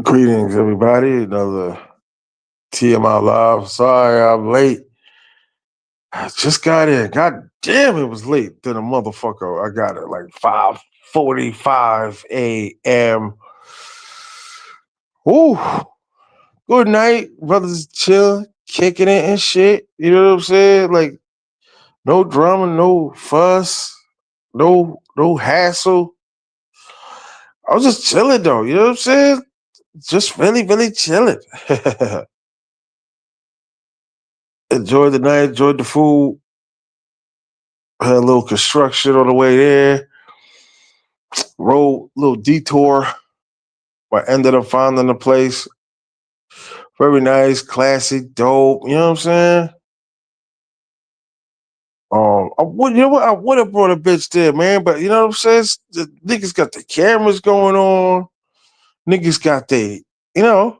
Greetings, everybody. Another T.M.I. live. Sorry, I'm late. I just got in. God damn, it was late. Then a motherfucker. I got it like 5:45 a.m. Ooh, good night, brothers. Chill, kicking it and shit. You know what I'm saying? Like no drama, no fuss, no hassle. I was just chilling though. You know what I'm saying? Just really chilling. Enjoyed the night. Enjoyed the food. Had a little construction on the way there. Road, little detour. But ended up finding the place. Very nice, classic, dope. You know what I'm saying? I would have brought a bitch there, man. But you know what I'm saying? The niggas got the cameras going on. Niggas got you know,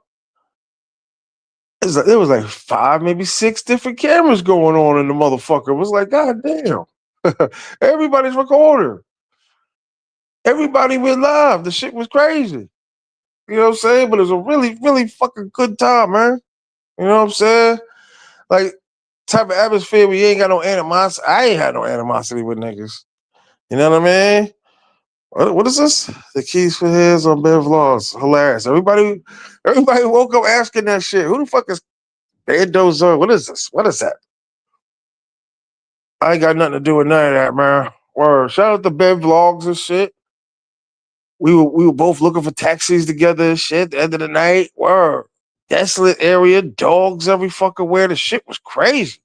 there was like 5, maybe 6 different cameras going on in the motherfucker. It was like, God damn. Everybody's recording. Everybody went live. The shit was crazy. You know what I'm saying? But it was a really fucking good time, man. You know what I'm saying? Like, type of atmosphere where you ain't got no animosity. I ain't had no animosity with niggas. You know what I mean? What is this? The keys for his on Bev Laws. Hilarious. Everybody woke up asking that shit. Who the fuck is Bandozo? What is this? What is that? I ain't got nothing to do with none of that, man. Word. Shout out to Bev Vlogs and shit. We were both looking for taxis together and shit at the end of the night. Word. Desolate area, dogs every fucking where. The shit was crazy.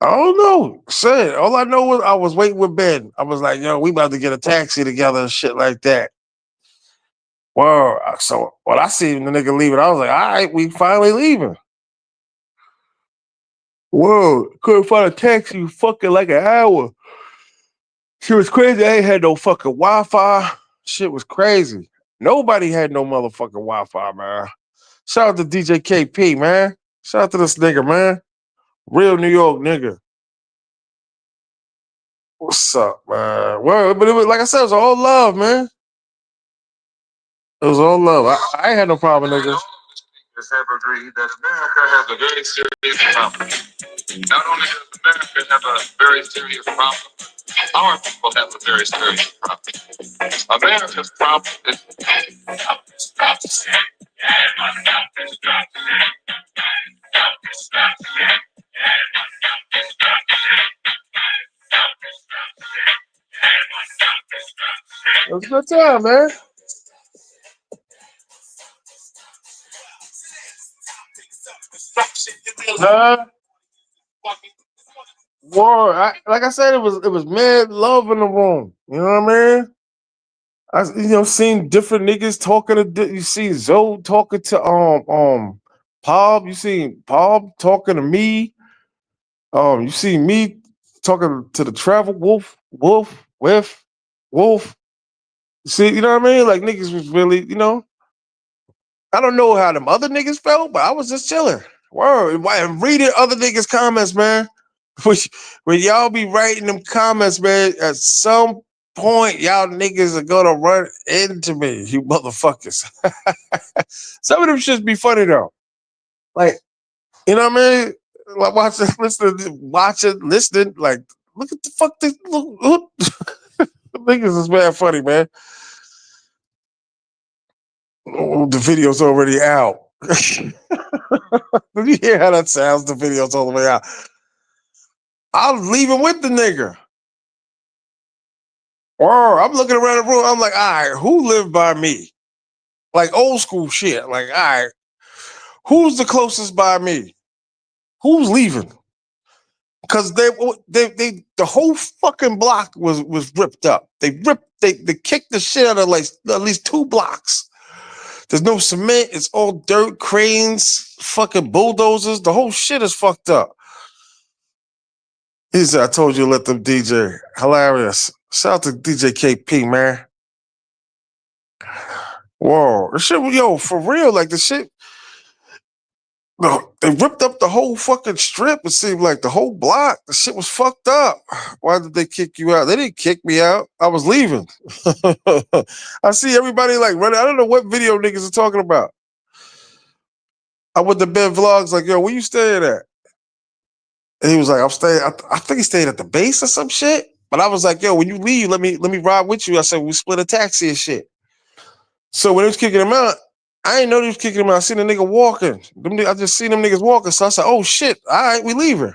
I don't know. Shit. All I know was I was waiting with Ben. I was like, yo, we about to get a taxi together and shit like that. Word. So when I seen the nigga leaving, I was like, all right, we finally leaving. Whoa, couldn't find a taxi fucking like an hour. Shit was crazy. I ain't had no fucking Wi-Fi. Shit was crazy. Nobody had no motherfucking Wi-Fi, man. Shout out to DJ KP, man. Shout out to this nigga, man. Real New York nigga. What's up, man? Well, but it was like I said, it was all love, man. It was all love. I ain't had no problem, niggas. Have agreed that America has a very serious problem. Not only does America have a very serious problem, our people have a very serious problem. America's problem is it was a good time, man. Huh? War. Like I said, it was mad love in the room. You know what I mean? Seen different niggas talking you see Zoe talking to Paul. You seen Paul talking to me. You see me talking to the travel wolf. See, you know what I mean? Like niggas was really, I don't know how them other niggas felt, but I was just chilling. Word. And reading other niggas' comments, man. When y'all be writing them comments, man, at some point y'all niggas are gonna run into me, you motherfuckers. Some of them shits be funny though. Like, you know what I mean? Like listening, like, look at the fuck this look, niggas is mad funny, man. Oh, the video's already out. You hear how that sounds? The video's all the way out. I'm leaving with the nigga. Or I'm looking around the room. I'm like, all right, who lived by me? Like old school shit. Like, all right, who's the closest by me? Who's leaving? Because the whole fucking block was ripped up. They kicked the shit out of like at least 2 blocks. There's no cement. It's all dirt, cranes, fucking bulldozers. The whole shit is fucked up. He said, I told you to let them DJ. Hilarious. Shout out to DJ KP, man. Whoa. The shit, yo, for real, like the shit. No, they ripped up the whole fucking strip. It seemed like the whole block. The shit was fucked up. Why did they kick you out? They didn't kick me out. I was leaving. I see everybody like running. I don't know what video niggas are talking about. I went to Ben Vlogs like, yo, where you staying at? And he was like, I'm staying. I think he stayed at the base or some shit. But I was like, yo, when you leave, let me ride with you. I said, we split a taxi and shit. So when he was kicking him out, I didn't know they was kicking him out. I seen the nigga walking. I just seen them niggas walking. So I said, oh shit, all right, we leaving.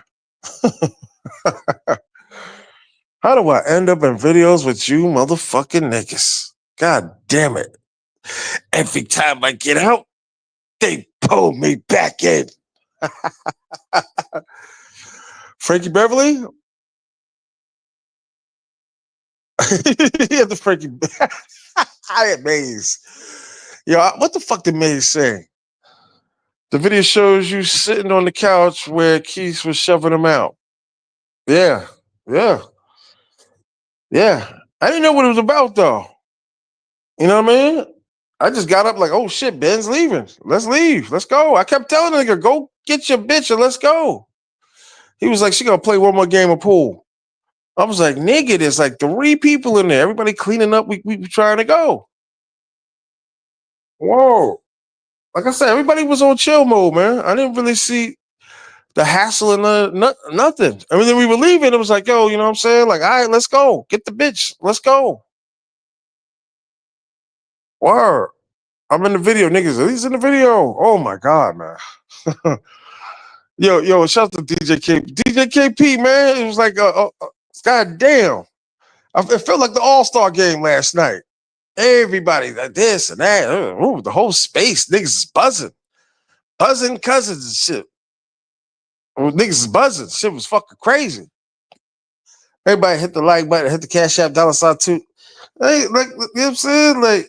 How do I end up in videos with you motherfucking niggas? God damn it. Every time I get out, they pull me back in. Frankie Beverly? He had the Frankie. I had Maze. Yo, what the fuck did Maze say? The video shows you sitting on the couch where Keith was shoving him out. Yeah, yeah, yeah. I didn't know what it was about though. You know what I mean? I just got up like, oh shit, Ben's leaving. Let's leave. Let's go. I kept telling the nigga, go get your bitch and let's go. He was like, she gonna play one more game of pool. I was like, nigga, there's like 3 people in there. Everybody cleaning up. We trying to go. Whoa. Like I said, everybody was on chill mode, man. I didn't really see the hassle and nothing. I mean, then we were leaving. It was like, yo, you know what I'm saying? Like, all right, let's go. Get the bitch. Let's go. Word. I'm in the video, niggas. He's in the video. Oh my God, man. yo, shout out to DJ KP, man. It was like, God damn. It felt like the All-Star game last night. Everybody, like this and that. Ooh, the whole space, niggas is buzzing. Buzzing cousins and shit. Niggas is buzzing. Shit was fucking crazy. Everybody hit the like button, hit the Cash App, $sign too. Hey, like, you know what I'm saying? Like,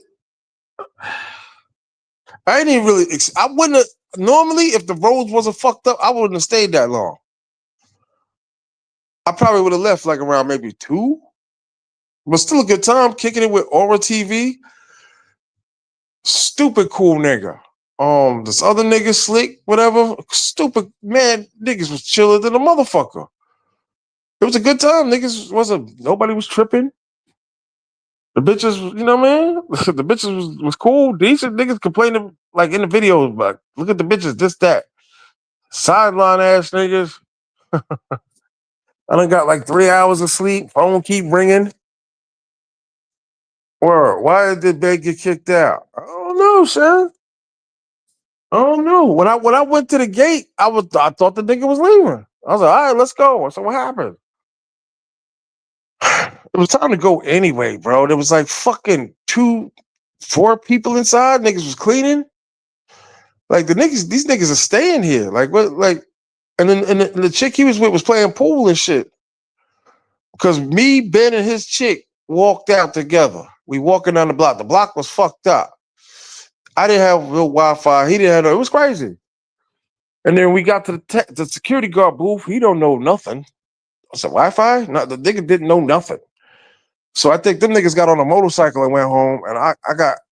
I didn't really, I wouldn't have, normally, if the roads wasn't fucked up, I wouldn't have stayed that long. I probably would have left like around maybe 2. But still a good time kicking it with Aura TV. Stupid cool nigga. This other nigga slick, whatever. Stupid man, niggas was chiller than a motherfucker. It was a good time. Nobody was tripping. The bitches, you know what I mean? The bitches was cool, decent. Niggas complaining like in the videos, but look at the bitches, this, that. Sideline ass niggas. I done got like 3 hours of sleep. Phone keep ringing. Or why did Ben get kicked out? I don't know, son. I don't know. When I went to the gate, I thought the nigga was leaving. I was like, all right, let's go. So what happened? It was time to go anyway, bro. There was like fucking 4 people inside. Niggas was cleaning. Like these niggas are staying here. Like what? Like, and then the chick he was with was playing pool and shit. Because me, Ben, and his chick walked out together. We walking down the block. The block was fucked up. I didn't have real Wi-Fi. He didn't have. It was crazy. And then we got to the security guard booth. He don't know nothing. I said, Wi-Fi? No, the nigga didn't know nothing. So I think them niggas got on a motorcycle and went home. And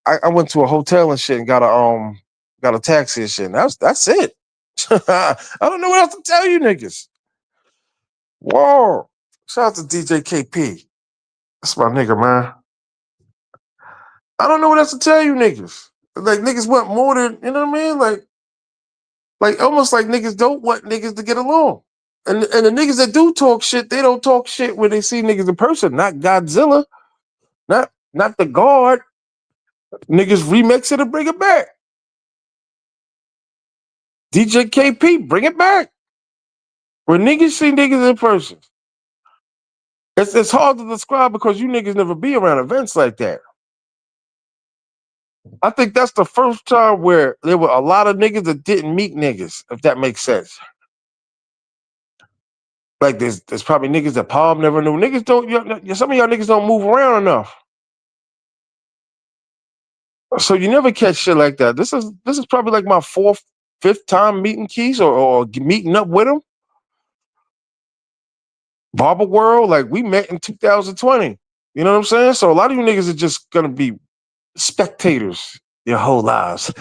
I went to a hotel and shit and got a taxi and shit. And that's it. I don't know what else to tell you niggas. Whoa. Shout out to DJ KP. That's my nigga, man. I don't know what else to tell you niggas. Like niggas want more than, you know what I mean? Like almost like niggas don't want niggas to get along. And the niggas that do talk shit, they don't talk shit when they see niggas in person. Not Godzilla, not the guard. Niggas remix it and bring it back. DJ KP, bring it back. When niggas see niggas in person, it's hard to describe because you niggas never be around events like that. I think that's the first time where there were a lot of niggas that didn't meet niggas, if that makes sense. Like there's probably niggas that Palm never knew. Niggas don't. Some of y'all niggas don't move around enough, so you never catch shit like that. This is probably like my 4th, 5th time meeting Keys or meeting up with him. Barber World, like we met in 2020. You know what I'm saying? So a lot of you niggas are just gonna be spectators your whole lives.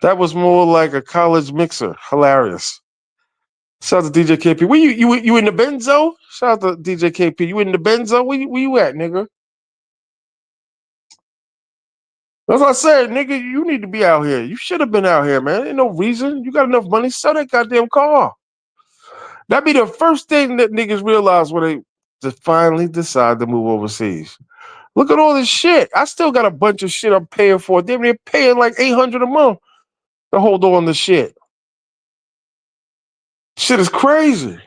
That was more like a college mixer. Hilarious. Shout out to DJ KP. Where you in the benzo? Shout out to DJ KP. You in the benzo? Where you at, nigga? That's what I said, nigga. You need to be out here. You should have been out here, man. Ain't no reason. You got enough money. Sell that goddamn car. That'd be the first thing that niggas realize when they just finally decide to move overseas. Look at all this shit. I still got a bunch of shit I'm paying for. They're paying like $800 a month to hold on to shit. Shit is crazy.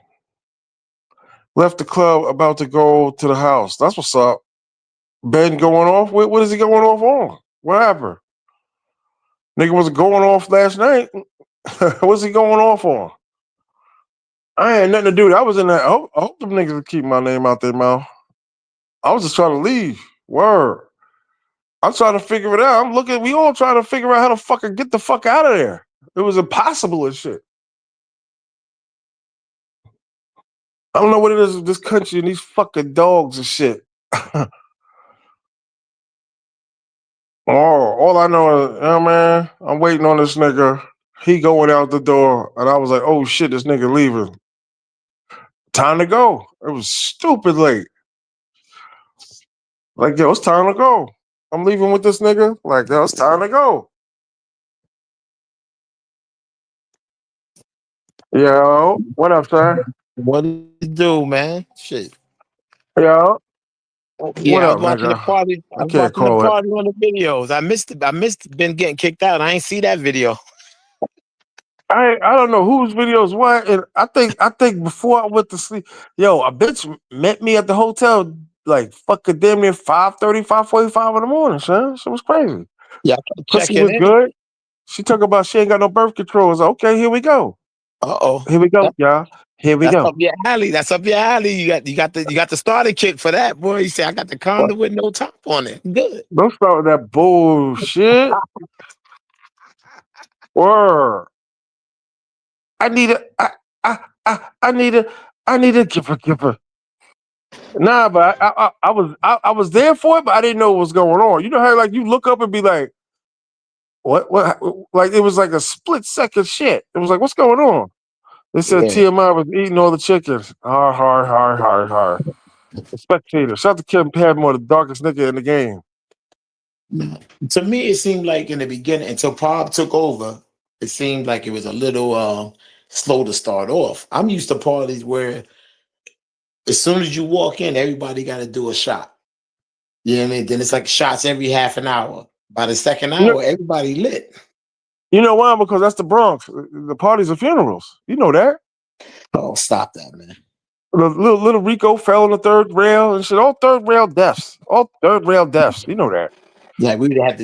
Left the club, about to go to the house. That's what's up. Ben going off? What is he going off on? What happened? Nigga was going off last night. What's he going off on? I ain't nothing to do. I was in that. I hope them niggas will keep my name out their mouth. I was just trying to leave. Word. I'm trying to figure it out. We all trying to figure out how to fucking get the fuck out of there. It was impossible and shit. I don't know what it is with this country and these fucking dogs and shit. All I know is, man, I'm waiting on this nigga. He going out the door, and I was like, oh shit, this nigga leaving. Time to go. It was stupid late. Like, yo, it's time to go. I'm leaving with this nigga. Like, yo, it's time to go. Yo, what up, sir? What do you do, man? Shit. Yo, what Yeah, I up, was watching the nigga? party. I I was can't watching the call it. party on the videos. I missed it. I missed been getting kicked out. I ain't see that video. I don't know whose videos what, and I think before I went to sleep, yo, a bitch met me at the hotel like fucking damn near 5:30, 5:45 in the morning, son. Shit was crazy. Yeah, I kept Pussy checking was in. good. She talk about she ain't got no birth control. I was like, okay, here we go. Uh-oh. Here we go, y'all. Here we That's up go. your alley. That's up your alley. You got the starter kit for that, boy. You say I got the What? condom with no top on it. Good. Don't start with that bullshit. Word. I need a I need a giver. Nah, but I was there for it, but I didn't know what was going on. You know how like you look up and be like, what like it was like a split second shit. It was like, what's going on? They said Yeah. T.M.I was eating all the chickens. Har. The spectator. Shout out to Kim Padmore, the darkest nigga in the game. To me, it seemed like in the beginning, until Pop took over, it seemed like it was a little slow to start off. I'm used to parties where as soon as you walk in, everybody got to do a shot. You know what I mean? Then it's like shots every half an hour. By the second You know, hour, everybody lit. you know why? Because that's the Bronx. The parties are funerals. You know that. Oh, stop that, man. The little Rico fell on the third rail and shit. All third rail deaths. All third rail deaths. You know that. Like we'd have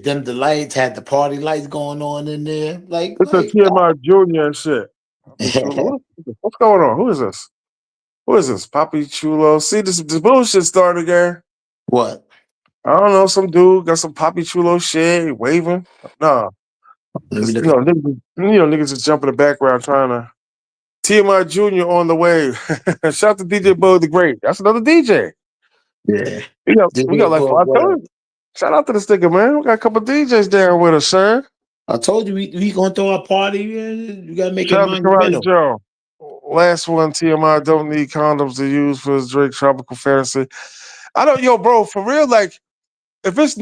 dimmed the lights, had the party lights going on in there. It's a T.M.I. Jr. and shit. Papi Chulo. What's going on? Who is this? Who is this? Papi Chulo. See, this bullshit started again. What? I don't know. Some dude got some Papi Chulo shit waving. Nah. Let me You look know, at niggas just jump in the background trying to. T.M.I. Jr. on the way. Shout out to DJ Bo the Great. That's another DJ. yeah. We got like five What up? times. Shout out to this nigga, man. We got a couple DJs down with us, son. I told you we gonna throw a party. You gotta make it Shout out to Karate monumental. Joe. Last one, TMI don't need condoms to use for his Drake tropical fantasy. I don't, yo, bro, for real, like, if it's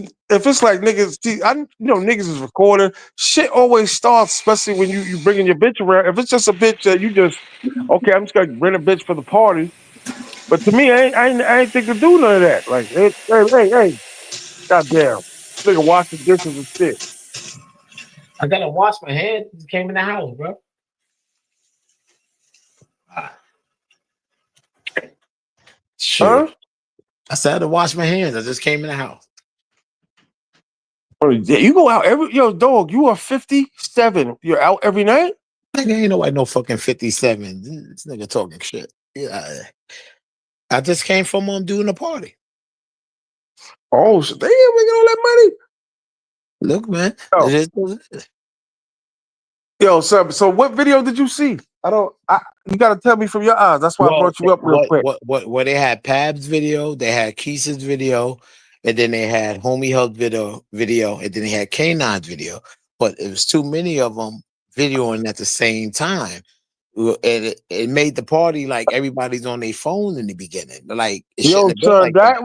like niggas, niggas is recording. Shit always starts, especially when you bringing your bitch around. If it's just a bitch that you just, okay, I'm just gonna rent a bitch for the party. But to me, I ain't think to do none of that. Like, hey, goddamn, nigga, wash the dishes and shit. I gotta wash my hands. Just came in the house, bro. Huh? Shit. I said I had to wash my hands. I just came in the house. Oh, yeah, you go out dog. You are 57. You're out every night. Nigga ain't nobody no fucking 57. This nigga talking shit. Yeah. I just came from doing a party. Oh, so damn, making all that money. Look, man. Oh. It is what it is. Yo, so what video did you see? You gotta tell me from your eyes. That's why I brought you up real quick. What they had Pab's video, they had Keis's video, and then they had Homie Health video, and then they had K9's video. but it was too many of them videoing at the same time. And it made the party like everybody's on their phone in the beginning. Like it shouldn't Yo, have been son, like that.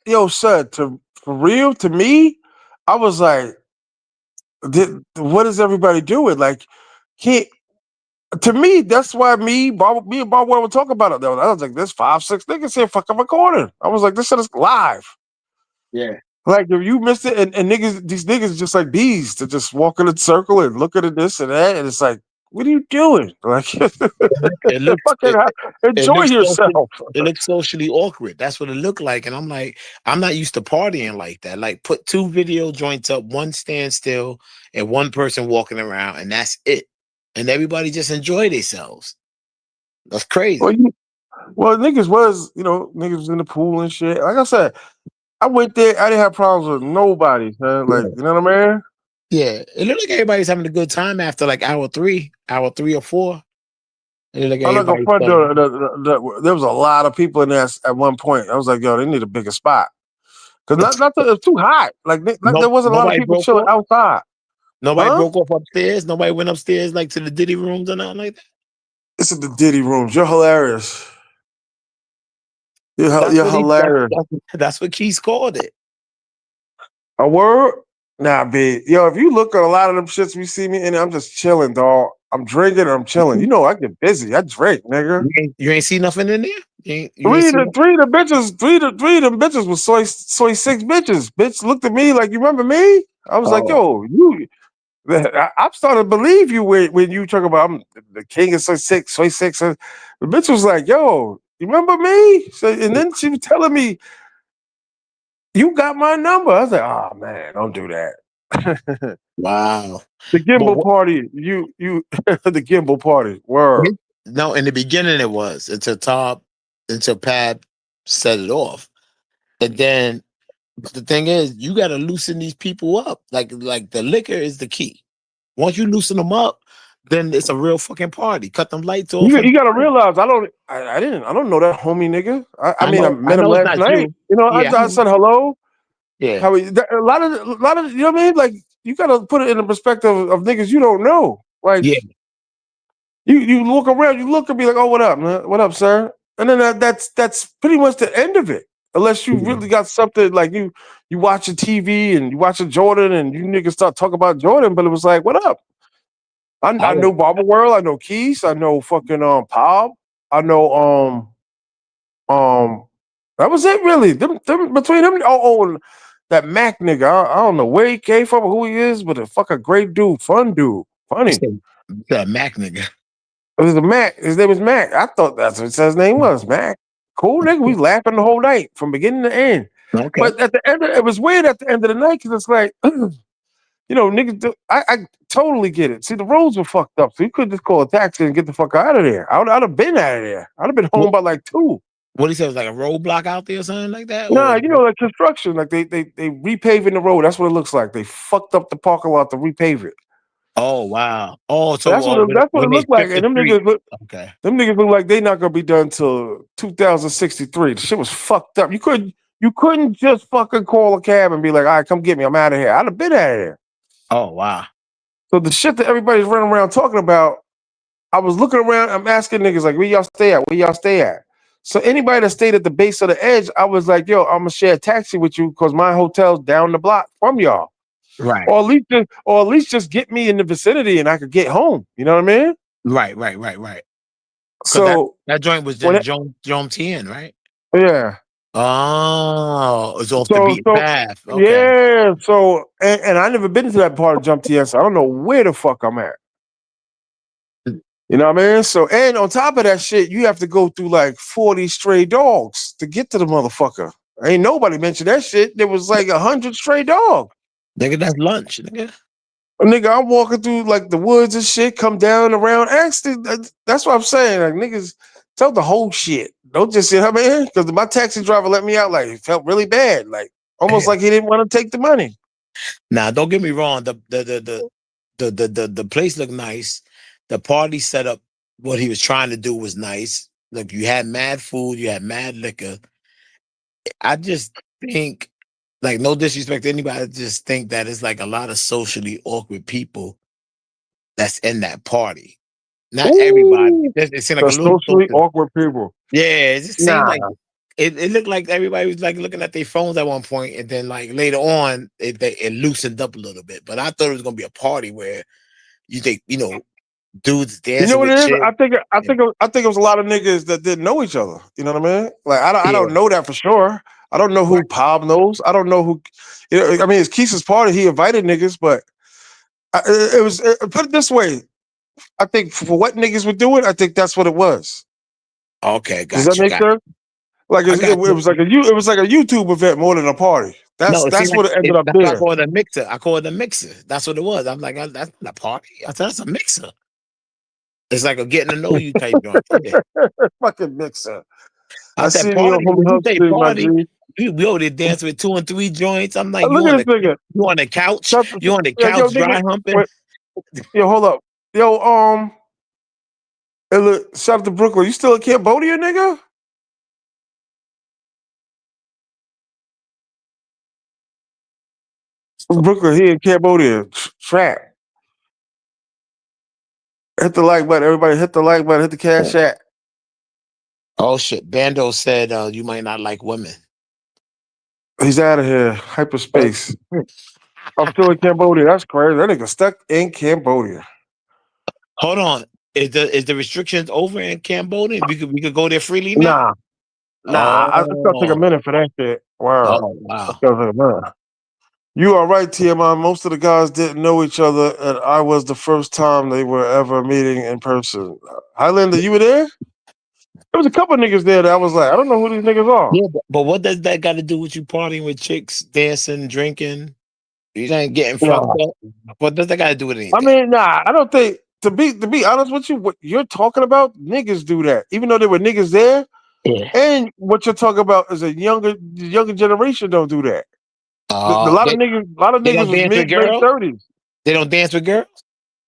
yo, son, to for real, to me, I was like, what is everybody doing? Like, can't to me, that's why me and Bob were talking about it though. I was like, there's 5, 6 niggas here fucking recording. I was like, this shit is live. Yeah. Like if you missed it, and niggas, these niggas just like bees to just walk in a circle and look at this and that, and it's like, what are you doing? Like, It looks fucking it enjoy looks yourself. it looks socially awkward. That's what it looked like. And I'm like, I'm not used to partying like that. Like put two video joints up, one standstill, and one person walking around, and that's it. And everybody just enjoy themselves. That's Well, crazy. niggas was, niggas was in the pool and shit. Like I said, I went there. I didn't have problems with nobody, man. Like, Yeah. you know what I mean? Yeah. It looked like everybody's having a good time after like hour three or four. It looked like I'm not gonna everybody front started. though. There was a lot of people in there at one point. I was like, yo, they need a bigger spot because not that it was too hot. Like, No, there wasn't a lot of nobody people broke chilling off. outside, Nobody huh? broke off upstairs. Nobody went upstairs like to the Diddy rooms or nothing like that. It's in the Diddy rooms. You're hilarious. That's You're what he. hilarious. That's what Keith called it. A word? Nah, B. Yo, if you look at a lot of them shits we see me in, I'm just chilling, dog. I'm drinking and I'm chilling. You know, I get busy. I drink, nigga. You ain't see nothing in there. You ain't Three of see the nothing. three of the bitches, three of them bitches was soy 6 bitches. Bitch looked at me like, you remember me? I was like, Oh yo, I'm starting to believe you when you talk about I'm the king of soy six. The bitch was like, yo, you remember me? So, and then she was telling me, you got my number. I was like, oh man, don't do that. wow. The But gimbal party, you the gimbal party. Word. no, in the beginning it was until Pab set it off, and then but the thing is, you got to loosen these people up. Like the liquor is the key. Once you loosen them up, then it's a real fucking party. Cut them lights off You and gotta realize I don't know that homie nigga. I mean I I met him know it's last not night. you. I, Yeah, I said hello. yeah, How a lot of you know what I mean? Like you gotta put it in the perspective of niggas you don't know. Like yeah. you look around, you look and be like, oh, what up, man? What up, sir? And then that's pretty much the end of it. Unless you Yeah. really got something like you watching TV and you watching Jordan and you niggas start talking about Jordan, but it was like, what up? I I was know Barber World, I know Keys, I know fucking Pop, I know that was it really. Them between them and that Mac nigga, I don't know where he came from or who he is, but a fucking great dude, fun dude, funny. that Mac nigga. It was a Mac. His name was Mac. I thought that's what his name was, Mac. Cool nigga. We was laughing the whole night from beginning to end. Okay. But at the end, it was weird at the end of the night because it's like, niggas. I totally get it. See, the roads were fucked up, so you couldn't just call a taxi and get the fuck out of there. I'd have been out of there. I'd have been home What by like 2. what he said was like a roadblock out there or something like that, Nah, or like construction, like they repaving the road. That's what it looks like. They fucked up the parking lot to repave it. oh wow, oh That's what it, that's what when it they looked like. strip And the street. Okay. them niggas look like they not gonna be done till 2063. The shit was fucked up. You couldn't just fucking call a cab and be like, all right, come get me. I'm out of here. I'd have been out of there. Oh wow. So the shit that everybody's running around talking about, I was looking around. I'm asking niggas like, where y'all stay at? Where y'all stay at? So anybody that stayed at the base of the edge, I was like, yo, I'm gonna share a taxi with you because my hotel's down the block from y'all. Right. Or at least just get me in the vicinity and I could get home. You know what I mean? Right. Because So that joint was when in Jom Tien, right? yeah. Oh, it's off the So beaten so path. Okay. yeah. So and I never been to that part of Jump TS. I don't know where the fuck I'm at. You know what I mean? So and on top of that shit, you have to go through like 40 stray dogs to get to the motherfucker. Ain't nobody mentioned that shit. There was like 100 stray dogs. Nigga, that's lunch, nigga. Nigga, I'm walking through like the woods and shit, come down around. Actually, that's what I'm saying. Like niggas, tell the whole shit. Don't just say, I mean, because my taxi driver let me out. Like it felt really bad. Like almost like he didn't want to take the money. Now, don't get me wrong. The place looked nice. The party setup, what he was trying to do was nice. Look, you had mad food, you had mad liquor. I just think Like no disrespect to anybody, I just think that it's like a lot of socially awkward people that's in that party. Not everybody. Ooh, It seemed like the a little socially social. awkward people. Yeah, it just seemed like Nah, it looked like everybody was like looking at their phones at one point, and then like later on, it loosened up a little bit. But I thought it was gonna be a party where you think dudes you know dancing what with it is? chicks. I think it was a lot of niggas that didn't know each other. You know what I mean? Like I Yeah, don't know that for sure. I don't know who right. Pop knows. I don't know who. I mean, it's Keisha's party. He invited niggas, but it was. Put it this way. I think for what niggas were doing, I think that's what it was. Okay, Does that make got sense? Like I got it you. was like it was like a YouTube event more than a party. No, it seemed That's like what it ended up that's why I being. call it a mixer. I call it a mixer. That's what it was. I'm like, that's not a party. I said that's a mixer. It's like a getting to know you type joint. Yeah. Fucking mixer. I I said seen your party. homie When you Hub say stream, my party, G. we over there dance with two and three joints. I'm like, Look at this nigga. you on the couch? Shut You on the yo, couch nigga. dry humping? Wait, yo, hold up. Yo, hey, look, shout out to Brooklyn. You still in Cambodia, nigga? Brooklyn, he in Cambodia. Trap. Hit the like button. Everybody hit the like button. Hit the cash app. Oh shit. Bando said you might not like women. He's out of here. Hyperspace. I'm still in Cambodia. That's crazy. That nigga stuck in Cambodia. Hold on. Is the restrictions over in Cambodia? We could go there freely now? Nah, it's gonna take a Oh. minute for that shit. Wow. Oh It's wow. gonna take a minute. You are right, TMI. Most of the guys didn't know each other, and I was the first time they were ever meeting in person. Highlander, you were there? There was a couple niggas there that I was like, I don't know who these niggas are. Yeah, but what does that got to do with you partying with chicks, dancing, drinking? You ain't getting fucked Nah. up. What does that got to do with I anything? mean, nah, I don't think to be honest with you, what you're talking about, niggas do that. Even though there were niggas there, Yeah. and what you're talking about is the younger generation don't do that. A lot of They niggas, a lot of they niggas don't was dance with mid late girls. 30s. They don't dance with girls.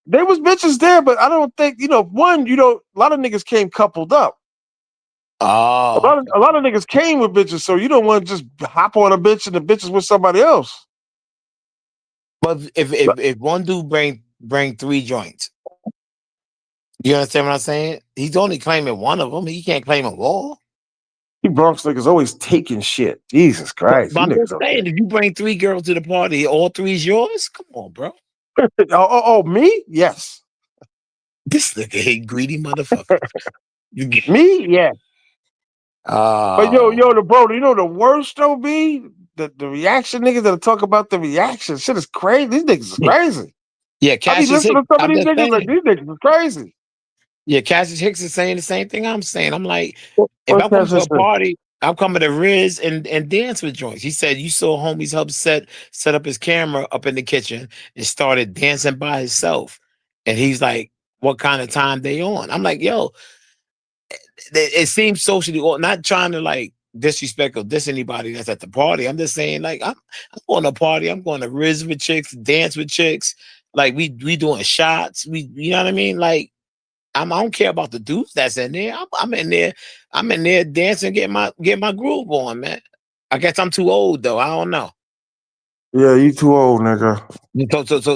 There was bitches there, but I don't think one. A lot of niggas came coupled up. Oh, A lot of niggas came with bitches, so you don't want to just hop on a bitch and the bitch is with somebody else. but if one dude bring three joints, you understand what I'm saying? He's only claiming one of them. He can't claim them all. You Bronx niggas always taking shit. Jesus Christ, But you I'm niggas just are. saying, if you bring three girls to the party, all three is yours. Come on, bro. Me? Yes. This nigga hate greedy motherfucker. You get Me? Yeah. But oh you know the worst though be the reaction niggas that talk about the reaction. Shit is crazy. These niggas is yeah, crazy. yeah. I be Cassius listening Hicks. to some of I'm these just niggas like saying. these niggas is crazy. Yeah, Cassius Hicks is saying the same thing I'm saying. I'm like, if What's I'm coming that to a sister? party, I'm coming to Riz and dance with joints. He said you saw homies help set up his camera up in the kitchen and started dancing by himself. And he's like, what kind of time they on? I'm like, yo, it seems socially or not trying to like disrespect or diss anybody that's at the party. I'm just saying, like, I'm going to a party, I'm going to Riz with chicks, dance with chicks. Like we doing shots. You know what I mean? Like I don't care about the dudes that's in there. I'm in there. I'm in there dancing, get my groove on, man. I guess I'm too old though. I don't know. Yeah, you too old, nigga.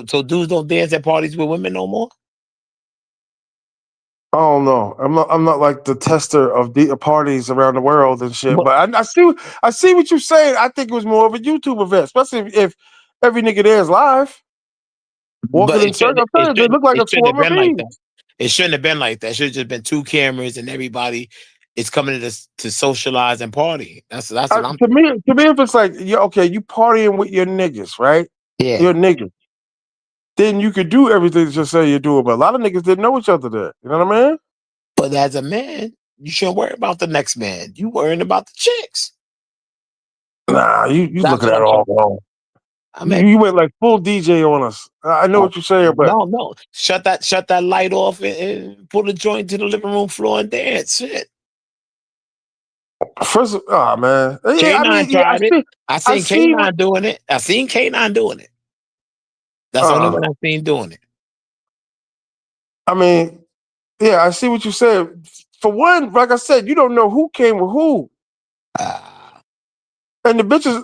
So dudes don't dance at parties with women no more. I don't know. I'm not like the tester of the parties around the world and shit. But But I see what you're saying. I think it was more of a YouTube event, especially if every nigga there is live, but walking in circles. I'm telling you, they look like it a shouldn't have swarm of been like bees. that. It shouldn't have been like that. It should have just been two cameras and everybody is coming to socialize and party. That's what I'm saying. To me, if it's like, yeah, okay, you partying with your niggas, right? Yeah. Your niggas, then you could do everything that you say you're doing. But a lot of niggas didn't know each other there. You know what I mean? But as a man, you shouldn't worry about the next man. You worrying about the chicks. Nah, you That's looking what at it I'm all talking about. wrong. I'm at You went like full DJ on us. I know what you're saying, but no. Shut that light off and pull the joint to the living room floor and dance. Shit. first, oh man, yeah, I K9 mean, yeah, tried it. I I seen see what, K9 doing it. I seen K9 doing it. That's the only uh, one I've seen doing it. I mean, yeah, I see what you said. For one, like I said, you don't know who came with who, Ah, and the bitches.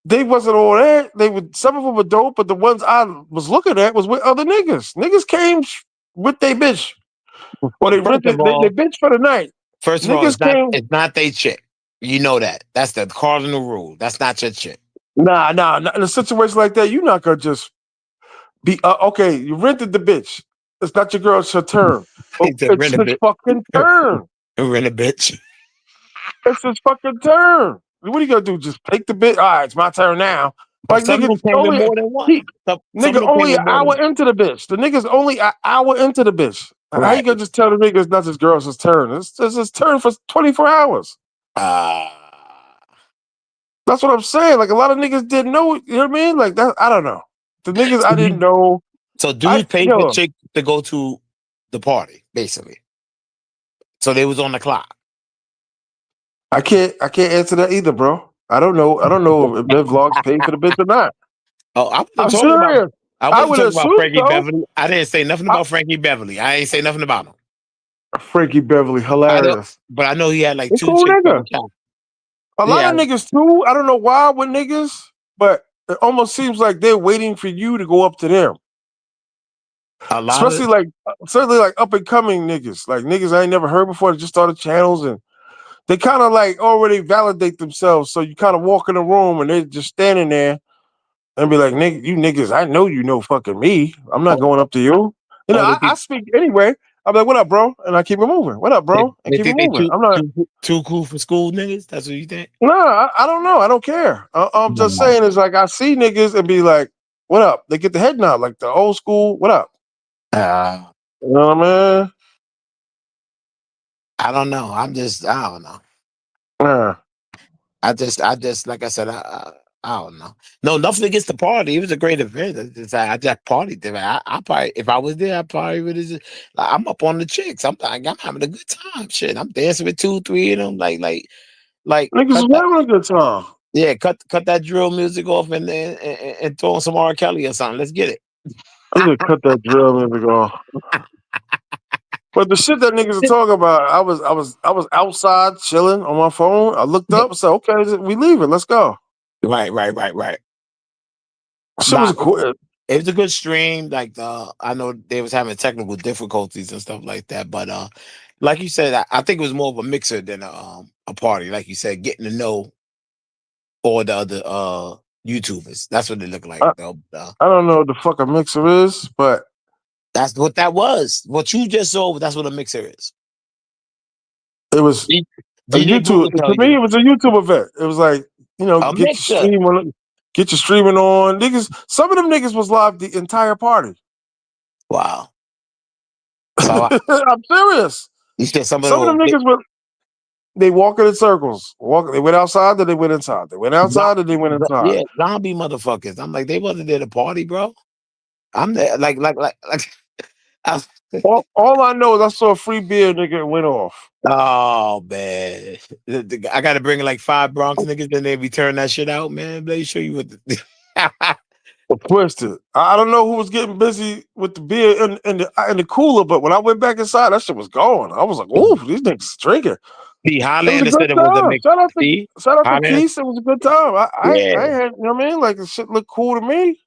they wasn't all that. They would some of them were dope, but the ones I was looking at was with other niggas. Niggas came with they bitch, or they First of rented they all, bitch for the night. Niggas came. it's not they chick. You know that. That's the cardinal rule. That's not your chick. Nah. In a situation like that, you're not gonna just be okay. You rented the bitch. It's not your girl. It's her turn. But It's a it's rent a his bit. fucking turn. Rent a bitch. It's his fucking turn. What are you gonna do? Just take the bitch? All right, it's my turn now. But Like some of nigga, them came in only more than one. he Some of nigga them came only in an more than hour into the bitch. The nigga's only an hour into the bitch. How you right. gonna just tell the nigga it's not his girl, it's his turn? It's his turn for 24 hours. Uh, That's what I'm saying. Like a lot of niggas didn't know. You know what I mean? Like that. I don't know. The niggas I so, didn't know. so dudes paid the Yo, chick to go to the party, basically. So they was on the clock. I can't answer that either, bro. I don't know. I don't know if their vlogs paid for the bitch or not. Oh, I'm serious. I I wasn't would talking about assume Frankie so. Beverly. I didn't say nothing I, about Frankie Beverly. I ain't say nothing about him. Frankie Beverly, I don't, hilarious. but I know he had like He two cool chicks on the nigga. couch. A lot Yeah, of niggas too. I don't know why with niggas, but it almost seems like they're waiting for you to go up to them. a lot of Especially like certainly like up and coming niggas, like niggas I ain't never heard before. That just started channels and they kind of like already validate themselves. So you kind of walk in the room and they're just standing there and be like, "Nigga, you niggas, I know you know fucking me. I'm not oh, going up to you. You know, oh, they I think speak anyway. I'm like, what up, bro? And I keep it moving. What up, bro? And they keep it think they moving. I'm not. too cool for school niggas. That's what you think? No, I don't know. I don't care. I'm just No. saying, it's like I see niggas and be like, "What up?" They get the head nod, like the old school. What up? Uh, You know what I mean? I don't know. I don't know. Nah. I just, like I said, I don't know. No, nothing against the party. It was a great event. I just partied there. I probably, if I was there, I probably would have. Like, I'm up on the chicks. I'm having a good time. Shit, I'm dancing with two, three of them. Like, Niggas cut was that. having a good time. Yeah, cut that drill music off and throw on some R. Kelly or something. Let's get it. I just cut that drill music off. But the shit that niggas are talking about, I was outside chilling on my phone. I looked up and said, "Okay, we leaving. Let's go." Right. Shit Nah, was cool. it was a good stream. Like I know they was having technical difficulties and stuff like that, but like you said, I think it was more of a mixer than a party. Like you said, getting to know all the other YouTubers. That's what it looked like I, though. I don't know what the fuck a mixer is, but That's what that was. What you just saw, that's what a mixer is. it was D- a DJ Boo YouTube. will tell To me, you it was a YouTube event. It was like, a get your mixer. stream on, get your streaming on. Niggas, some of them niggas was live the entire party. Wow. So I'm serious. you said some of Some of them those niggas were they walking in circles. Walk. They went outside, then they went inside. They went outside, then they went inside. yeah, zombie motherfuckers. I'm like, they wasn't there to party, bro. I'm there, like. I, All I know is I saw a free beer nigga and went off. oh man, I got to bring like 5 Bronx niggas, and they be turning that shit out, man. Let me show you what. Twisted. I don't know who was getting busy with the beer in the cooler, but when I went back inside, that shit was going. I was like, "Ooh, these niggas drinking." See, It was a Highlander good said it was a time. mix. See, Shout out to Highlander, Keith. It was a good time. yeah, I had, you know what I mean? Like the shit looked cool to me.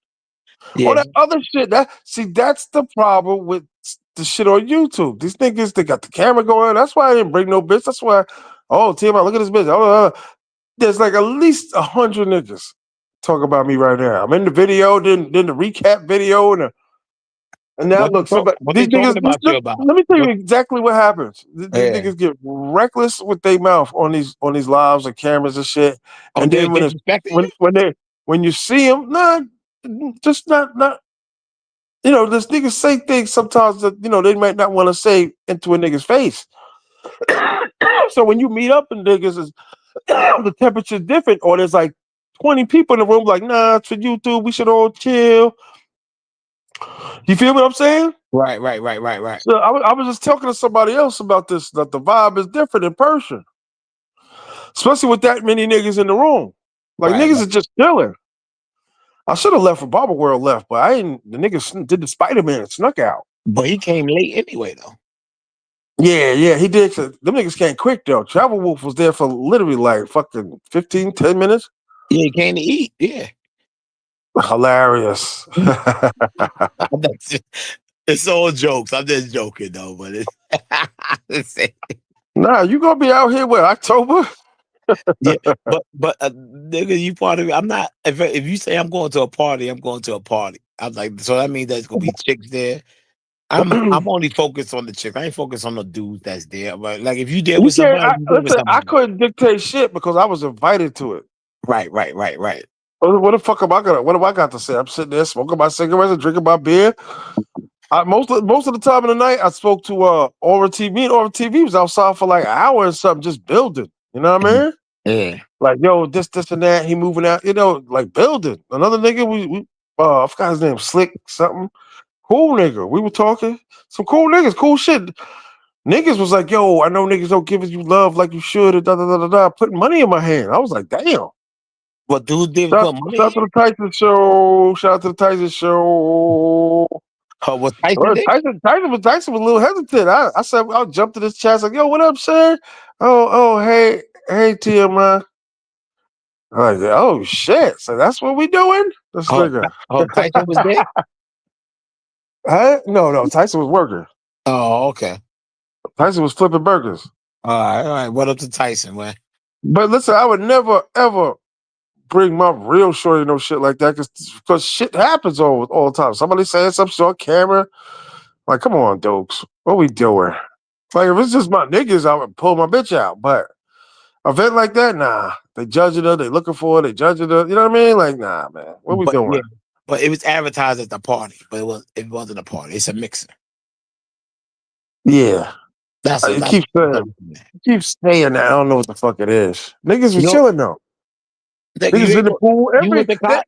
All yeah, that other shit. That's the problem with the shit on YouTube. These niggas, they got the camera going. That's why I didn't bring no bitch. That's why. Oh, T.M.I, look at this bitch. There's like at least 100 niggas talk about me right now. I'm in the video, then the recap video, and now look, somebody what they these talking niggas. about you about? Let me tell you What? exactly what happens. These Yeah. niggas get reckless with their mouth on these lives and cameras and shit. Oh, And they're then disrespecting you. when you see them, nah, just not. This niggas say things sometimes that they might not want to say into a nigga's face. So when you meet up and niggas is the temperature's different, or there's like 20 people in the room, like, nah, it's for YouTube, we should all chill. You feel what I'm saying? Right. So I was just talking to somebody else about this, that the vibe is different in person, especially with that many niggas in the room. Like Right. niggas are just chilling. I should have left for Barber World left, but I didn't. The niggas did the Spider-Man and snuck out. But he came late anyway, though. Yeah, he did. Them niggas came quick though. Travel Wolf was there for literally like fucking 15, 10 minutes. Yeah, he came to eat. Yeah. Hilarious. That's just- it's all jokes. I'm just joking though, but it's Nah, you gonna be out here with October? yeah. But nigga, you part of it. I'm not. If you say I'm going to a party, I'm going to a party. I'm like, so that means there's gonna be chicks there. I'm only focused on the chick. I ain't focused on the dudes that's there. But like, if you there You with can't. somebody, you there with Listen, I somebody. couldn't dictate shit because I was invited to it. Right. What the fuck am I gonna? What have I got to say? I'm sitting there smoking my cigarettes and drinking my beer. Most of the time in the night, I spoke to Aura TV, and Aura TV was outside for like an hour and something, just building. You know what I mean? Yeah. Like, yo, this, and that. He moving out. You know, like building. Another nigga, we I forgot his name, Slick something. Cool nigga. We were talking. Some cool niggas, cool shit. Niggas was like, yo, I know niggas don't give you love like you should, and da da da da da. Putting money in my hand. I was like, damn. What dudes did Shout, put money shout out in? to the Tyson show. Shout out to the Tyson show. What Tyson did? Tyson was a little hesitant. I said, I'll jump to this chat. Like, yo, what up, sir? Hey, T.M.I. I'm like, oh shit. So that's what we doing? This nigga. Tyson was there. Huh? No. Tyson was working. Oh, okay. Tyson was flipping burgers. All right. What up to Tyson, man? But listen, I would never ever bring my real shorty no shit like that because shit happens all the time. Somebody saying something on camera. Like, come on, dokes. What we doing? Like, if it's just my niggas, I would pull my bitch out. But a event like that, nah. They judging her. They looking for her. They judging her. You know what I mean? Like, nah, man. What we But doing? yeah, but it was advertised as the party, but it wasn't a party. It's a mixer. Yeah. That's what You that's keep saying, that. I don't know what the fuck it is. Niggas was you know, chilling though. like Niggas in the pool.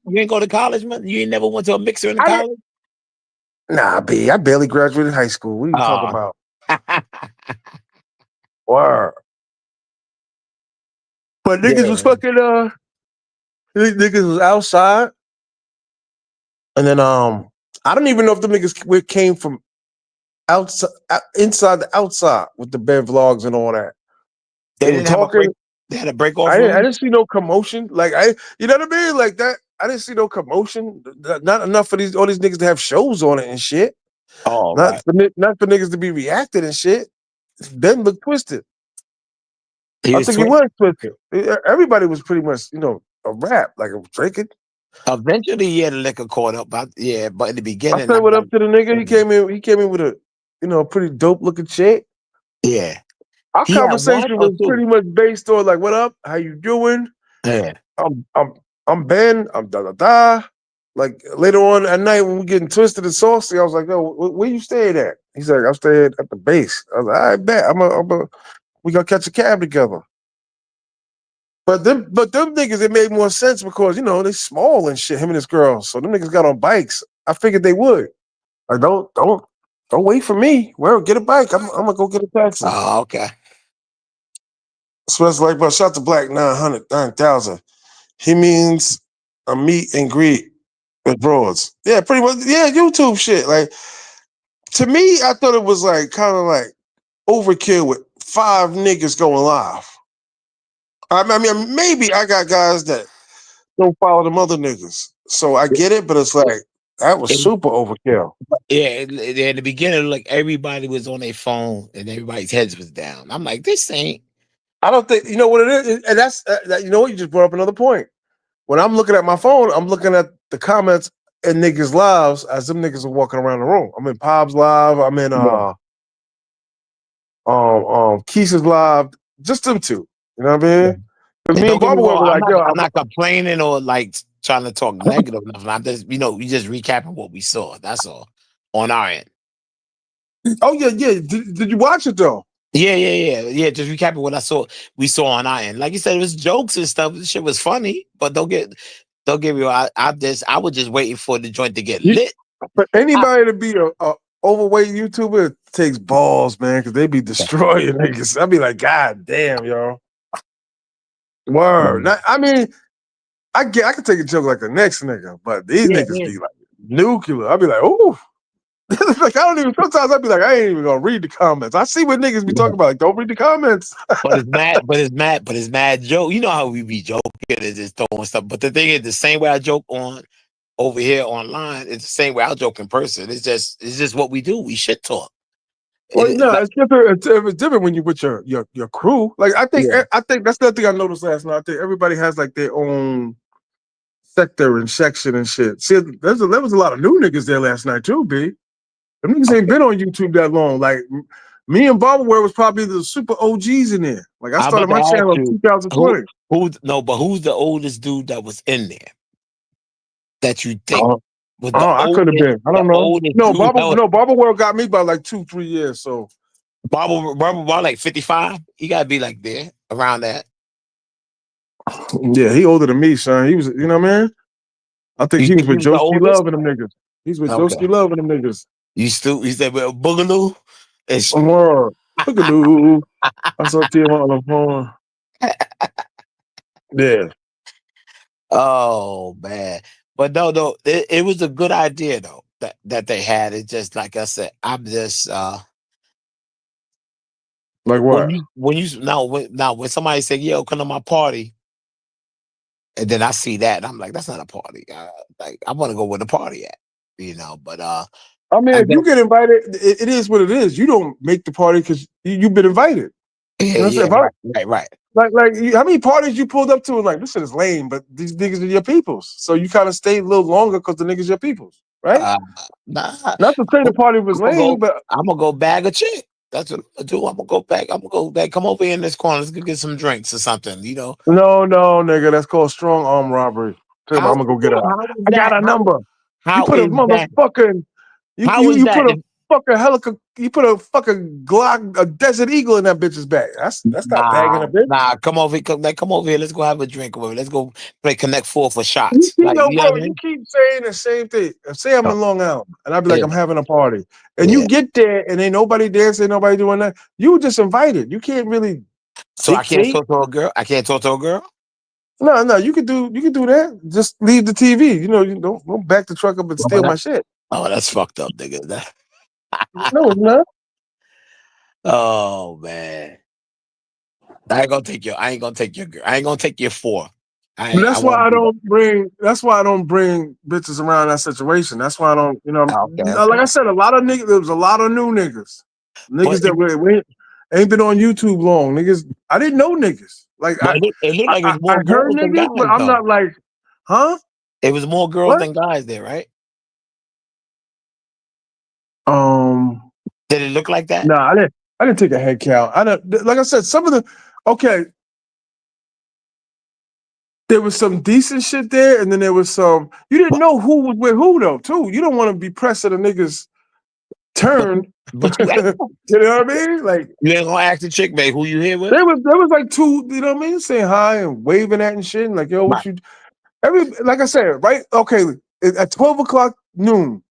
you ain't go to college, man. You ain't never went to a mixer in the I didn't. college. Nah, B. I barely graduated high school. What are you talking Oh, about? Word. But niggas was yeah. fucking. Niggas was outside, and then I don't even know if the niggas came from outside, inside the outside with the bed vlogs and all that. They They were didn't have a talking. break. They had a break off I room. didn't see no commotion. Like you know what I mean? Like that. I didn't see no commotion. Not enough for all these niggas to have shows on it and shit. Oh, Not right. for not for niggas to be reacting and shit. Ben looked twisted. He I was think he twisted. was twisted. Everybody was pretty much a rap like a drinking. Eventually, yeah, the liquor caught up. But in the I beginning, said I'm what up like, to the nigga. He came in with a a pretty dope looking chick. yeah, Our he had one conversation or was two. pretty much based on like, what up? How you doing? Yeah, I'm I'm I'm Ben. I'm da da da. Like later on at night when we getting twisted and saucy, I was like, yo, where you staying at? He's like, I'm staying at the base. I was like, I bet. We gonna catch a cab together. But them niggas, it made more sense because they small and shit. Him and his girl, so them niggas got on bikes. I figured they would. Like, don't wait for me. Well, get a bike. I'm gonna go get a taxi. oh, okay. So it's like, but shout to Black 9,000. He means a meet and greet with broads. Yeah, pretty much. Yeah, YouTube shit. Like to me, I thought it was like kind of like overkill with 5 niggas going live. I mean, maybe I got guys that don't follow them other niggas, so I get it. But it's like that was And, super overkill. yeah, in the beginning, like everybody was on their phone and everybody's heads was down. I'm like, this ain't. I don't think you know what it is, and that's you know what you just brought up another point. When I'm looking at my phone, I'm looking at the comments in niggas' lives as them niggas are walking around the room. I'm in Pob's live. I'm in Yeah. Keisha's live. Just them two. You know what I mean? Because And me and don't get me Barbara wrong, were like, yo, I'm not complaining or like trying to talk negative or nothing. I'm just, we just recapping what we saw. That's all on our end. oh yeah. Did you watch it though? Yeah. Just recapping what we saw on our end. Like you said, it was jokes and stuff. This shit was funny, but don't get me wrong. I was just waiting for the joint to get You, lit. for I, anybody to be a overweight YouTuber, it takes balls, man, because they be destroying niggas. I'd be like, God damn, yo. Word. I mean, I could take a joke like the next nigga, but these yeah, niggas yeah. be like nuclear. I'd be like, ooh. Like I don't even. Sometimes I'd be like, I ain't even gonna read the comments. I see what niggas be talking about. Like, don't read the comments. But it's mad joke. You know how we be joking and just throwing stuff. But the thing is, the same way I joke on over here online, it's the same way I joke in person. It's just what we do. We shit talk. Well, no, Like, it's different. It's different when you with your crew. Like yeah. I think that's the thing I noticed last night. I think everybody has like their own sector and section and shit. See, there was a lot of new niggas there last night too. B. Them niggas ain't Okay. been on YouTube that long. Like me and Barberware was probably the super OGs in there. Like I I'm started about to my ask channel in you 2020. who's the oldest dude that was in there that you think Oh, was I could have been. I the don't know. oldest dude that was Barberware got me by like 2-3 years. So Barbara like 55? He gotta be like there around that. yeah, he older than me, son. He was, you know what I mean? I think You he was think he with was the Joeski oldest? Love and them niggas. He's with Okay. Joeski Love and them niggas. You said well, Boogaloo? It's Look at dude. I saw T.M.I on the phone. Yeah. oh man. But no, it was a good idea though that they had. It just like I said, I'm just Like when what? you now when somebody say, yo, come to my party, and then I see that and I'm like, that's not a party. Like I want to go where the party at, you know. But I mean, I if guess you get invited, it is what it is. You don't make the party because you've been invited. yeah, You know what I'm saying? yeah, If I, right. how many parties you pulled up to and like, this shit is lame, but these niggas are your peoples. So you kind of stayed a little longer because the niggas your peoples, right? Uh, nah, Not to say the party was lame, but I'm gonna go bag a chick. That's what I'm gonna do. I'm gonna go back. Come over here in this corner. Let's go get some drinks or something. You know no, nigga, that's called strong arm robbery. Tell me, I'm gonna go get her. how is I got that? a number. You How put a is that? motherfucking How is you that? put a fucking helicopter. You put a fucking Glock, a Desert Eagle in that bitch's back. That's not bagging a bitch. Come over here. Come over here. Let's go have a drink over here. Let's go play Connect Four for You shots. keep, Like yo, you know bro, what I you mean? keep saying the same thing. Say I'm Oh, in Long Island, and I'd be like, yeah, I'm having a party, and you yeah. get there, and ain't nobody dancing, ain't nobody doing that. You were just invited. You can't really So I can't dictate. talk to a girl. I can't talk to a girl. No, you could do that. Just leave the TV. You don't back the truck up and steal my shit. Oh, that's fucked up, nigga. No, it's not. Oh man. I ain't gonna take your girl. I ain't gonna take your four. But I won't do that. That's why I don't bring bitches around that situation. That's why I don't, like I Okay. said, a lot of niggas, there was a lot of new niggas. But Niggas that ain't been on YouTube long. Niggas, I didn't know niggas. Like it looked like it was I more heard girls than niggas, but guys I'm though. not like, huh? It was more girls What? than guys there, right? Um, Did it look like that? no, I didn't take a head count. I don't like I said, some of the okay, there was some decent shit there, and then there was some you didn't But know who was with who though, too. You don't want to be pressing a nigga's but turn. but you asked, You know what I mean? Like you ain't gonna ask the chick, man, who you here with? there was like two, you know what I mean, saying hi and waving at and shit. And like, yo, what Right. you like I said, right? Okay, at 12 o'clock noon,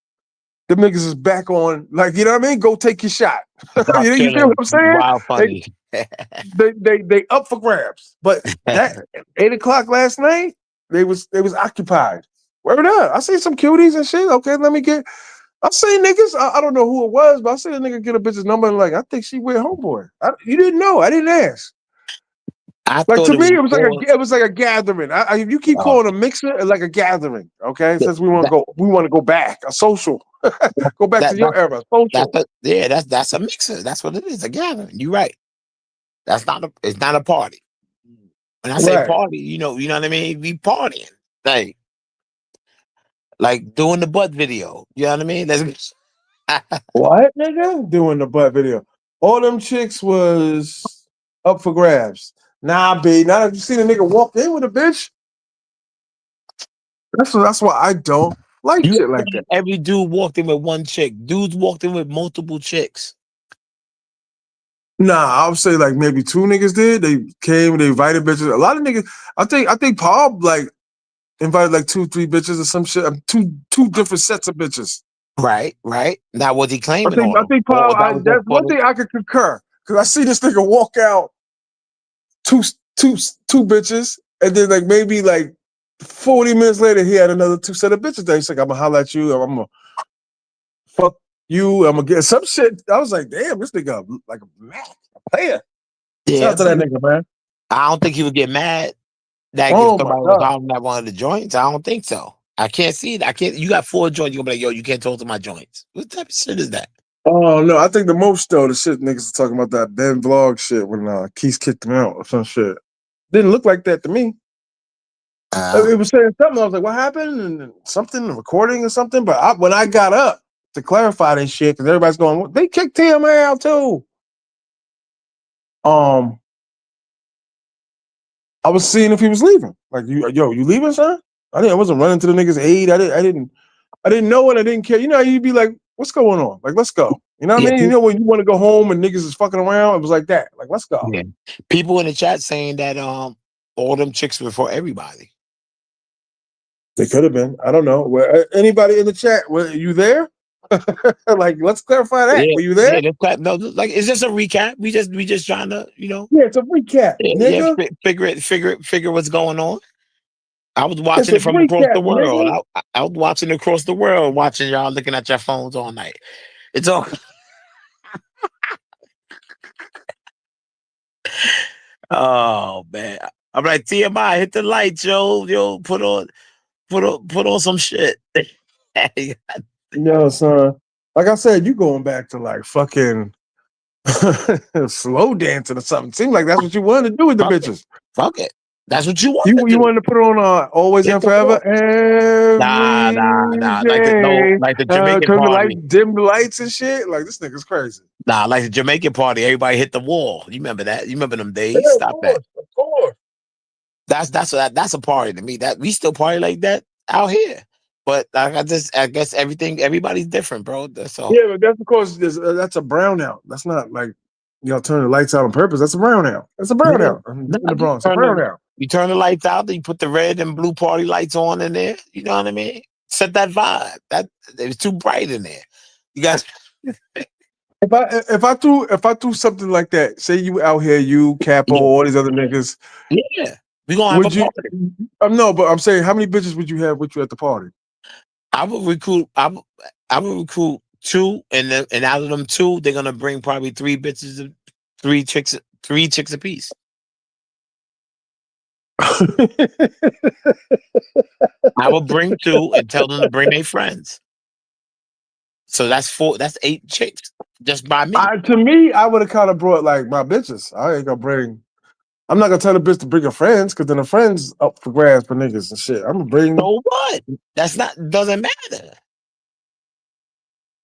the niggas is back on, like, you know what I mean? Go take your shot. Stop You feel what feeling I'm saying? wild They funny. they up for grabs. But that 8 o'clock last night, they was occupied. Word up. I see some cuties and shit. Okay, let me get I seen niggas, I don't know who it was, but I seen a nigga get a bitch's number and like, I think she with homeboy. You didn't know. I didn't ask. I Like thought to it me, was more it was like a gathering. You keep uh, calling a mixer like a gathering, okay? Since that we want to go back, a social, go back to that your era, social. that's a mixer. That's what it is, a gathering. You're right. It's not a party. When I say Right. party, you know what I mean? We partying. Like doing the butt video. You know what I mean? That's What nigga doing the butt video? All them chicks was up for grabs. Nah, B. Now that you seen a nigga walk in with a bitch, that's why I don't like you shit like that. every dude walked in with one chick. Dudes walked in with multiple chicks. Nah, I would say like maybe two niggas did. They came, they invited bitches. A lot of niggas. I think Paul like invited like 2, 3 bitches or some shit. Two different sets of bitches. Right. Now was he claiming all I of them? think Paul. Or that was just That's for one the thing I could concur because I see this nigga walk out two two two bitches, and then like maybe like 40 minutes later he had another two set of bitches. There he's like, I'm gonna holler at you. I'm gonna fuck you, I'm gonna get some shit. I was like, damn, this nigga like a Mac, a player. Shout Yeah, out to but that nigga, man. I don't think he would get mad that if Oh my somebody was god. hollering at one of the joints. I don't think so. I can't see it. I can't. You got 4 joints. You're gonna be like, yo, you can't talk to my joints. What type of shit is that? Oh no, I think the most though, the shit niggas are talking about that Ben Vlog shit when Keith kicked him out or some shit. Didn't look like that to me. Uh, It was saying something. I was like, what happened? And something, a recording or something. But when I got up to clarify this shit, because everybody's going, "Well, they kicked T.M.I out too. Um, I was seeing if he was leaving. Like, you leaving, son? I wasn't running to the niggas' aid. I didn't know it. I didn't care. You know, you'd be like, what's going on? Like, let's go. You know what yeah, I mean? You know, when you want to go home and niggas is fucking around, it was like that. Like, let's go. yeah. People in the chat saying that all them chicks were for everybody. They could have been. I don't know. Anybody in the chat? Were you there? Like, let's clarify that. Yeah, Were you there? yeah. No, like it's just a recap. We just trying to, Yeah, it's a recap, yeah, nigga. figure what's going on. I was It's watching a it from across the recap, world. nigga. I was watching it across the world, watching y'all looking at your phones all night. It's all. Oh man, I'm like TMI. Hit the lights, yo. Put on some shit. No, son. Like I said, you going back to like fucking slow dancing or something. Seems like that's what you wanted to do with the Fuck it. bitches. Fuck it. That's what you want You to you do. wanted to put on Always Hit and the Forever wall. every Nah. day. Like the Jamaican Turn the lights, party. dim the lights and shit. Like this nigga's crazy. Nah, like the Jamaican party. Everybody hit the wall. You remember that? You remember them days? Yeah, of Stop that. course, of course. That's a party to me. That we still party like that out here. But like I guess everybody's different, bro. That's all. Yeah, but that's because that's a brownout. That's not like turn the lights out on purpose. That's a brownout. That's a Yeah. brownout Nah, in the Bronx. A brownout. you turn the lights out, then you put the red and blue party lights on in there. You know what I mean? Set that vibe. That it was too bright in there. You guys, If I threw something like that, say you out here, you Capo, yeah, all these other niggas, yeah. We gonna have a would you? party. No, but I'm saying, how many bitches would you have with you at the party? I would recruit. I would recruit two, and out of them two, they're gonna bring probably three bitches, three chicks apiece. I would bring two and tell them to bring their friends. So that's four. That's 8 chicks just by me. To me, I would have kind of brought like my bitches. I ain't gonna bring. I'm not gonna tell the bitch to bring her friends because then the friends up for grabs for niggas and shit. I'm gonna bring. So what? That's not doesn't matter.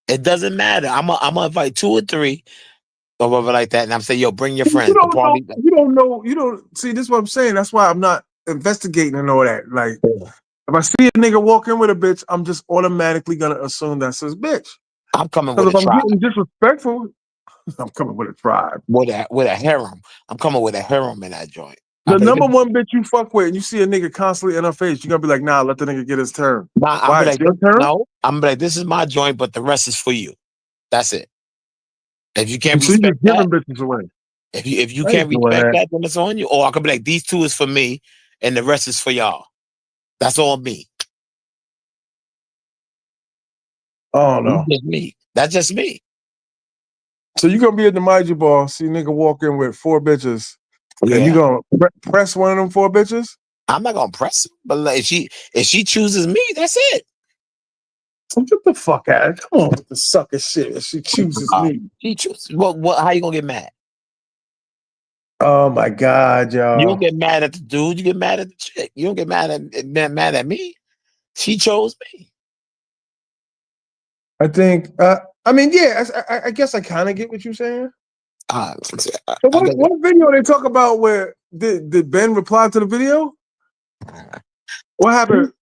It doesn't matter. I'm gonna invite 2 or 3 or whatever like that, and I'm saying, yo, bring your You friends. The don't know. party. You don't know. You don't see. This is what I'm saying. That's why I'm not investigating and all that. Like, if I see a nigga walk in with a bitch, I'm just automatically gonna assume that's his bitch. I'm coming Because with if a I'm tribe. getting disrespectful, I'm coming with a tribe. With a harem. I'm coming with a harem in that joint. The I'm like, number one bitch you fuck with, and you see a nigga constantly in her face, you're gonna be like, nah, let the nigga get his turn. nah, I'm Why? be It's like, your turn? no. I'm be like, this is my joint, but the rest is for you. That's it. If you can't So you respect just that, giving bitches away. if you I can't ain't doing respect that. that, then it's on you. Or I could be like, these 2 is for me, and the rest is for y'all. That's all me. Oh no. That's just me. That's just me. So you gonna be at the Maiji ball, see a nigga walk in with 4 bitches, and you Yeah. gonna press one of them 4 bitches? I'm not gonna press her, but like, if she chooses me, that's it. So get the fuck out. Come on with the sucker shit. If she chooses me. She chooses. What? How you gonna get mad? Oh my God, You don't y'all. get mad at the dude. You get mad at the chick. You don't get mad at me. She chose me. I think I mean, yeah, I guess I kind of get what you're saying. Uh, So I guess what video they talk about where did Ben reply to the video? What happened?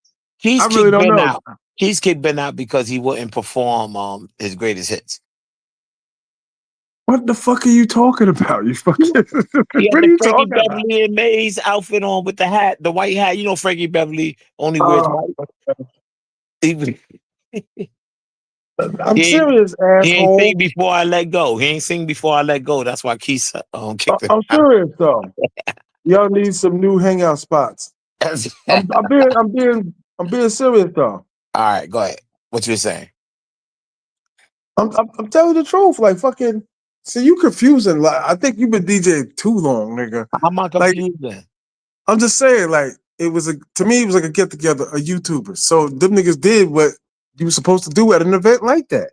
I he's really kicked don't Ben know. out. He's kicked Ben out because he wouldn't perform his greatest hits. What the fuck are you talking about? You fucking He had what are the you Frankie talking about? Beverly and Mays outfit on with the hat, the white hat. You know Frankie Beverly only wears Uh, white. He, was- I'm he ain't serious, he ain't asshole. sing before I let go. He ain't sing before I let go. That's why Keith kicked him I'm out. serious though. Y'all need some new hangout spots. All I'm being serious though. right, go ahead. What you saying? I'm telling you the truth. Like fucking, see, you confusing. Like I think you've been DJing too long, nigga. How am I Like confused then? I'm just saying, like it was to me, it was like a get together, a YouTuber. So them niggas did what you were supposed to do at an event like that.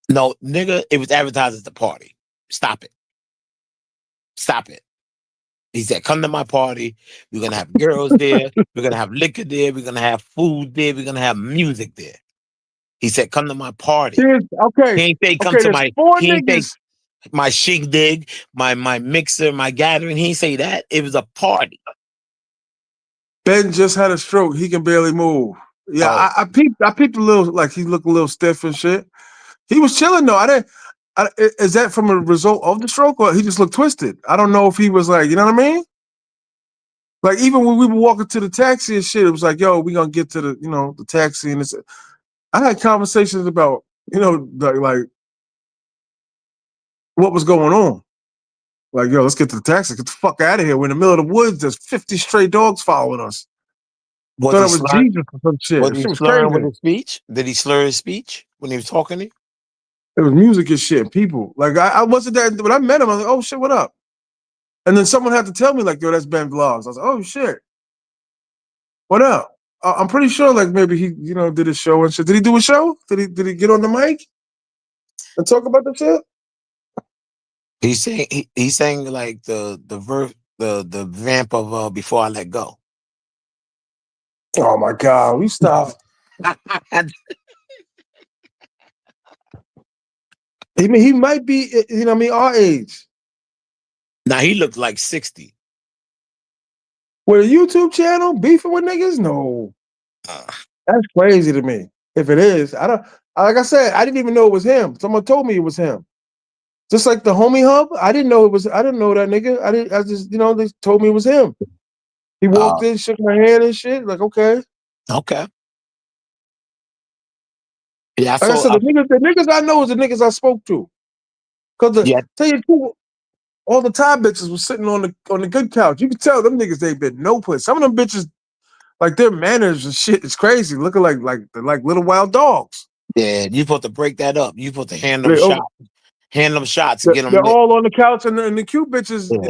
No, nigga, it was advertised at the party. Stop it. Stop it. He said, come to my party. We're gonna have girls there. We're gonna have liquor there. We're gonna have food there. We're gonna have music there. He said, come to my party. Okay, He ain't say come okay. to There's my four he ain't say niggas. my shindig, my mixer, my gathering. He ain't say that. It was a party. Ben just had a stroke. He can barely move. Yeah, Oh, I peeped a little, like he looked a little stiff and shit. He was chilling though. I didn't. Is that from a result of the stroke, or he just looked twisted? I don't know if he was like, you know what I mean? Like even when we were walking to the taxi and shit, it was like, yo, we gonna get to the, the taxi, and it's. I had conversations about, like what was going on. Like, yo, let's get to the taxi. Get the fuck out of here. We're in the middle of the woods. There's 50 stray dogs following us. was Thought he it was slurring? Jesus or some shit. Was That he shit was slurring with crazy. his speech? Did he slur his speech when he was talking to you? It was music and shit. People. Like I wasn't that when I met him, I was like, oh shit, what up? And then someone had to tell me, like, yo, that's Ben Vlogs. I was like, oh shit. What up? I'm pretty sure like maybe he, did a show and shit. Did he do a show? Did he get on the mic and talk about the shit? He's saying like the verse the vamp of Before I Let Go. Oh my God, we stop. He might be, our age. Now he looked like 60. With a YouTube channel, beefing with niggas? No. Uh, That's crazy to me. If it is, I don't. Like I said, I didn't even know it was him. Someone told me it was him. Just like the homie hub, I didn't know it was. I didn't know that nigga. I didn't. I just, they told me it was him. He walked in, shook my hand and shit. Like, okay. okay. Yeah, I Like I saw. said, the niggas I know is the niggas I spoke to. Cause Yeah, tell you too, all the Thai bitches was sitting on the good couch. You could tell them niggas they been no place. Some of them bitches, like their manners and shit is crazy. Looking like little wild dogs. yeah. You supposed to break that up. You supposed to They, oh, hand them shots, and They're get them they're lit. all on the couch, and the cute bitches, Yeah,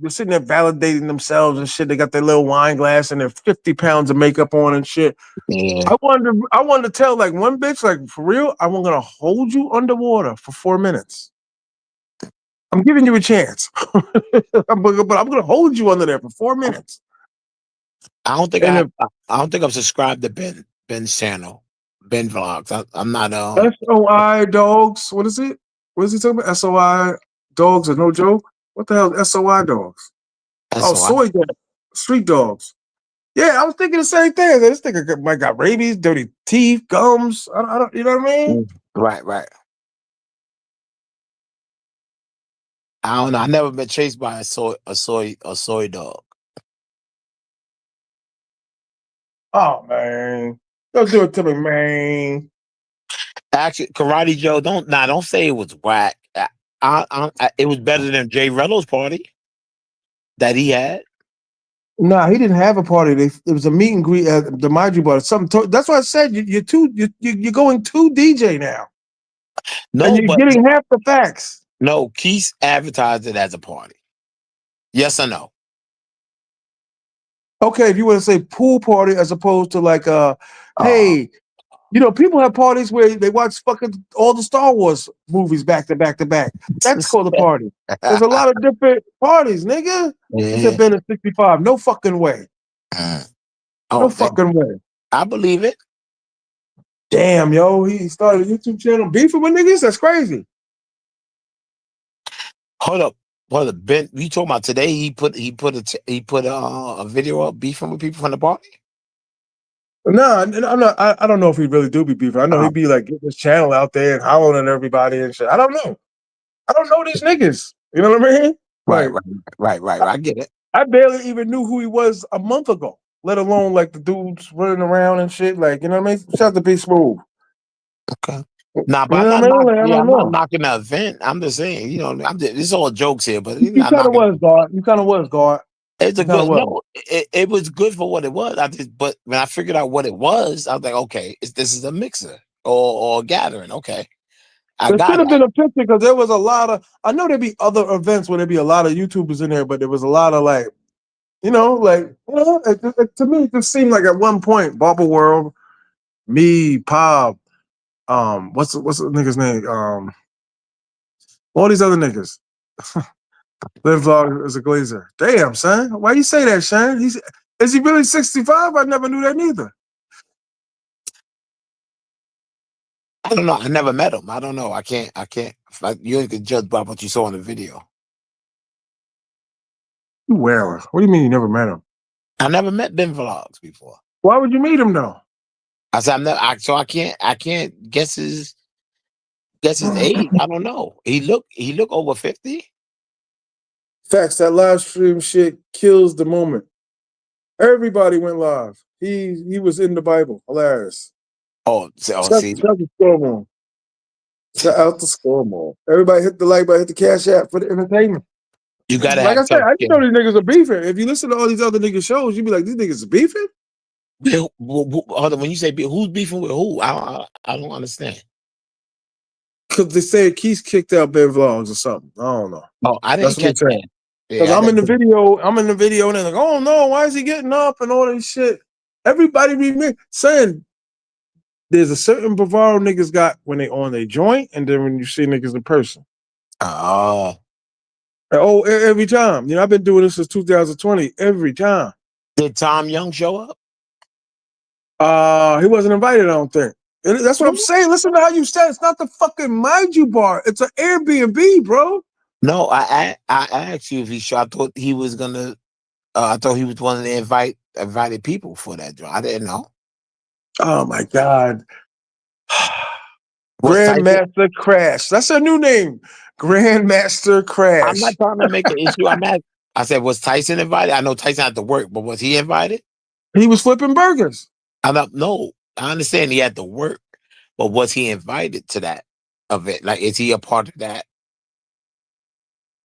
they're sitting there validating themselves and shit. They got their little wine glass and their 50 pounds of makeup on and shit. yeah. I wanted to tell like one bitch, like for real, I'm gonna hold you underwater for 4 minutes. I'm giving you a chance, but I'm gonna hold you under there for 4 minutes. I don't think And if I don't think I'm subscribed to Ben's channel, Ben Vlogs. I'm not SOI dogs, what is it? What is he talking about? SOI dogs are no joke. What the hell is SOI dogs? Oh, SOI. soy dogs, street dogs. Yeah, I was thinking the same thing. This nigga might got rabies, dirty teeth, gums. I don't, you know what I mean? Right, right. I don't know. I never been chased by a soy dog. Oh man, don't do it to me, man. Actually, Karate Joe, don't say it was whack. It was better than Jay Rello's party that he had. Nah, he didn't have a party. It was a meet and greet at the Maiju bar. That's why I said you're going too DJ now, and No, you're but getting half the facts. no, Keith advertised it as a party. Yes or no? Okay, if you want to say pool party as opposed to like Uh, hey, people have parties where they watch fucking all the Star Wars movies back to back to back. That's called a party. There's a lot of different parties, nigga. He said yeah. Ben is 65. No fucking way. No Oh, fucking way. I believe it. Damn, yo, he started a YouTube channel beefing with niggas. That's crazy. Hold up. Hold up. Ben, you talking about today? He put a video up beefing with people from the party. Nah, I'm not. I don't know if he really do be beefing. I know Uh, he'd be like getting his channel out there and hollering at everybody and shit. I don't know. I don't know these niggas. You know what I mean? right, Like, right, right. I get it. I barely even knew who he was a month ago, let alone like the dudes running around and shit. Like, you know what I mean? Shout out to Be Smooth. Okay. You Nah, but know what I mean? Like, I I'm don't not know. knocking the event. I'm just saying, it's all jokes here, but you're You not kind of knocking. was, God. You kind of was, God. It's a You kind of good was. no. It was good for what it was. But when I figured out what it was, I was like, okay, this is a mixer or a gathering. Okay, I There should got have that. been a picture because there was a lot of. I know there'd be other events where there'd be a lot of YouTubers in there, but there was a lot of like, to me, it just seemed like at one point, Bubble World, me, Pop, what's the nigga's name? All these other niggas. Live Vlog is a glazer. Damn, son. Why you say that, Shane? Is he really 65? I never knew that neither. I don't know. I never met him. I don't know. I can't. You only can judge by what you saw in the video. Where? What do you mean you never met him? I never met Ben Vlogs before. Why would you meet him though? I said I'm never. So I can't guess his age. I don't know. He look over 50. Facts, that live stream shit kills the moment. Everybody went live. He was in the Bible. Hilarious. See. Shout out to Scoremore. Shout out to Scoremore. Everybody hit the like button, hit the cash app for the entertainment. You gotta Like have I said, tough I didn't skin. know these niggas are beefing. If you listen to all these other niggas shows, you'd be like, these niggas are beefing? Hold on, when you say who's beefing with who? I don't understand. Because they say Keith kicked out Ben Vlogs or something. I don't know. Oh, I That's didn't what they're catch that. saying. Because Yeah, I I'm in the didn't. video, and they're like, oh no, why is he getting up and all this shit? Everybody be saying there's a certain bravado niggas got when they on their joint, and then when you see niggas in person. Oh, Oh, every time. I've been doing this since 2020. Every time. did Tom Young show up? He wasn't invited, I don't think. And that's what I'm saying. Listen to how you said it's not the fucking Mind You bar. It's an Airbnb, bro. No, I asked you if he showed. I thought he was gonna. I thought he was one of the invited people for that joint. I didn't know. Oh my God. Was Tyson? Grandmaster Crash. That's a new name. Grandmaster I'm not Crash. trying to make an issue. I said, was Tyson invited? I know Tyson had to work, but was he invited? He was flipping burgers. I don't know. I understand he had to work, but was he invited to that event? Like, is he a part of that?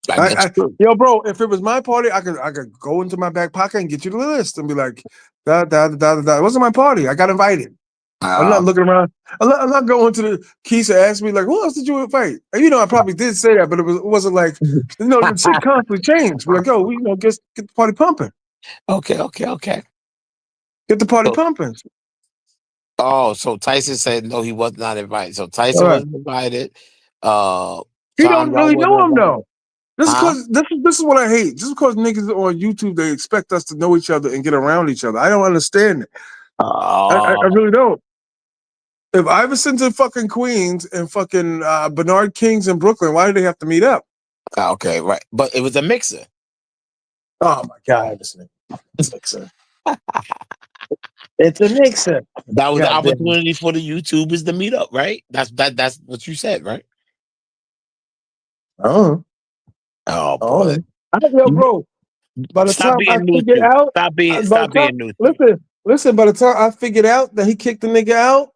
Like, that's true. Yo, bro, if it was my party, I could go into my back pocket and get you the list and be like, da da da da da. It wasn't my party. I got invited. I'm not looking around. I'm not going to the Keisha asked me like, who else did you invite? And I probably did say that, but it wasn't like the shit constantly changed. We're like, yo, we get the party pumping. Okay. Get the party So, pumping. so Tyson said no, he was not invited. So Tyson All right. wasn't invited. He Tom don't Young really know wasn't him invited. though. This is Huh? because this is what I hate. Just because niggas on YouTube they expect us to know each other and get around each other. I don't understand it. I really don't. If Iverson's in fucking Queens and fucking Bernard King's in Brooklyn, why do they have to meet up? Okay, right. But it was a mixer. Oh my God, this nigga. Mixer. It's a mixer. That was the God damn. opportunity for the YouTubers to meet up, right? That's what you said, right? Oh Boy. yo, bro. By the Stop time I being figured neutral. out, Stop being neutral. listen. By the time I figured out that he kicked the nigga out,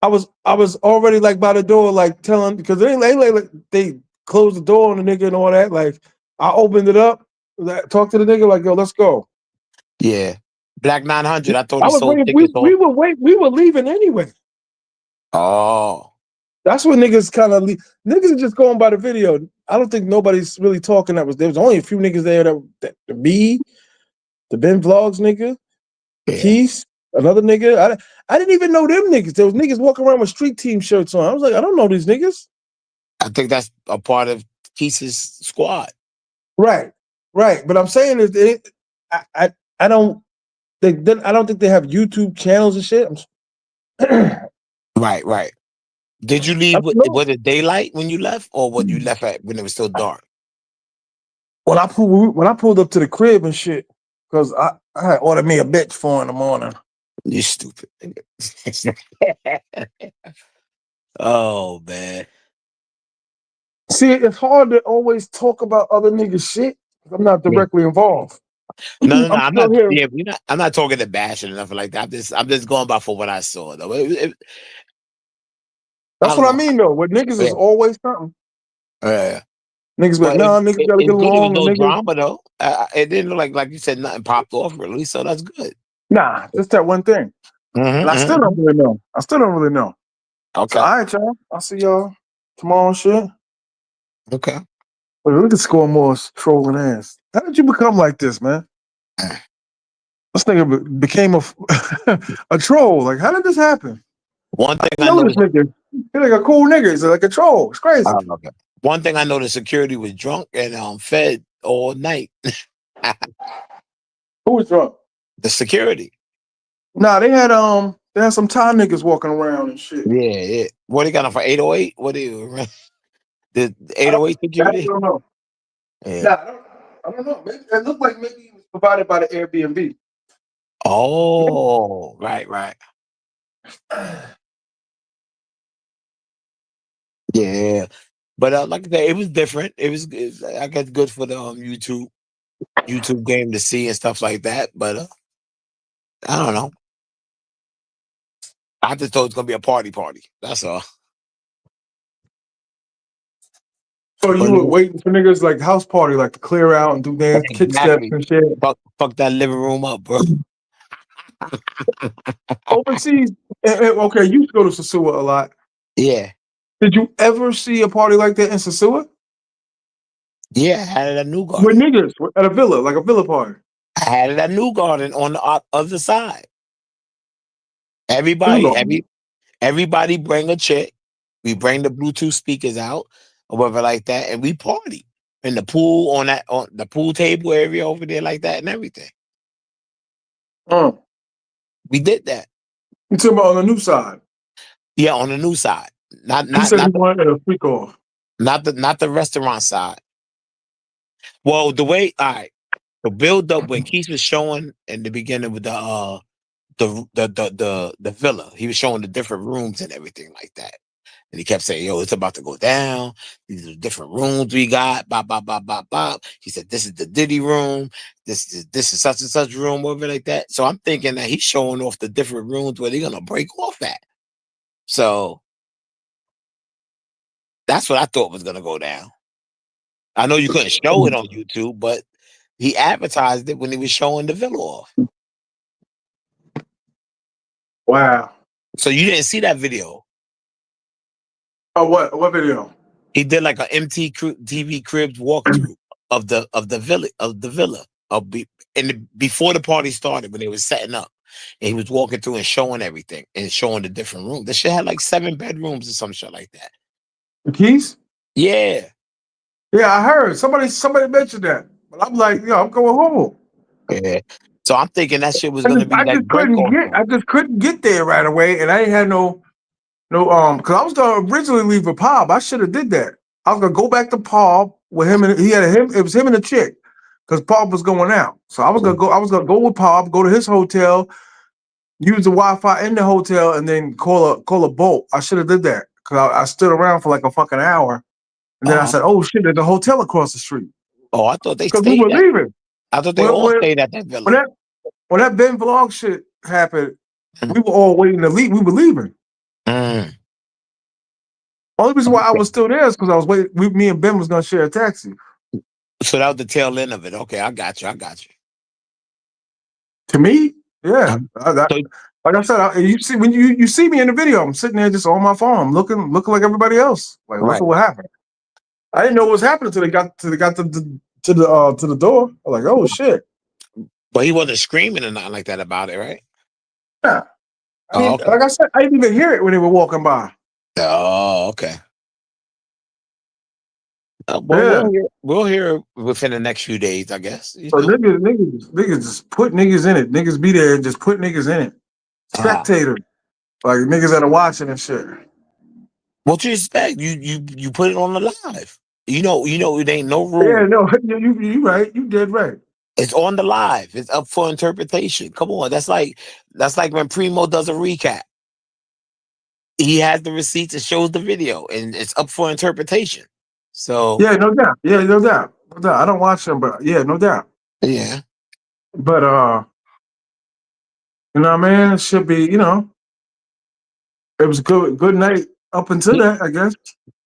I was already like by the door, like telling because they closed the door on the nigga and all that. Like I opened it up, talked to the nigga, like yo, let's go. Yeah. Black 900. I thought I he was sold waiting. tickets off. We were leaving anyway. Oh. That's when niggas kind of leave. Niggas are just going by the video. I don't think nobody's really talking. There was only a few niggas there that me, the Ben Vlogs nigga, Yeah. Keith, another nigga. I didn't even know them niggas. There was niggas walking around with street team shirts on. I was like, I don't know these niggas. I think that's a part of Keith's squad. Right. But I'm saying is, I don't. I don't think they have YouTube channels and shit. Right. Did you leave was it daylight when you left, or when you left when it was still dark? When I pulled up to the crib and shit, because I had ordered me a bitch for in the morning. You stupid. Oh man. See, it's hard to always talk about other niggas' shit. I'm not directly involved. No. I'm still here. Yeah, I'm not talking to bash or nothing like that. I'm just going by for what I saw though. That's what I mean though. With niggas is always something. Yeah. Niggas be like, nah, niggas gotta get Good. It was along. no And niggas, drama though. It didn't look like you said nothing popped off really, so that's good. nah, just that one thing. And I still don't really know. So, Okay. all right, y'all. I'll see y'all tomorrow and shit. Okay. Wait, look at score more trolling ass. How did you become like this, man? This nigga became a troll. Like, how did this happen? One I thing didn't I know this noticed. nigga. He's like a cool nigga. He's like a troll. It's crazy. Okay. One thing I noticed, security was drunk and fed all night. Who was drunk? The security. Nah, they had some Thai niggas walking around and shit. Yeah, yeah. What they got on for 808? What do you the I don't, 808 I security? don't know. Yeah. Nah, I don't know. Maybe, it looked like maybe it was provided by the Airbnb. Oh, right, right. Yeah. But like I said, it was different. I guess good for the YouTube game to see and stuff like that. But I don't know. I just thought it was gonna be a party. That's all. So you But were waiting for niggas like house party, like to clear out and do dance, kick steps exactly. and shit. Fuck that living room up, bro. Overseas, okay, you used to go to Sasua a lot. Yeah. Did you ever see a party like that in Sasua? Yeah, I had it at New With Garden. niggas at a villa, like a villa party. I had it at New Garden on the other side. New Everybody, Garden. everybody bring a chick. We bring the Bluetooth speakers out or whatever like that, and we party in the pool on the pool table area over there like that and everything. We did that. You talking about on the new side? Yeah, on the new side. Not He not said he not the wanted a freak off. not the restaurant side. Well, the way the build up when Keith was showing in the beginning with the villa, he was showing the different rooms and everything like that. And he kept saying, "Yo, it's about to go down. These are different rooms we got. Bop, bop, bop, bop, bop." He said, "This is the Diddy room. This is such and such room, whatever like that." So I'm thinking that he's showing off the different rooms where they're gonna break off at. So that's what I thought was gonna go down. I know you couldn't show it on YouTube, but he advertised it when he was showing the villa off. Wow. So you didn't see that video. Oh, what? What video? He did like a TV Cribs walkthrough of the villa before the party started when they was setting up, and he was walking through and showing everything and showing the different rooms. The shit had like 7 bedrooms or some shit like that. The keys? Yeah, Yeah, I heard somebody mentioned that, but I'm like, yo, I'm going home. yeah. So I'm thinking that shit was gonna be like break off I time. just couldn't get there right away, and I ain't had no because I was gonna originally leave with Pob. I should have did that. I was gonna go back to Pob with him, and he had him. It was him and a chick because Pob was going out. So I was gonna go. I was gonna go with Pob, go to his hotel, use the Wi-Fi in the hotel, and then call a boat. I should have did that because I stood around for like a fucking hour, and then I Uh-huh. said, "Oh shit, there's a hotel across the street." Oh, I thought they Because we stayed were at. leaving. I thought they When all when stayed at that when villa. that when that Ben Vlog shit happened, Mm. we were all waiting to leave. We were leaving. Mm. Only reason why I Okay. was still there is because I was waiting. Me and Ben was gonna share a taxi. So that was the tail end of it. Okay, I got you. I got you. To me, yeah. So Like I said, you see when you see me in the video, I'm sitting there just on my phone, looking like everybody else. Like, look right. at what happened. I didn't know what was happening until they got to the door. I'm like, oh shit. But he wasn't screaming or nothing like that about it, right? Yeah. I Oh, mean, okay. like I said, I didn't even hear it when they were walking by. Oh, okay. Well, Yeah. we'll hear within the next few days, I guess. So niggas just put niggas in it. Niggas be there and just put niggas in it. Uh, Spectators. Like niggas that are watching and shit. what you expect? You put it on the live. It ain't no Yeah, rule. no, you right. You did right. It's on the live. It's up for interpretation. Come on, that's like when Primo does a recap. He has the receipts and shows the video, and it's up for interpretation. So Yeah, no doubt. Yeah, no doubt. No doubt. I don't watch them, but yeah, no doubt. yeah, But you know what I mean? It should be, it was good night up until that, I guess.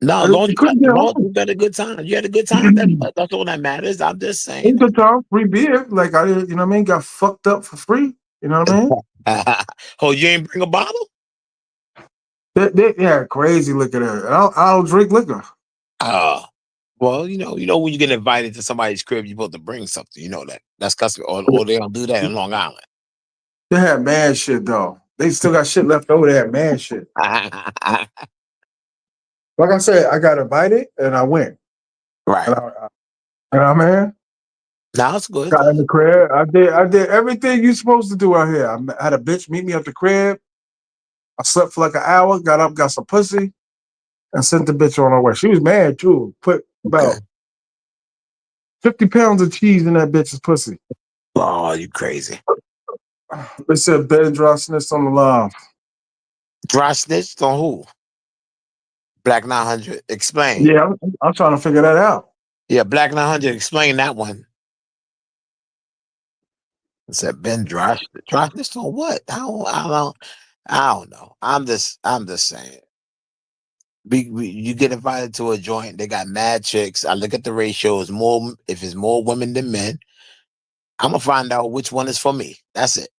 no, You couldn't as get long as home. you had a good time, you had a good time. That's all that matters. I'm just It saying. was good time, free beer. Like you know what I mean? Got fucked up for free. You know what I mean? Oh, you ain't bring a bottle? They had crazy liquor there. I don't drink liquor. Uh well, when you get invited to somebody's crib, you're supposed to bring something. You know that. That's custom. Or they don't do that in Long Island. They had mad shit though. They still got shit left over. They had mad shit. Like I said, I got invited and I went. Right. And you know what I mean? Now it's good. It's Got in good. the crib. I did everything you supposed to do out here. I had a bitch meet me at the crib. I slept for like an hour, got up, got some pussy, and sent the bitch on her way. She was mad too. Put Okay. about 50 pounds of cheese in that bitch's pussy. Oh, you crazy. They said Ben Drosness on the line. Dry snitched on who? Black 900. Explain. Yeah, I'm trying to figure that out. Yeah, Black 900. Explain that one. I said Ben dry. Dry snitched on what? I don't know. I'm just saying. You get invited to a joint, they got mad chicks. I look at the ratios. More if it's more women than men, I'm gonna find out which one is for me. That's it.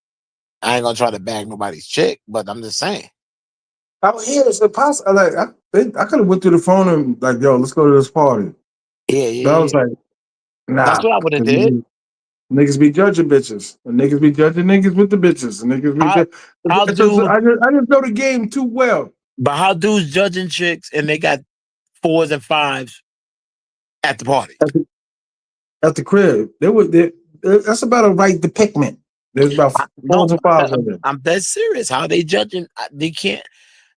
I ain't gonna try to bag nobody's chick, but I'm just saying. Out here, it's impossible. Like I could have went through the phone and like, yo, let's go to this party. Yeah, But I yeah, was yeah. like, That's nah. what I would have 'Cause did. niggas be judging bitches. And niggas be judging niggas with the bitches. And niggas be How how dudes, I just know the game too well. but how dudes judging chicks and they got fours and fives at the party? At the, at the crib. That's about a right depiction. There's about No, fours and fives in there. I'm dead serious. How they judging? They can't.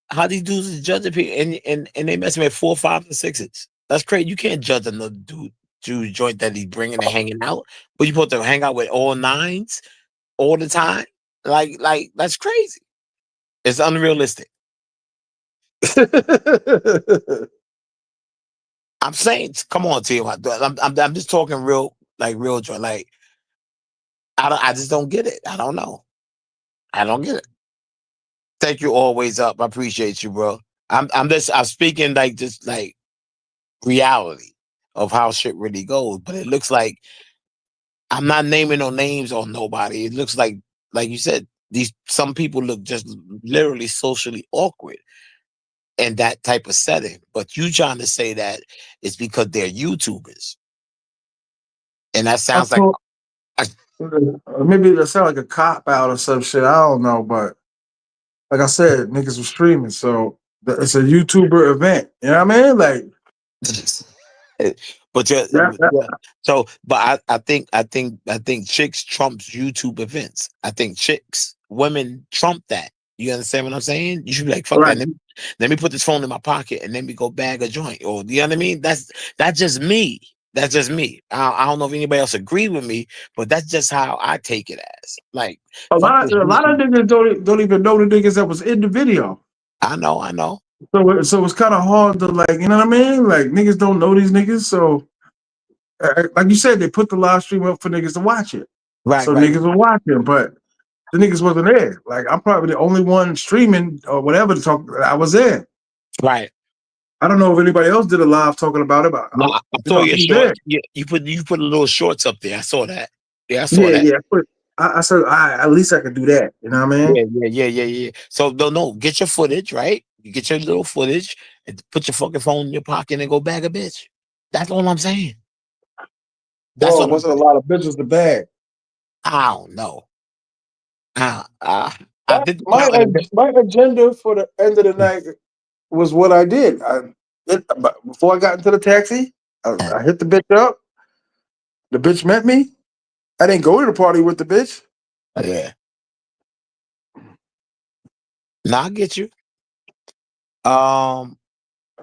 How these dudes is judging people and they messing with four, fives, and sixes. That's crazy. You can't judge another dude joint that he's bringing and hanging out. But you supposed to hang out with all nines all the time. Like that's crazy. It's unrealistic. I'm saying, come on, T.M.I. I'm just talking real, like real joint. Like I just don't get it. I don't know. I don't get it. Thank you, always up. I appreciate you, bro. I'm speaking like just like reality of how shit really goes. But it looks like I'm not naming no names on nobody. It looks like you said, these some people look just literally socially awkward in that type of setting. But you trying to say that it's because they're YouTubers. And that I sounds like thought maybe that sound like a cop out or some shit. I don't know, but like I said, niggas was streaming, so it's a YouTuber event. You know what I mean? Like but you're, that yeah. So, but I think chicks trumps YouTube events. I think women trump that. You understand what I'm saying? You should be like, fuck that. right. Let me put this phone in my pocket and then we go bag a joint. Or you know what I mean? That's just me. That's just me. I don't know if anybody else agree with me, but that's just how I take it as. Like, fuck this A lot of YouTube. niggas don't even know the niggas that was in the video. I know. So it's kind of hard to like, you know what I mean? Like niggas don't know these niggas, so like you said, they put the live stream up for niggas to watch it. Right, So right, niggas were watching, but the niggas wasn't there. Like I'm probably the only one streaming or whatever to talk. I was there. right. I don't know if anybody else did a live talking about it, but No, I you saw know, I your was there. shorts. You put a little shorts up there. I saw that. Yeah, I saw Yeah, that. yeah. I said, at least I could do that. You know what I mean? Yeah. So no, get your footage, right? You get your little footage and put your fucking phone in your pocket and go bag a bitch. That's all I'm saying. That's Well, all it I'm wasn't a saying. lot of bitches to bag. I don't know. I did the My count in a bit. my agenda for the end of the night was what I did. But before I got into the taxi, I hit the bitch up. The bitch met me. I didn't go to the party with the bitch. Yeah. Now I get you. Um,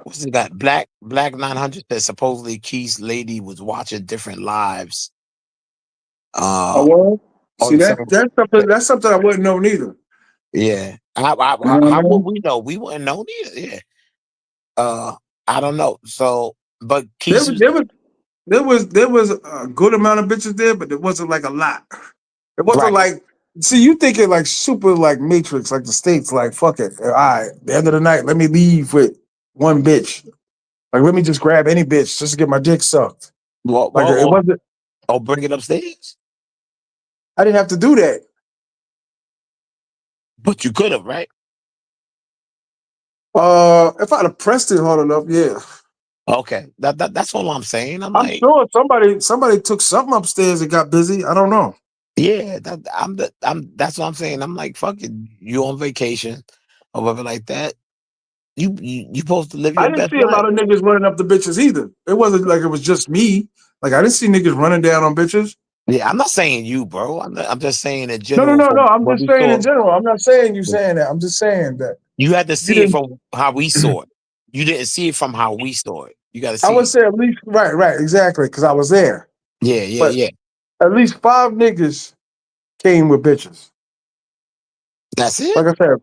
what's it got? Black 900 that supposedly Keith's lady was watching different lives. I Uh, was. on See the same. that's something I wouldn't know neither. Yeah. You know what How I would mean? we know? We wouldn't know either. Yeah. I don't know. So, but There Keith was was there was there was a good amount of bitches there, but it wasn't like a lot. It wasn't right, like see you thinking like super like Matrix, like the states, like fuck it. All right, the end of the night, let me leave with one bitch. Like let me just grab any bitch just to get my dick sucked. Like it or, wasn't. or bring it upstairs. I didn't have to do that. But you could have, right? If I'd have pressed it hard enough, yeah. Okay, that's all I'm saying. I'm I'm like, sure somebody took something upstairs and got busy. I don't know. yeah, I'm that's what I'm saying. I'm like, fuck it, you on vacation or whatever like that. You supposed to live I your didn't best see a life. lot of niggas running up the bitches either. It wasn't like it was just me. Like I didn't see niggas running down on bitches. Yeah, I'm not saying you, bro. I'm just saying in No, no, general no, no. from I'm what just we saying in saw. general. I'm not saying you saying that. I'm just saying that You had to you see it didn't. from how we saw it. You didn't see it from how we saw it. You got to I would see. say at least right, right, exactly, because I was there. Yeah, yeah, But yeah. at least five niggas came with bitches. That's it. Like I said,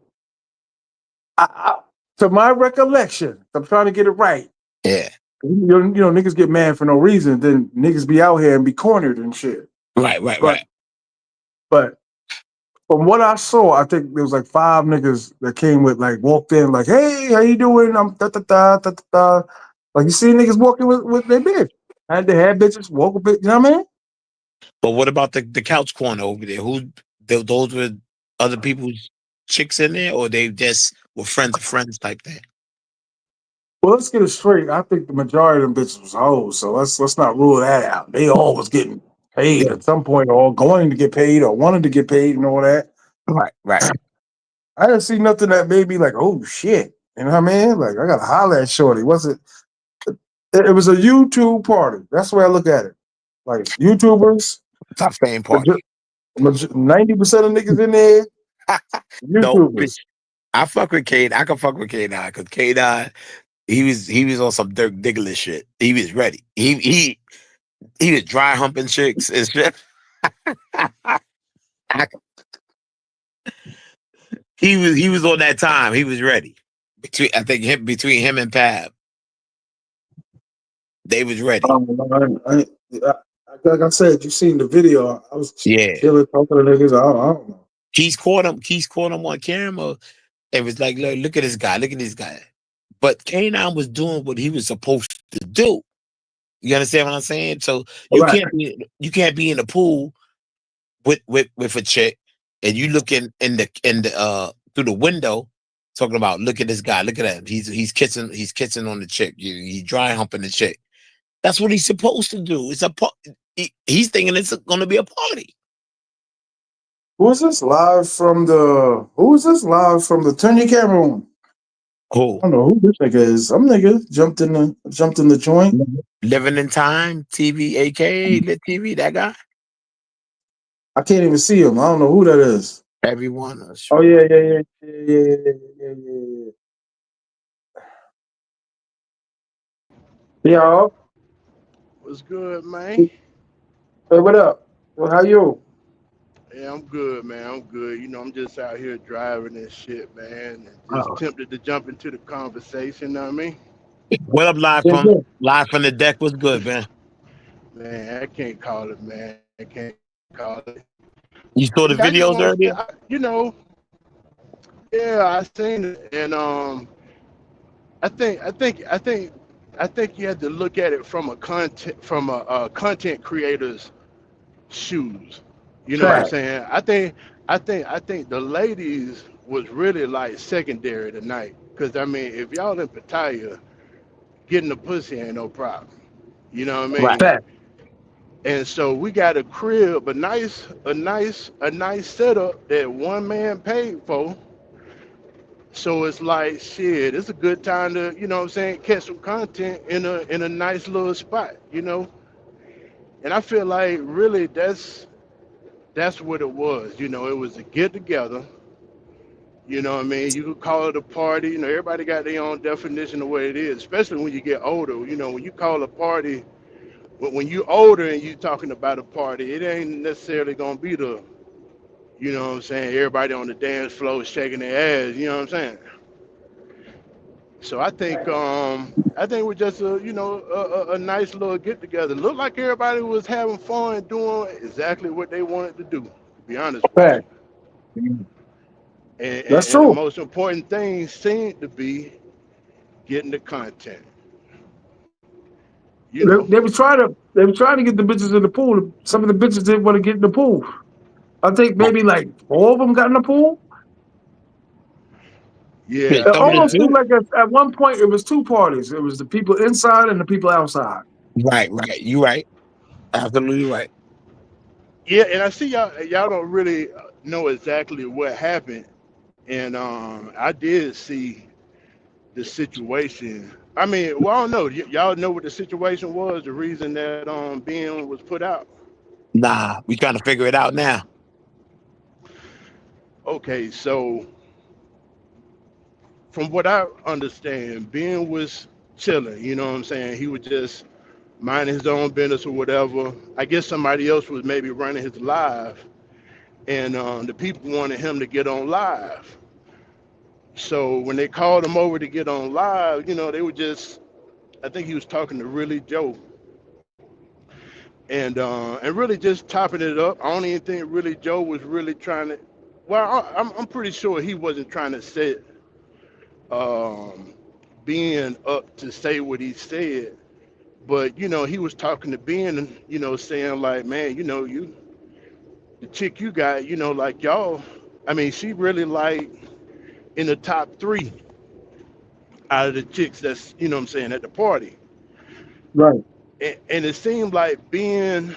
I, to my recollection, I'm trying to get it right. Yeah. Niggas get mad for no reason. Then niggas be out here and be cornered and shit. Right, right, But right. but from what I saw, I think there was like five niggas that came with like walked in like, hey, how you doing? I'm da da da da da da. Like you see niggas walking with their bitch. Had they had bitches walk with bitch, you know what I mean? But what about the couch corner over there? Those were other people's chicks in there, or they just were friends of friends type thing? Well, let's get it straight. I think the majority of them bitches was hoes, so let's not rule that out. They all was getting paid Yeah. at some point, or going to get paid, or wanted to get paid, and all that. Right, right. I didn't see nothing that made me like, oh shit. You know what I mean? Like I gotta holler at Shorty. It was a YouTube party. That's the way I look at it. Like YouTubers, Top fame party. 90% of niggas in there, No, YouTubers. I fuck with K. I can fuck with K9 because K9 he was on some Dirk Diggler shit. He was ready. He was dry humping chicks and shit. He was on that time. He was ready. Between him and Pab, they was ready. Like I said, you seen the video. I was Yeah. chilling, talking to niggas. I don't know. Keys caught him on camera. It was like, look at this guy. Look at this guy. But K9 was doing what he was supposed to do. You understand what I'm saying? So All right. you can't be in the pool with a chick and you look in the through the window talking about look at this guy, look at him. He's kissing on the chick. He's dry humping the chick. That's what he's supposed to do. He's thinking it's gonna be a party. Who is this live from the turn your camera on? I Cool. don't know who this nigga is. Some nigga jumped in the joint. Living in Time, TV, aka Lit TV, that guy. I can't even see him. I don't know who that is. Everyone. Oh yeah, yeah, yeah, yeah, yeah, yeah, yeah, yeah. Yo, What's good, man? hey, what up? Well, how you? Yeah, I'm good, man. I'm good. I'm just out here driving and shit, man. And just Oh, tempted to jump into the conversation, know what I mean? What up, live yeah, from yeah. live from the deck? Was good, man. Man, I can't call it, man. I can't call it. You saw the Yeah, I just videos want to, earlier? yeah, I seen it, and I think, I think, I think, I think you have to look at it from a content creator's shoes. You know what I'm Fact. saying? I think the ladies was really like secondary tonight. Cause I mean, if y'all in Pattaya, getting the pussy ain't no problem. You know what I Right. mean? Fact. And so we got a crib, a nice setup that one man paid for. So it's like shit, it's a good time to, you know what I'm saying, catch some content in a nice little spot. And I feel like really that's what it was. It was a get together. You know what I mean? You could call it a party. Everybody got their own definition of what it is, especially when you get older. When you call a party, when you older and you talking about a party, it ain't necessarily gonna be what I'm saying, everybody on the dance floor shaking their ass. You know what I'm saying? So I think it was just a nice little get together. Looked like everybody was having fun doing exactly what they wanted to do. To be honest with you. Fact. And, That's and, and the true. most important thing seemed to be getting the content. You know, They were trying to get the bitches in the pool. Some of the bitches didn't want to get in the pool. I think Right. maybe like four of them got in the pool. Shit, Yeah, It some of the yeah. almost seemed two. like at one point it was two parties. It was the people inside and the people outside. Right, right. You right. Absolutely right. Yeah, and I see y'all don't really know exactly what happened, and I did see the situation. I mean, well, I don't know. Y'all know what the situation was, the reason that Ben was put out. Nah, we trying to figure it out now. Okay, so from what I understand, Ben was chilling. You know what I'm saying? He was just minding his own business or whatever. I guess somebody else was maybe running his live, and the people wanted him to get on live. So when they called him over to get on live, they were just, I think he was talking to Really Joe, and really just topping it up. I don't even think Really Joe was really trying to. Well, I'm pretty sure he wasn't trying to set um, Ben up to say what he said, but he was talking to Ben and saying like, man, the chick you got, like y'all. I mean, she really like in the top three out of the chicks that's what I'm saying at the party. Right. And it seemed like being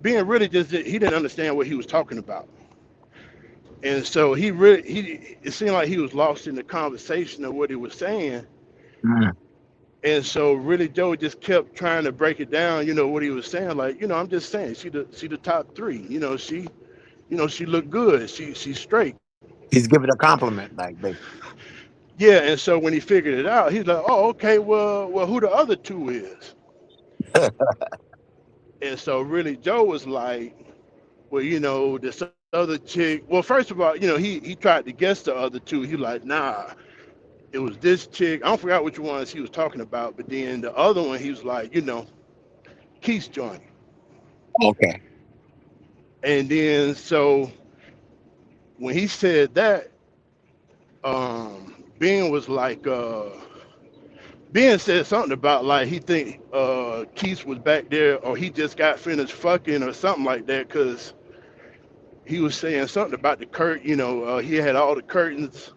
really just he didn't understand what he was talking about, and so he it seemed like he was lost in the conversation of what he was saying, Mm. and so really Joe just kept trying to break it down, what he was saying, like I'm just saying she the top three, she looked good, she's straight. He's giving a compliment, like, baby. Yeah, and so when he figured it out, he's like, oh, okay, well who the other two is? And so really Joe was like, well, this other chick. Well, first of all, he tried to guess the other two. He like, nah, it was this chick. I don't forget which ones he was talking about, but then the other one, he was like, Keith's joint. Okay. And then so when he said that, Ben was like, Ben said something about like he think Keith was back there or he just got finished fucking or something like that because he was saying something about the curtain. He had all the curtains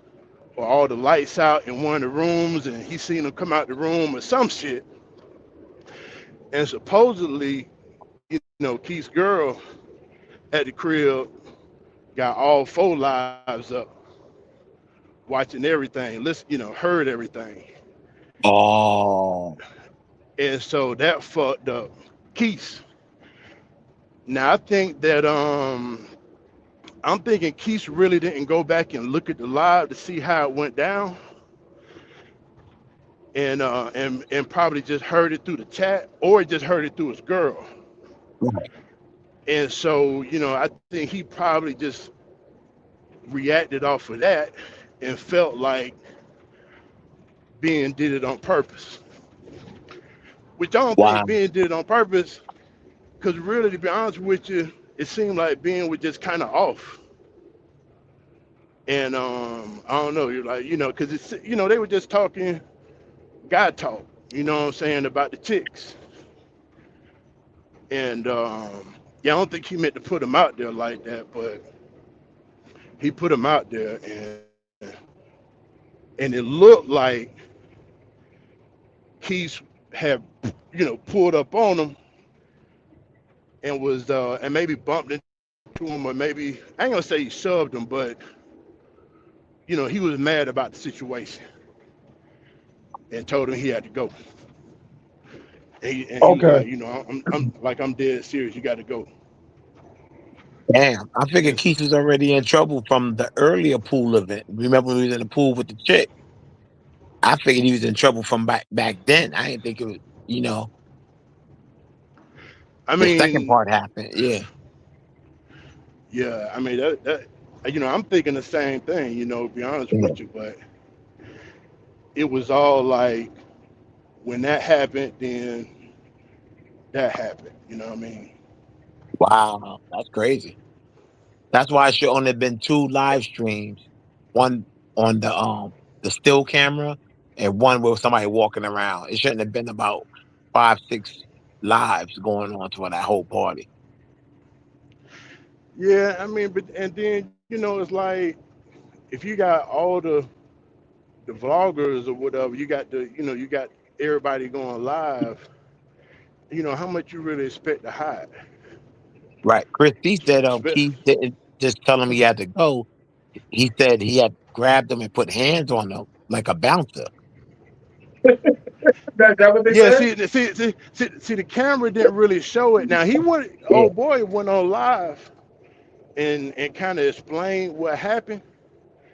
or all the lights out in one of the rooms and he seen him come out the room or some shit. And supposedly, Keith's girl at the crib got all four lives up, watching everything, listen, heard everything. Oh, And so that fucked up Keith. Now I think that I'm thinking Keith really didn't go back and look at the live to see how it went down, and probably just heard it through the chat or just heard it through his girl. right. And so, I think he probably just reacted off of that and felt like Ben did it on purpose, which I don't think Wow. Ben did it on purpose because really, to be honest with you, it seemed like Ben was just kind of off. And I don't know, you're like, because it's, they were just talking guy talk, you know what I'm saying, about the chicks. And yeah, I don't think he meant to put them out there like that, but he put them out there, and it looked like Keith had, pulled up on him and was and maybe bumped into him, or maybe I ain't gonna say he shoved him, but he was mad about the situation and told him he had to go. And he was Okay. like, I'm dead serious. You got to go. Damn. I figured And Keith was already in trouble from the earlier pool event. Remember when he was in the pool with the chick? I figured he was in trouble from back then. I didn't think it was, you know, I the second mean, part happened. Yeah. yeah, I mean that I'm thinking the same thing. To be honest Yeah. with you, but it was all like when that happened, then that happened. You know what I mean? Wow. That's crazy. That's why it should only have been two live streams. One on the still camera and one with somebody walking around. It shouldn't have been about 5, 6 lives going on for that whole party. Yeah, I mean, but and then it's like if you got all the vloggers or whatever, you got you got everybody going live. How much you really expect to hide? Right. Chris, he said Spe- Keith didn't just tell him he had to go. He said he had grabbed him and put hands on him like a bouncer. That what they Yeah, said? see, the camera didn't really show it. Now he went, Yeah. oh boy, went on live and kind of explained what happened,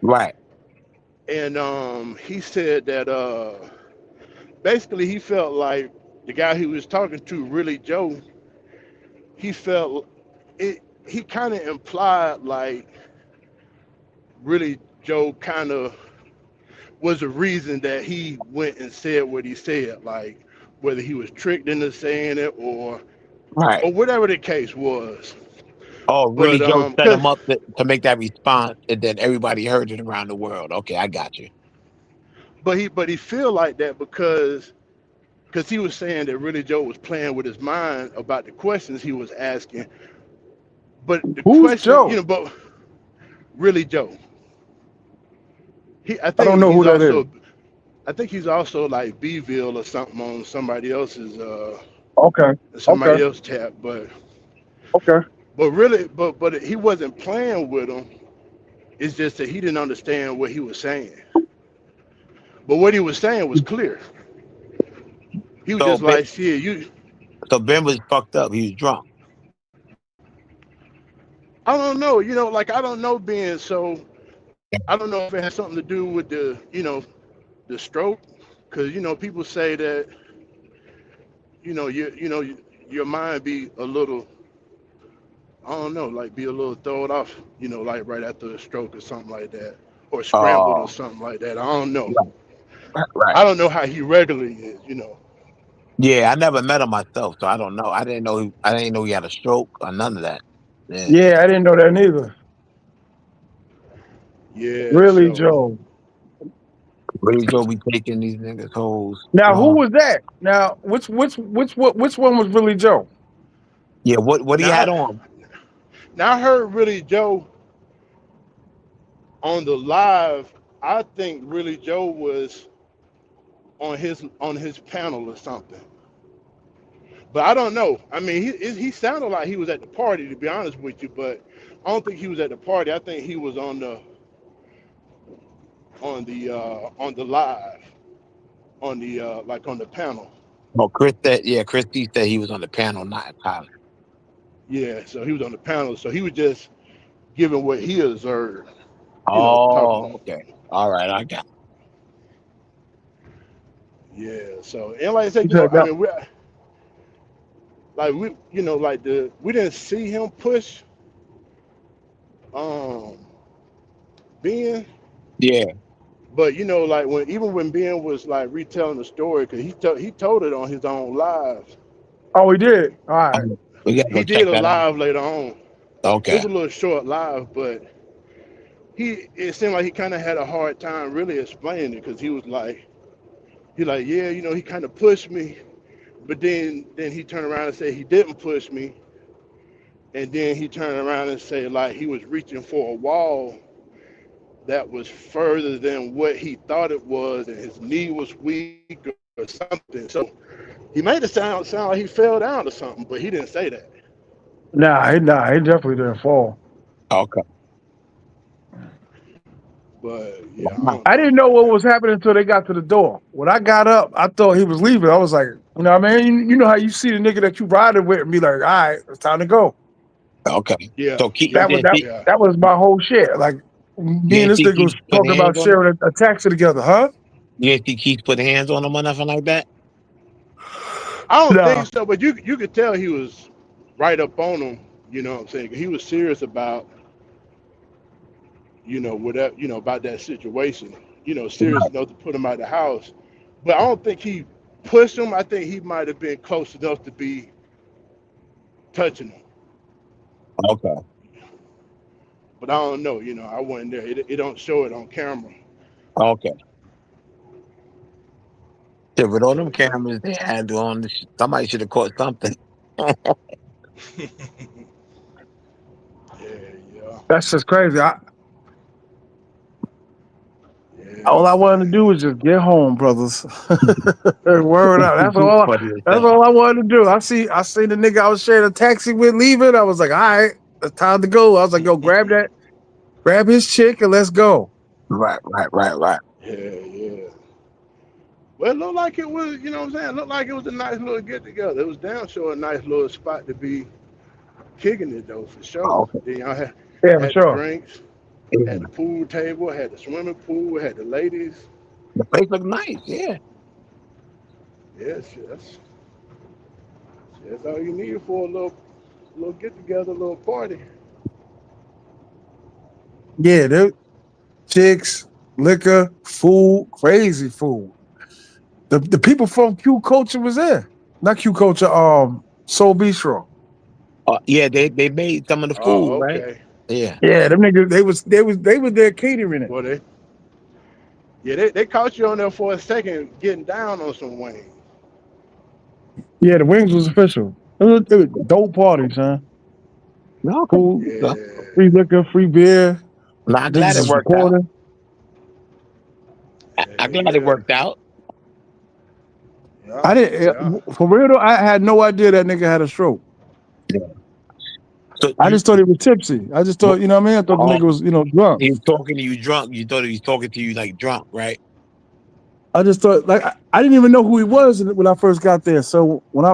Right. and he said that basically he felt like the guy he was talking to, really Joe, he felt it. He kind of implied like really Joe kind of was the reason that he went and said what he said, like whether he was tricked into saying it Right. or whatever the case was. Oh, really? But Joe set cause him up to make that response, and then everybody heard it around the world. Okay, I got you. but he feel like that because he was saying that really Joe was playing with his mind about the questions he was asking. But the Who's question, Joe? but really Joe, he I I don't think know who he's that is. also I think he's also like Bville or something on Okay. Okay. somebody else tab, Okay. but really but he wasn't playing with him. It's just that he didn't understand what he was saying. But what he was saying was clear. He was So just Ben, like, shit, you. so Ben was fucked up. He was drunk. I don't know, like I don't know being so. I don't know if it has something to do with the stroke, because people say that your mind be a little, I don't know, like be a little thrown off, like right after a stroke or something like that, or scrambled or Oh, something like that. I don't know. right, right. I don't know how he regularly is. Yeah, I never met him myself, so I don't know. I didn't know he had a stroke or none of that. Yeah. Yeah, I didn't know that neither. Yeah, Really, so Joe. Really, Joe be taking these niggas hoes Now, who long. was that? Now, which one was really Joe? Yeah. What he had now, on? now I heard really Joe on the live. I think really Joe was on his panel or something. But I don't know. I mean, he sounded like he was at the party, to be honest with you. But I don't think he was at the party. I think he was on the live, on the like on the panel. Oh, Chris said. Yeah, Chris D said he was on the panel, not in Thailand. Yeah, so he was on the panel. So he was just giving what he observed. Oh, Talking. okay. All right, I got. Yeah. So and like I said, He said I that. mean, we didn't see him push um Ben. Yeah. But like when Ben was like retelling the story, because he told it on his own live. Oh, he did. All right. We gotta go He check did a that out. live later on. It was Okay. a little short live, but it seemed like he kind of had a hard time really explaining it, because he like, yeah, he kind of pushed me, but then he turned around and said he didn't push me, and then he turned around and said like he was reaching for a wall that was further than what he thought it was, and his knee was weak or something. So he made it sound like he fell down or something, but he didn't say that. Nah, he definitely didn't fall. Okay. But yeah, I Wow. don't I know. didn't know what was happening until they got to the door. When I got up, I thought he was leaving. I was like, what I mean? You know how you see the nigga that you riding with and be like, all right, it's time to go. Okay. Yeah, So Keith, you yeah, That was didn't that see yeah. that was my whole shit. Like you me and didn't this see nigga Keith was putting talking about hands on him. sharing a taxi together, huh? You didn't see Keith putting hands on him or nothing like that. I don't Nah. think so, but you could tell he was right up on him. You know what I'm saying? He was serious about whatever about that situation. Serious enough to put him out of the house. But I don't think he pushed him. I think he might have been close enough to be touching him. Okay. But I don't know. I wasn't there. It don't show it on camera. Okay. Yeah, with all them But yeah. cameras they had on, somebody should have caught something. Yeah, yeah. That's just crazy. All I wanted to man. do was just get home, brothers. Word out. That's It's all. funny as That's hell. all I wanted to do. I see the nigga I was sharing a taxi with leaving. I was like, all right, it's time to go. I was like, yo, grab his chick, and let's go. Right. Yeah, yeah. Well, it looked like it was, you know what I'm saying? It looked like it was a nice little get together. It was damn sure a nice little spot to be kicking it though, for sure. Oh, okay. Then y'all Yeah, for had the sure. drinks, Yeah. had the pool table, had the swimming pool, had the ladies. The place looked nice. Yeah. Yes, that's all you need for a little get together, little party. Yeah, there chicks, liquor, food, crazy food. The people from Q Culture was there. Not Q Culture, Soul Bistro. Yeah. They made some of the food, Oh, right? okay. Yeah. Yeah, them niggas, they was there catering it. Well, they caught you on there for a second getting down on some wings. Yeah, the wings was official. It was dope parties, huh? No, okay. Food, Yeah, free liquor, free beer. No, I'm glad Niggas it is worked out. recording. I'm yeah, glad it yeah, worked out. yeah, I didn't yeah. for real though. I had no idea that nigga had a stroke. Yeah. So I just thought he was tipsy. I just thought, you know what I mean. I thought the oh, nigga was, drunk. he was talking to you drunk. You thought he was talking to you like drunk, right? I just thought like I didn't even know who he was when I first got there. So when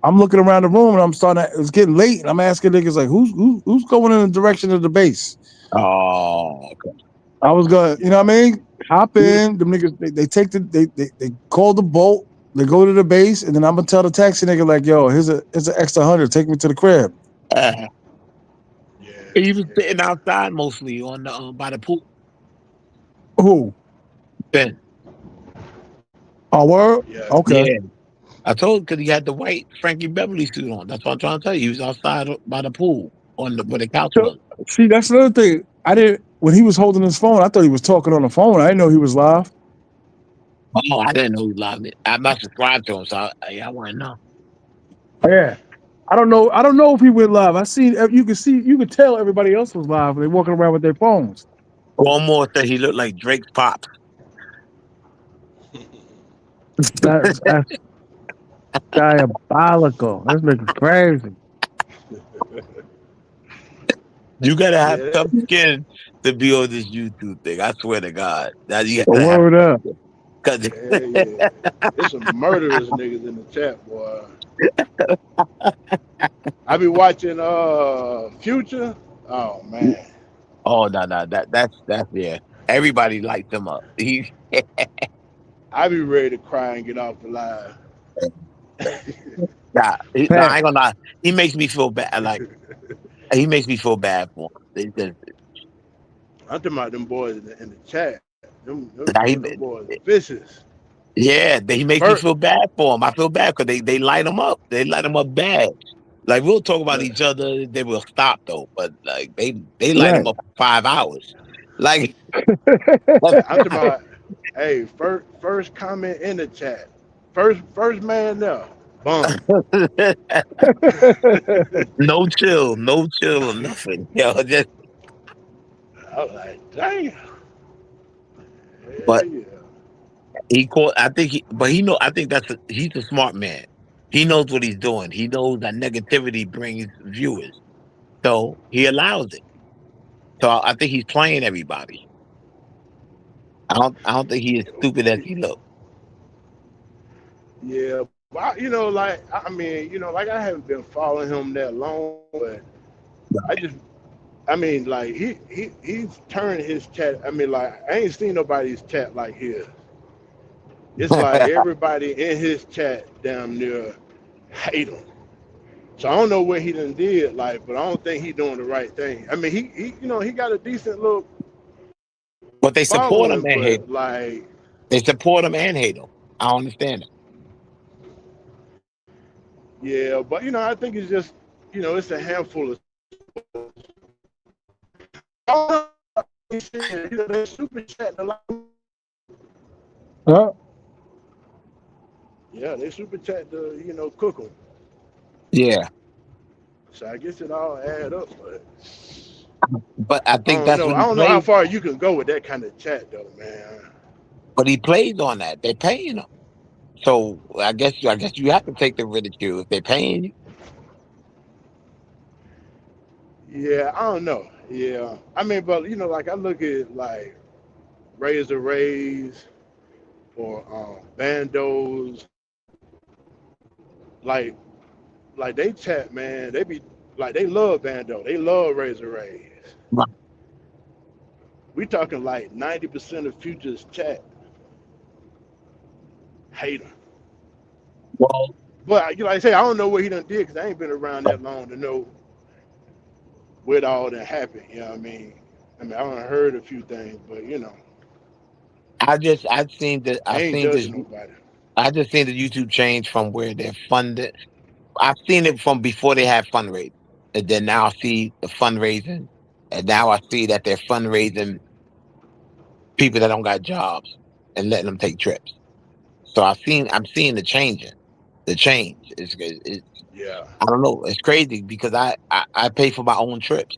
I'm looking around the room and I'm starting to, it's getting late and I'm asking niggas like who's going in the direction of the base. Oh, okay. I was going, you know what Yeah. I mean? Hop in, them niggas they take they call the boat, they go to the base, and then I'm gonna tell the taxi nigga like, yo, here's an extra 100, take me to the crib. Uh, Yeah, he was yeah, sitting outside mostly on the by the pool. Who? Ben. Oh, word? yeah. Okay. Yeah. I told because he had the white Frankie Beverly suit on. That's what I'm trying to tell you. He was outside by the pool on where the couch So was. see, that's another thing. I didn't when he was holding his phone, I thought he was talking on the phone. I didn't know he was live. Oh, I didn't know he loved it. I'm not subscribed to him, so I want to know. Yeah. I don't know if he went live. You could tell everybody else was live. They walking around with their phones. One more said he looked like Drake's pops. That's diabolical. This nigga's crazy. You gotta have Yeah, tough skin to be on this YouTube thing. I swear to God. Now you A gotta have word tough up. skin. 'Cause yeah. There's some murderous niggas in the chat, boy. I be watching Future. Oh man, oh no, that's yeah. Everybody lights him up. He I be ready to cry and get off the line. nah, I Pat. ain't gonna lie. He makes me feel bad. Like he makes me feel bad for him. I'm talking about them boys in the chat. Nah, Them boys vicious. yeah, he makes me First, feel bad for him. I feel bad because they light him up. They light him up bad. Like we'll talk about look, each other, they will stop though. But like they light him Right. up for 5 hours. Like I'm talking about. Hey, first comment in the chat. First man there. Bum. no chill or nothing. Yo, just I was like, damn. Yeah, but yeah. he caught. I think but he know. I think he's a smart man. He knows what he's doing. He knows that negativity brings viewers, so he allows it. So I think he's playing everybody. I don't think he is stupid as he looks. Yeah, but like I mean, like I haven't been following him that long, but I just, I mean, like he's turned his chat. I mean, like I ain't seen nobody's chat like his. It's like everybody in his chat damn near hate him. So I don't know what he done did, like, but I don't think he doing the right thing. I mean, he got a decent little But they support him following, and hate but him. like, They support him and hate him. I don't understand it. yeah, but I think it's just, it's a handful of. They super chat a lot. Huh? Yeah, they super chat to cook them. Yeah, So I guess it all add up, but but I I think don't that's know. what I he don't know how plays. far you can go with that kind of chat though, man. but he plays on that. They're paying him. So I guess you have to take the ridicule if they're paying you. Yeah, I don't know. Yeah, I mean, but like I look at like Razor Rays or Bandos, like like they chat, man. They be like they love Bando. They love Razor Rays. Right. We talking like 90% of Future's chat hate him. Well, But like I say, I don't know what he done did because I ain't been around that long to know what all that happened. You know what I mean? I don't heard a few things, but I've seen that I I've ain't seen this judging nobody. I just seen the YouTube change from where they're funded. I've seen it from before they had fundraising. And then now I see the fundraising. And now I see that they're fundraising people that don't got jobs and letting them take trips. So I'm seeing the changing. The change. It's Yeah, I don't know. It's crazy because I pay for my own trips.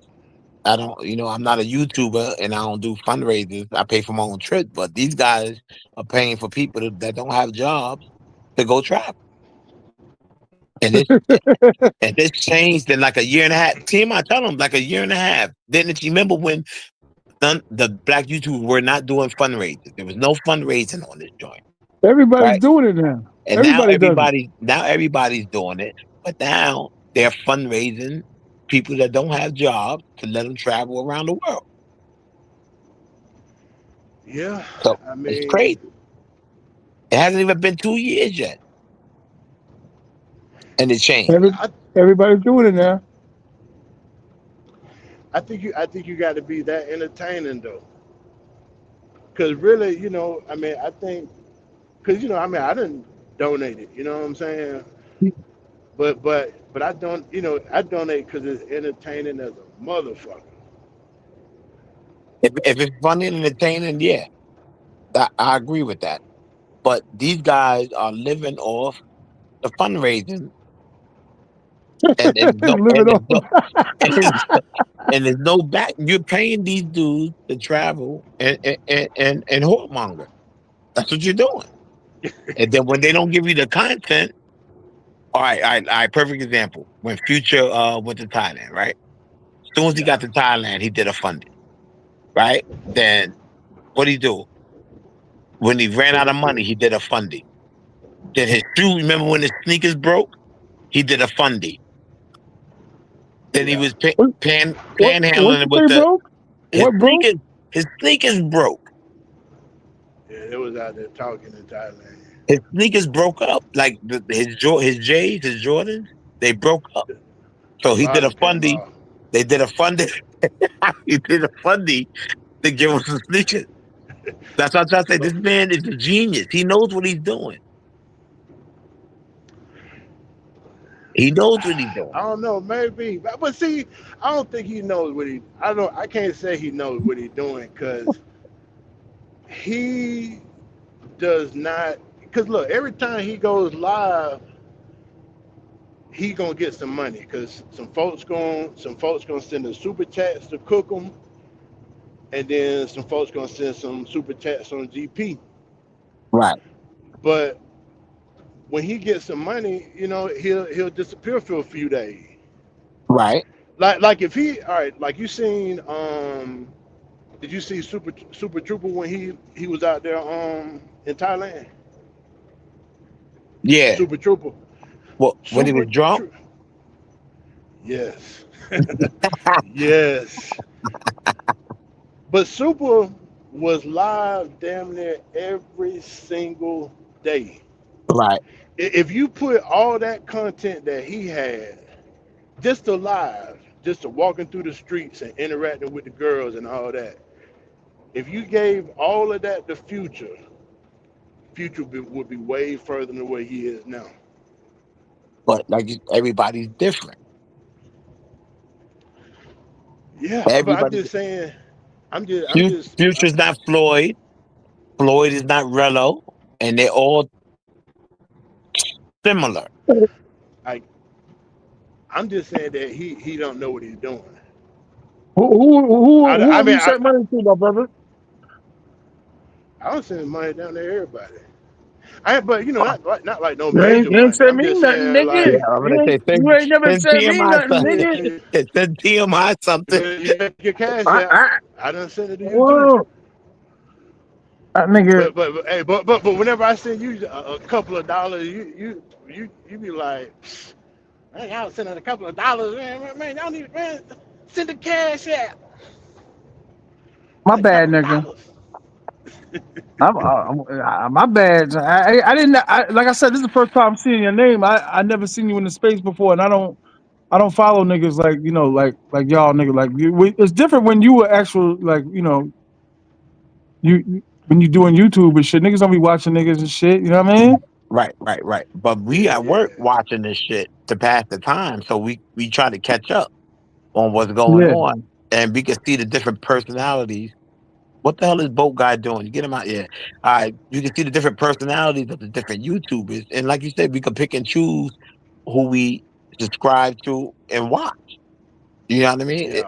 I don't, I'm not a YouTuber and I don't do fundraisers. I pay for my own trips, but these guys are paying for people that don't have jobs to go travel. And this and this changed in like a year and a half. T.M.I tell them like a year and a half. Didn't you remember when the black YouTubers were not doing fundraisers? There was no fundraising on this joint, Everybody's right? doing it now. And Everybody does it. now everybody's doing it, but now they're fundraising people that don't have jobs to let them travel around the world. yeah. So I it's mean, crazy. It hasn't even been 2 years yet, and it changed. Every, I everybody's doing it now. I think you got to be that entertaining though, because really, I mean, I think because I mean, I didn't donate it. You know what I'm saying? But I don't. I donate because it's entertaining as a motherfucker. If it's funny and entertaining, yeah, I agree with that. But these guys are living off the fundraising, and Living on. there's, and there's no back. You're paying these dudes to travel and whoremonger. That's what you're doing. And then when they don't give you the content, all right. Perfect example. When Future went to Thailand, right? As soon as he Yeah, got to Thailand, he did a funding, right? Then what did he do? When he ran out super of money, true. he did a funding. Then his shoe, remember when his sneakers broke? He did a funding. Then he Yeah, was what, what panhandling you with say broke? his What broke? sneakers. His sneakers broke. yeah. It was out there talking in Thailand. His sneakers broke up. Like his J's, his Jordans, they broke up. The, So the he did a bottom came funding. off. They did a funding. He did a funding to give him some sneakers. That's what I'm trying to say. But This man is a genius. He knows what he's doing. He knows what he's doing. I don't know, maybe. But see, I don't think he knows what he. I don't. I can't say he knows what he's doing because he does not. Because look, every time he goes live, he gonna get some money because some folks gonna send the super chats to cook him, and then some folks gonna send some super chats on GP. Right, But when he gets some money, he'll disappear for a few days. right. Like if he all right, like you seen did you see Super Trooper when he was out there in Thailand? Yeah. Super Trooper, Well, when he Super was drunk, Tro- yes, yes. But Super was live damn near every single day. right, If you put all that content that he had just to live, just to walking through the streets and interacting with the girls and all that, if you gave all of that to Future, would be way further than the way he is now. but everybody's different. Yeah, but I'm Everybody. just saying. I'm just. Future's not Floyd. Floyd is not Rello, and they're all similar. I, I'm just saying that he don't know what he's doing. Who I have mean, you sent money to, my brother? I was sending money down to everybody. But not like no You ain't, major you ain't money. send I'm me just nothing, saying nigga. Yeah, like, I'm gonna say You ain't never send sent me TMI nothing, something. nigga. yeah, Send TMI something. you make your cash I, out. I, I done sent it to you too. well, nigga, But whenever I send you a couple of dollars, you be like, man, y'all sending a couple of dollars, man, y'all need, man, send the cash out. my A bad, couple of nigga. dollars. My bad. I didn't. Like I said, this is the first time I'm seeing your name. I never seen you in the space before, and I don't follow niggas like like y'all nigga like you. It's different when you were actual like when you doing YouTube and shit. Niggas don't be watching niggas and shit. You know what I mean? Right. But we Yeah, at yeah, work watching this shit to pass the time, so we try to catch up on what's going Yeah. on, and we can see the different personalities. What the hell is Boat Guy doing? You get him out, yeah. All right, you can see the different personalities of the different YouTubers, and like you said, we can pick and choose who we subscribe to and watch. You know what I mean? yeah,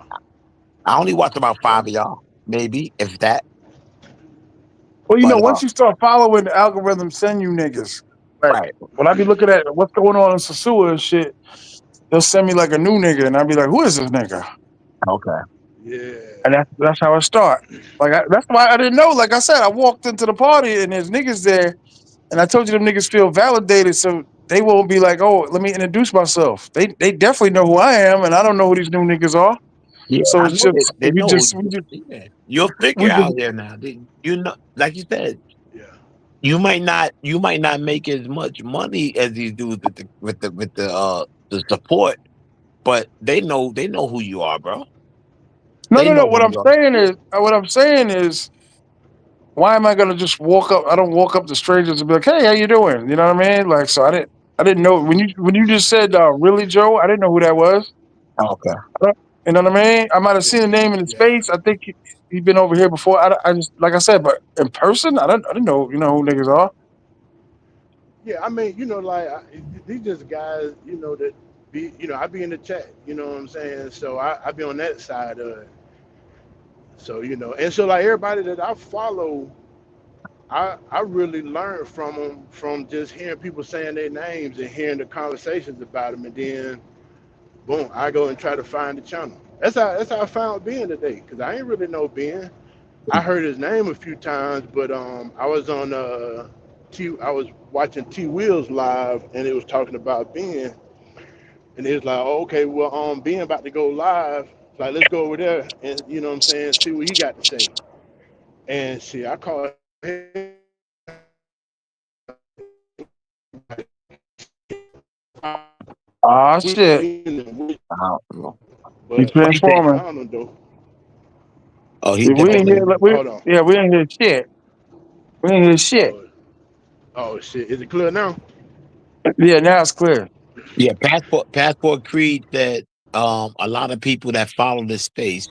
I only watch about yeah, five of y'all, maybe if that. Well, But once you start following the algorithm, send you niggas. Like right, when I be looking at what's going on in Sasua and shit, they'll send me like a new nigga, and I'll be like, "Who is this nigga?" okay, And yeah, that's how it start. That's why I didn't know. Like I said, I walked into the party and there's niggas there, and I told you them niggas feel validated, so they won't be like, "Oh, let me introduce myself." They definitely know who I am, and I don't know who these new niggas are. yeah, So I it's know that just they know. we just Yeah, you'll we figure just out here now. You know, like you said, yeah. you might not make as much money as these dudes with the support, but they know who you are, bro. no They no no. know who you are. What I'm saying is why am I gonna just walk up? I don't walk up to strangers and be like, "Hey, how you doing?" You know what I mean? Like, so I didn't know when you just said, "Really, Joe?" I didn't know who that was. Okay, You know what I mean? I might have seen the name in the Yeah, space. I think he been over here before. I just like I said, but in person, I didn't know who niggas are. yeah. I mean, like these just guys, that be, I be in the chat. You know what I'm saying? So I be on that side of it. So and so like everybody that I follow, I really learned from them from just hearing people saying their names and hearing the conversations about them, and then boom, I go and try to find the channel. That's how I found Ben today, because I ain't really know Ben. I heard his name a few times, but I was on I was watching T Wheels live, and it was talking about Ben, and it was like, oh, okay, well, Ben about to go live, like let's go over there and you know what I'm saying, see what he got to say. And see, I called him Ah, we shit, and which, I don't know. he but Oh, he I did. transforming. found him though. Oh, he We ain't here. definitely. Hold on. We ain't hear shit. We ain't hear shit. Oh, oh shit. Is it clear now? Yeah, now it's clear. Yeah, Passport Creed said a lot of people that follow this space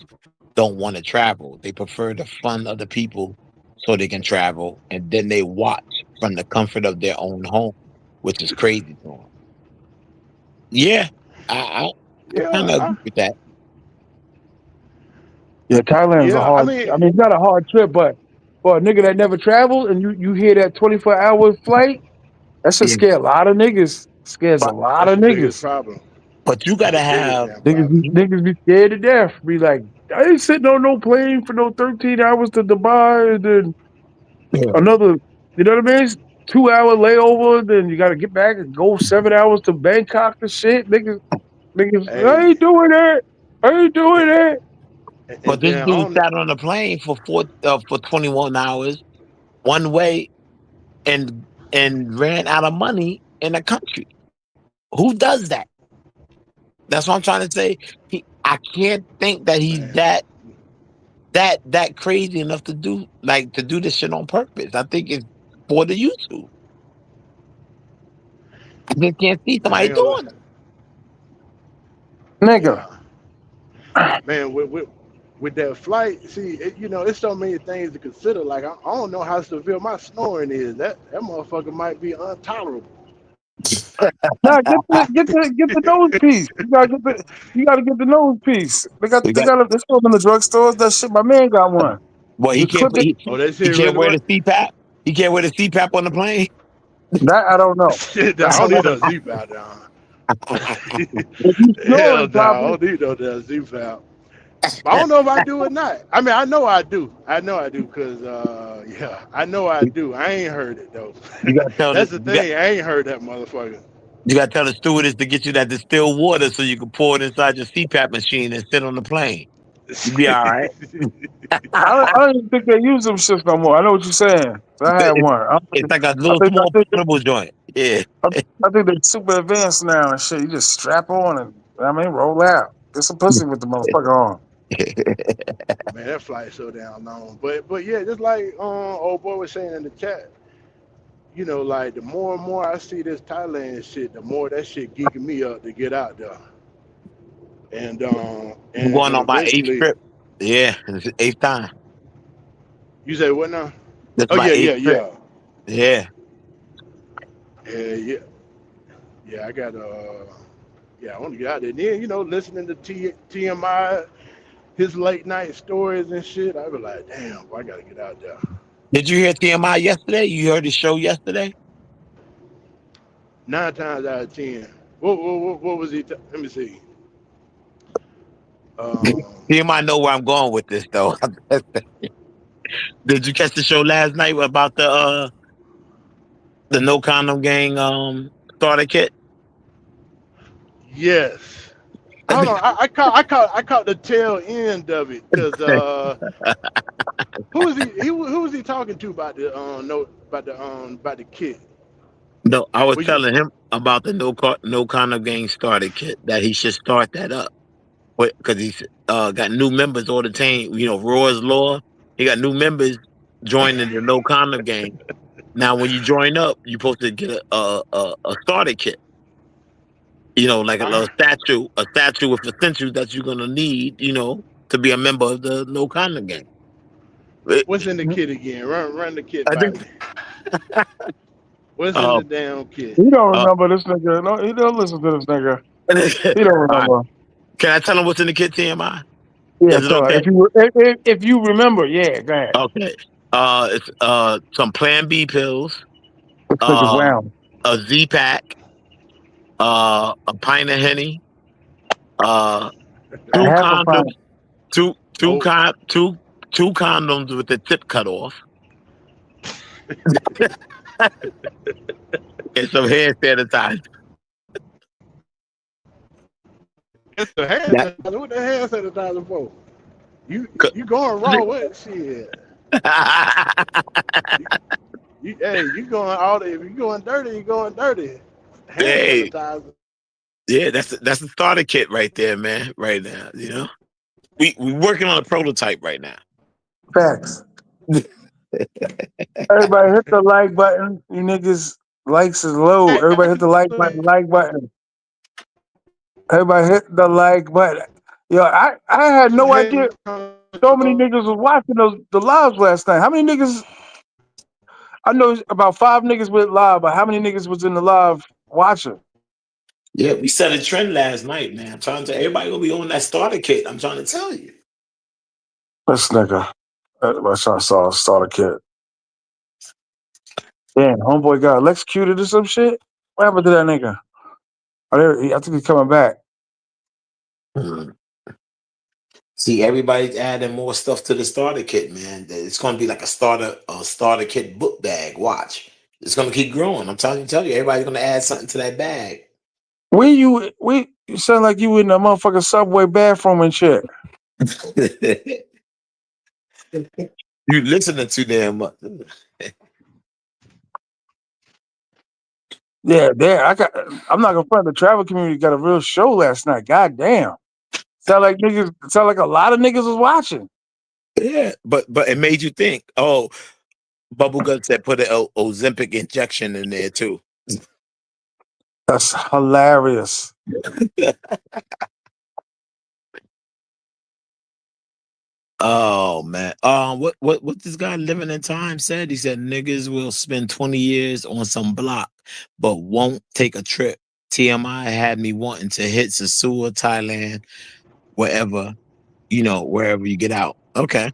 don't want to travel. They prefer the fun of the people so they can travel, and then they watch from the comfort of their own home, which is crazy to them. Yeah, I kind Yeah, of agree with that. Yeah, Thailand's a yeah. I hard. mean, I mean, it's not a hard trip, but for a nigga that never traveled and you hear that 24-hour flight, that should Yeah, scare a lot of niggas. Scares a but lot that's of the biggest niggas. problem. you That's gotta the biggest have. damn Niggas problem. be, niggas be scared to death. Be like, I ain't sitting on no plane for no 13 hours to Dubai and then Yeah. another, you know what I mean? 2 hour layover, then you gotta get back and go 7 hours to Bangkok and shit. Niggas, I Hey, ain't doing that. I ain't doing that. and But this then dude on sat on a plane for 21 hours one way and ran out of money in the country. Who does that? That's what I'm trying to say. I can't think that he's man, that crazy enough to do this shit on purpose. I think it's for the YouTube. I just can't see man, I somebody ain't gonna lie. doing it. Nigga. Yeah, man, with that flight, see, it's so many things to consider. Like I don't know how severe my snoring is. That motherfucker might be intolerable. Nah, get the nose piece. You gotta get the nose piece. They got We they got got they sold them in the drugstores. That shit, my man got one. Well, You clip it. Oh, that he shit can't really wear the work? CPAP. He can't wear the CPAP on the plane. That I don't know. Shit, I That's don't need another. no Zip out there. If you Hell snoring, no, I probably. don't need no damn Zip out. But I don't know if I do or not. I mean, I know I do. I know I do because, yeah, I know I do. I ain't heard it though. You gotta tell the That's the thing. I ain't heard that motherfucker. you gotta tell the stewardess to get you that distilled water so you can pour it inside your CPAP machine and sit on the plane. You'll be all right. I don't even think they use them shits no more. I know what you're saying. I had it's, one. it's like a I little think I small think portable joint. Yeah. I, I think they're super advanced now and shit. You just strap on and roll out. Get some pussy with the motherfucker on. Man, that flight so damn long. But yeah, just like old boy was saying in the chat, like the more and more I see this Thailand shit, the more that shit geeking me up to get out there. And I'm going and on my eighth eventually, trip. Yeah, it's the eighth time. you say what now? That's Oh my yeah, eighth yeah, trip. yeah, Yeah. yeah. Yeah, I got yeah, I want to get out there. Then listening to TMI, his late night stories and shit, I be like, damn, boy, I gotta get out there. Did you hear TMI yesterday? You heard the show yesterday? 9 times out of 10, what was he? Let me see. Um, TMI know where I'm going with this though. Did you catch the show last night about the no condom gang starter kit? yes. I don't know. I caught the tail end of it because who was he? Who was he talking to about the no about the kid? No, I was Was you, telling him about the no condom gang starter kit that he should start that up. Because he's got new members all the time. Roy's Law. He got new members joining the no condom gang. Now, when you join up, you're supposed to get a starter kit. Like a little I, statue with essentials that you're gonna need. To be a member of the no condom gang. It- what's in the kid again? Run the kid I by think. me. What's in Uh, the damn kid? He don't uh, remember this nigga. No, he don't listen to this nigga. all He don't right. remember. Can I tell him what's in the kit, TMI? Yeah, Is it tell her okay? if you remember. Yeah, go ahead. Okay. It's some Plan B pills. This nigga's Uh, round. a Z pack. A pint of Henny, uh, A two half a condoms, pint. two two Oh, con two condoms with the tip cut off, and some hand sanitizer. it's the hand That sanitizer. What the hand sanitizer for? You going raw with shit? You, hey, you going all the, if you going dirty, you going dirty. Hand hey, sanitizer. yeah, that's the starter kit right there, man. Right now, we working on a prototype right now. Facts. Everybody hit the like button. You niggas likes is low. Everybody hit the like button. Like button. Everybody hit the like button. Yo, I had no idea so many niggas was watching the lives last night. How many niggas? I know about 5 niggas went live, but how many niggas was in the live watching? Yeah, we set a trend last night, man. I'm trying to everybody gonna be on that starter kit. I'm trying to tell you. This nigga. I saw a starter kit. Damn, homeboy got electrocuted or some shit. What happened to that nigga? I think he's coming back. Mhm. See, everybody's adding more stuff to the starter kit, man. It's going to be like a starter kit book bag. Watch, it's going to keep growing. I'm tell you, everybody's going to add something to that bag. You sound like you in the motherfucking subway bathroom and shit. You listening to them? Yeah, there. I'm not gonna front. The travel community got a real show last night. God damn. Sound like a lot of niggas was watching. Yeah, but it made you think. Oh, Bubblegum said put an Ozempic injection in there too. That's hilarious. Oh man. What this guy living in time said? He said niggas will spend 20 years on some block, but won't take a trip. TMI had me wanting to hit Sasua, Thailand, wherever you get out. Okay.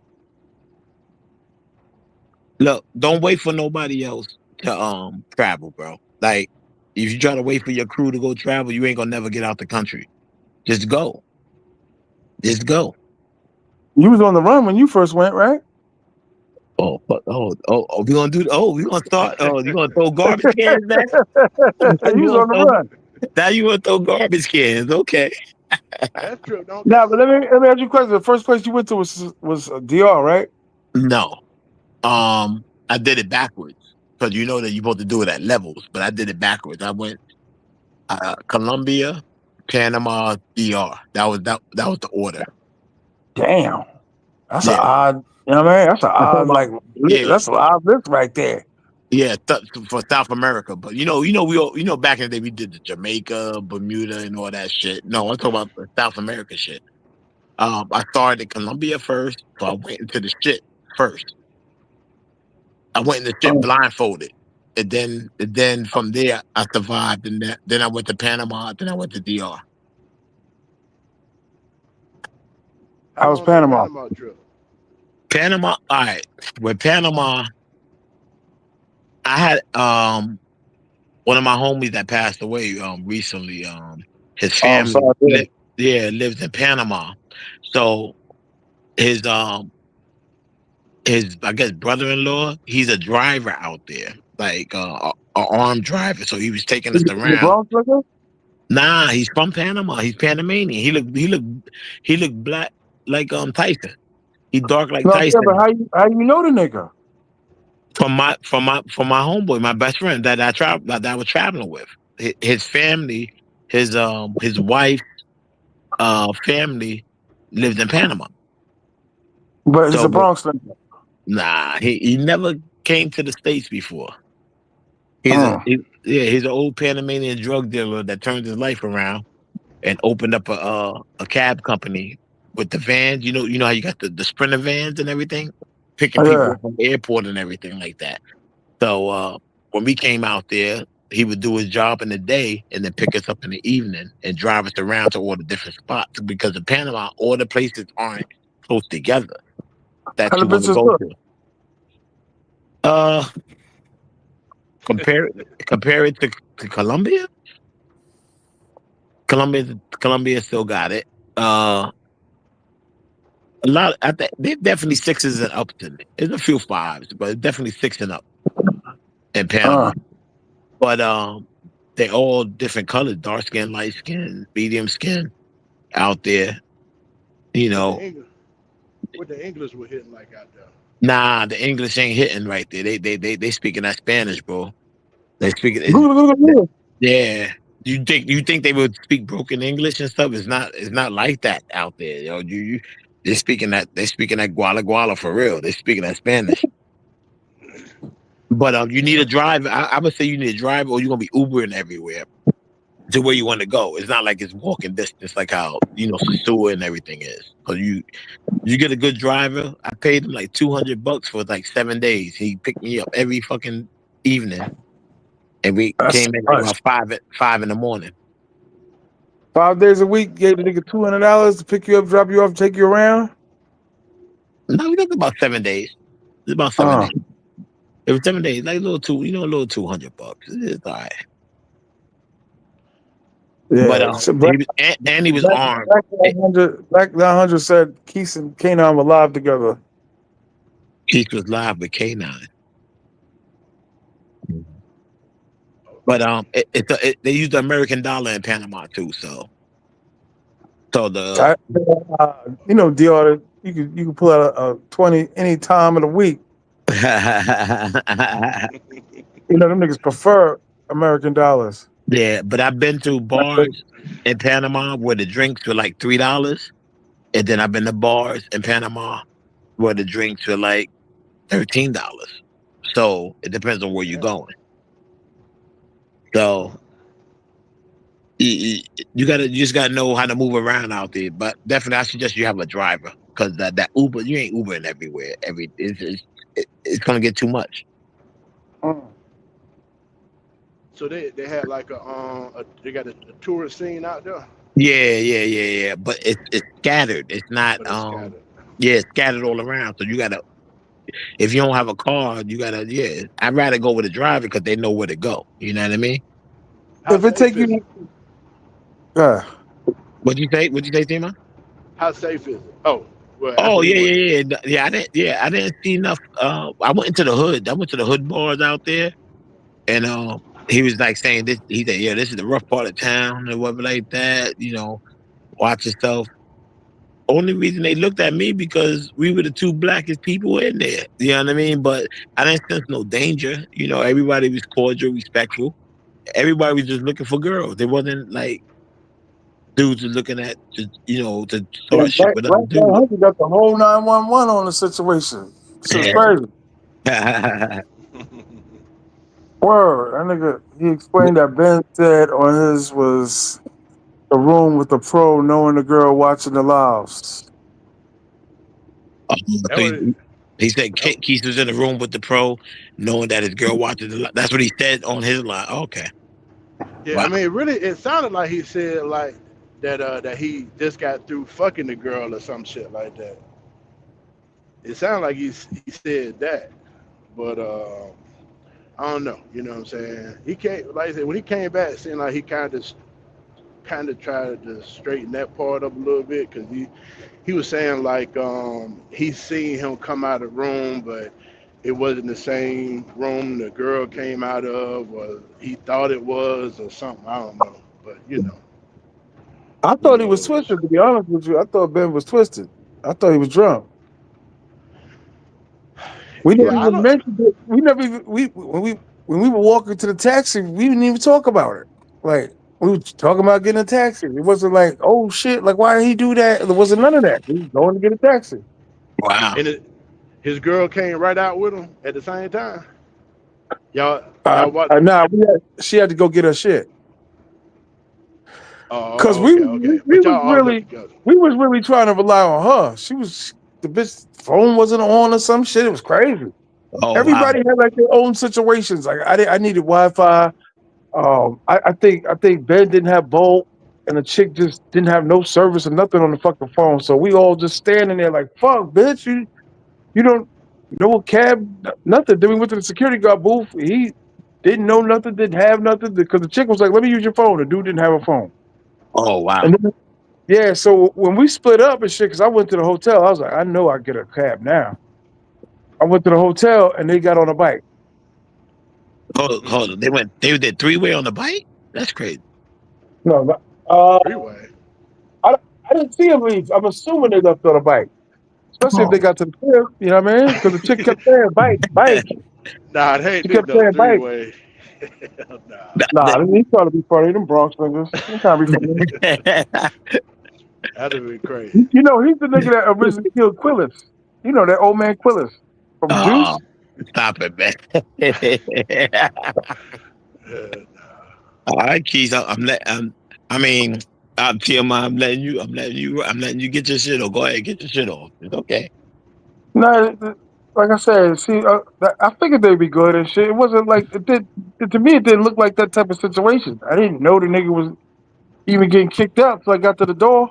Look, don't wait for nobody else to travel, bro. Like if you try to wait for your crew to go travel, you ain't gonna never get out the country. Just go. Just go. You was on the run when you first went, right? Oh, fuck. We gonna do. Oh, we gonna start. Oh, you gonna throw garbage cans now? Now You you was gonna on the throw. run. Now you gonna throw garbage cans? Okay. That trip don't Now, but count. let me ask you a question. The first place you went to was DR, right? No. I did it backwards because you know that you're supposed to do it at levels, but I did it backwards. I went Colombia, Panama, DR. That was the order. Damn, that's an Yeah. odd. You know what I mean? That's an I'm talking odd about. like. Yeah. That's an odd list right there. Yeah, for South America, but back in the day we did the Jamaica, Bermuda, and all that shit. No, I'm talking about the South America shit. I started in Colombia first, so I went into the shit first. I went in the shit Oh, blindfolded, and then from there I survived, and then I went to Panama, then I went to DR. How I was long that Panama. Panama trip? Panama, all right. With Panama, I had one of my homies that passed away recently. His Oh, I'm family sorry. Yeah. lives in Panama, so his um his I guess brother-in-law, he's a driver out there, like a armed driver. So he was taking us The around. Bronx nigga? Nah, he's from Panama. He's Panamanian. He looked black like Tyson. He dark like No, I'm saying, but Tyson. how you know the nigga? From my homeboy, my best friend that I was traveling with. His family, his wife, family lives in Panama. But he's So, a but Bronx nigga. nah, he never came to the States before. Mm. He's an old Panamanian drug dealer that turned his life around and opened up a cab company with the vans. You know how you got the Sprinter vans and everything, picking people Yeah. up from the airport and everything like that. So when we came out there, he would do his job in the day and then pick us up in the evening and drive us around to all the different spots. Because in Panama, all the places aren't close together that How the you want to bitches go look? to. Uh, compare it compare it to Colombia. Colombia still got it. A lot. I think they're definitely sixes and up to me. There's a few fives, but it's definitely six and up in Panama. Uh, But they all different colors: dark skin, light skin, medium skin out there. You What the know, English? What the English were hitting like out there? nah, the English ain't hitting right there. They speaking that Spanish, bro. They speaking is look. yeah. You think they would speak broken English and stuff? It's not like that out there, yo. They're speaking that guala guala for real. They're speaking that Spanish. But you need Yeah. a drive. I would say you need a drive, or you're gonna be Ubering everywhere to where you want to go. It's not like it's walking distance, like how Sasua and everything is. Cause you get a good driver. I paid him like $200 for like 7 days. He picked me up every fucking evening, and we That's came in like much. about five in the morning. 5 days a week, gave the nigga $200 to pick you up, drop you off, take you around. No, we got about 7 days. It's about seven Uh, days. It was 7 days, like a little a little $200. It's all right. But yeah. So he was and he was armed. Black 900, Black 900 said Keith and Kanan were live together. Keith was live with K9. But Okay. they use the American dollar in Panama too. So the I, Dior, you could pull out a 20 any time of the week. You know, them niggas prefer American dollars. yeah, but I've been to bars in Panama where the drinks were like $3, and then I've been to bars in Panama where the drinks were like $13. So it depends on where you're Yeah. going. So you just gotta know how to move around out there. But definitely, I suggest you have a driver because that Uber, you ain't Ubering everywhere. It's gonna get too much. Mm. So they had like they got a tourist scene out there, Yeah, yeah, yeah, yeah. But it's scattered. It's not but it's scattered. yeah, it's scattered all around. So you gotta if you don't have a car, you gotta. Yeah, I'd rather go with a driver because they know where to go. You know what I mean? How If it take safe is it? you, uh, What'd you say? What'd you say, Tima? How safe is it? Oh, well, Oh after he yeah, went. yeah, yeah, yeah. I didn't. Yeah, I didn't see enough. I went into the hood. I went to the hood bars out there, and he was like saying this. He said, "Yeah, this is the rough part of town and whatever like that." Watch yourself. Only reason they looked at me because we were the two blackest people in there. You know what I mean? But I didn't sense no danger. Everybody was cordial, respectful. Everybody was just looking for girls. It wasn't like dudes were looking at to yeah, start shit with other Black Guy dudes. Hunter got the whole 911 on the situation. Shit's crazy. Word, that nigga, he explained that Ben said on his was the room with the pro knowing the girl watching the lives. That So was, he said that, Keith was in the room with the pro, knowing that his girl watching that's what he said on his line. Okay, yeah, wow. I mean, really, it sounded like he said like that he just got through fucking the girl or some shit like that. It sounded like he said that, but I don't know. You know what I'm saying? He came, like I said, when he came back, it seemed like he kind of tried to straighten that part up a little bit because he was saying like he seen him come out of the room, but it wasn't the same room the girl came out of, or he thought it was, or something. I don't know, but I who thought he was knows? twisted, to be honest with you. I thought Ben was twisted. I thought he was drunk. We never Yeah, I even don't. mentioned it. We never even when we were walking to the taxi, we didn't even talk about it. Like we were talking about getting a taxi. It wasn't like, oh shit, like why did he do that? There wasn't none of that. We was going to get a taxi. Wow. And his girl came right out with him at the same time. Y'all what? Nah, she had to go get her shit. Cause Oh, okay, okay. we But was y'all all left really together. trying to rely on her. She was the bitch phone wasn't on or some shit. It was crazy. Oh wow. Everybody had like their own situations. Like I needed Wi-Fi. I think Ben didn't have Bolt, and the chick just didn't have no service or nothing on the fucking phone. So we all just standing there like, fuck, bitch, you don't know a cab, nothing. Then we went to the security guard booth. He didn't know nothing, didn't have nothing because the chick was like, let me use your phone. The dude didn't have a phone. Oh wow. And then, yeah, so when we split up and shit, because I went to the hotel, I was like, I know I get a cab now. I went to the hotel and they got on a bike. Hold on. They did three-way on the bike? That's crazy. No, Three way. I, I didn't see him leave. I'm assuming they left on a bike, especially if they Oh. got to the crib. You know what I mean? Because the chick kept saying bike, bike. Nah, they She ain't do kept no saying three bike. way. Hell nah. Nah, he trying to be funny. Them Bronx niggas. He trying to be funny. That'd have been crazy. You know, he's the nigga that originally killed Quillis. You know that old man Quillis from Oh, Juice. stop it, man. Nah. All right, Keith. I mean, TMI. I'm letting you get your shit off. Go ahead, get your shit off. It's okay. No, like I said, see, I figured they'd be good and shit. It wasn't like it did. To me, it didn't look like that type of situation. I didn't know the nigga was even getting kicked out till I got to the door.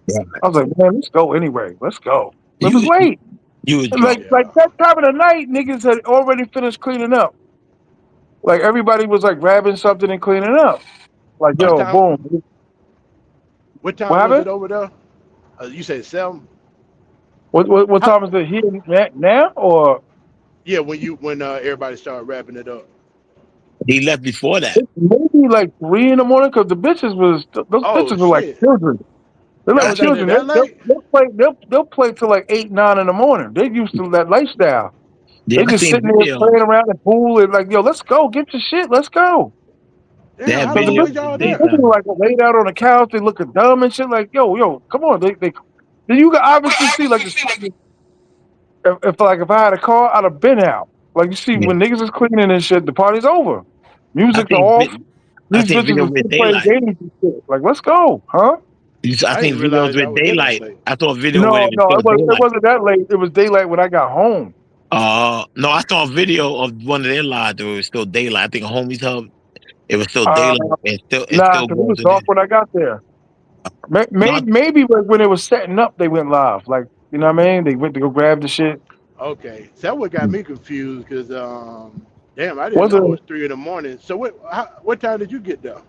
Yeah. I was like, man, let's go anyway. Let's go. It was You late. you was And like drunk. like Yeah. that time of the night, niggas had already finished cleaning up. Like everybody was like grabbing something and cleaning up. Like, What yo, time? boom. What What time was happened? it over there? You said 7. What How, time is it here now? Or yeah, when everybody started wrapping it up. He left before that. it's maybe like 3 in the morning? Because the bitches was those Oh bitches were like shit, children. They're y'all like was I in think. there children. that late? They'll play till like 8, 9 in the morning. They used to that lifestyle. Yeah, They I just seen sitting there video. playing around the pool and like, yo, let's go, get your shit, let's go. They Damn, had how Because long video was in the y'all the there? bitches daytime. were like laid out on the couch, they looking dumb and shit. Like, yo, come on. Then you can obviously see like if I had a car, I'd have been out. Like you see Yeah. when niggas is cleaning and shit, the party's over. I Music's think off. I These think bitches video are with still playing daylight. games and shit. Like, let's go, huh? I I think didn't videos realize y'all with was there that daylight. late. I saw a video when No, it was no, still it daylight. wasn't that late. It was daylight when I got home. No, I saw a video of one of their lives where it was still daylight. I think a homie's hub. It was still Uh, daylight and nah, still 'cause it girls was in there. dark when I got there. No, Maybe like when it was setting up, they went live. Like, you know what I mean? They went to go grab the shit. Okay, so that what got me confused because damn, I didn't Was know it? it was 3 in the morning. So what time did you get there?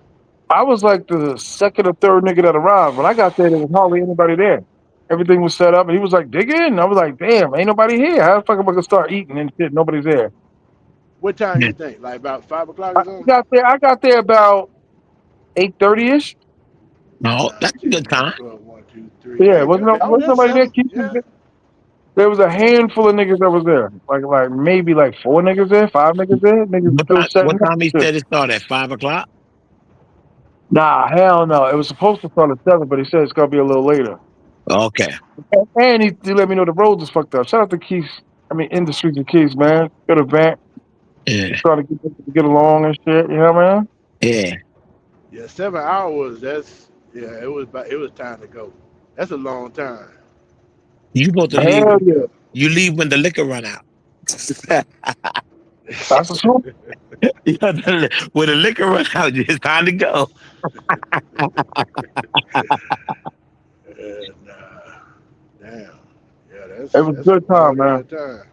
I was like the second or third nigga that arrived. When I got there was hardly anybody there. Everything was set up, and he was like, "Dig in." I was like, "Damn, ain't nobody here. How the fuck am I gonna start eating and shit? Nobody's there." What time Yeah. you think? Like about 5 o'clock I or something? got there. I got there about 8:30 ish. No, 9, that's a 10, good 11, time. 12, 1, 2, 3. Yeah, Yeah, yeah. I was was there nobody there. 7. Yeah. There was a handful of niggas that was there. Like maybe like four niggas there, five niggas there. Niggas What still time? setting What up time he and shit. said it started? At 5 o'clock. Nah, hell no. It was supposed to start at 7, but he said it's gonna be a little later. Okay. And he let me know the roads is fucked up. Shout out to Keith. I mean, Industries and Keith, man. Good event. Yeah. Trying to get along and shit. You know what I mean? Yeah. Yeah, 7 hours. That's yeah. It was time to go. That's a long time. You supposed to leave. Hell yeah. You leave when the liquor run out. That's the truth. When the liquor run out, it's time to go. And damn. Yeah, It that's was a that's a good time, long man. ass time.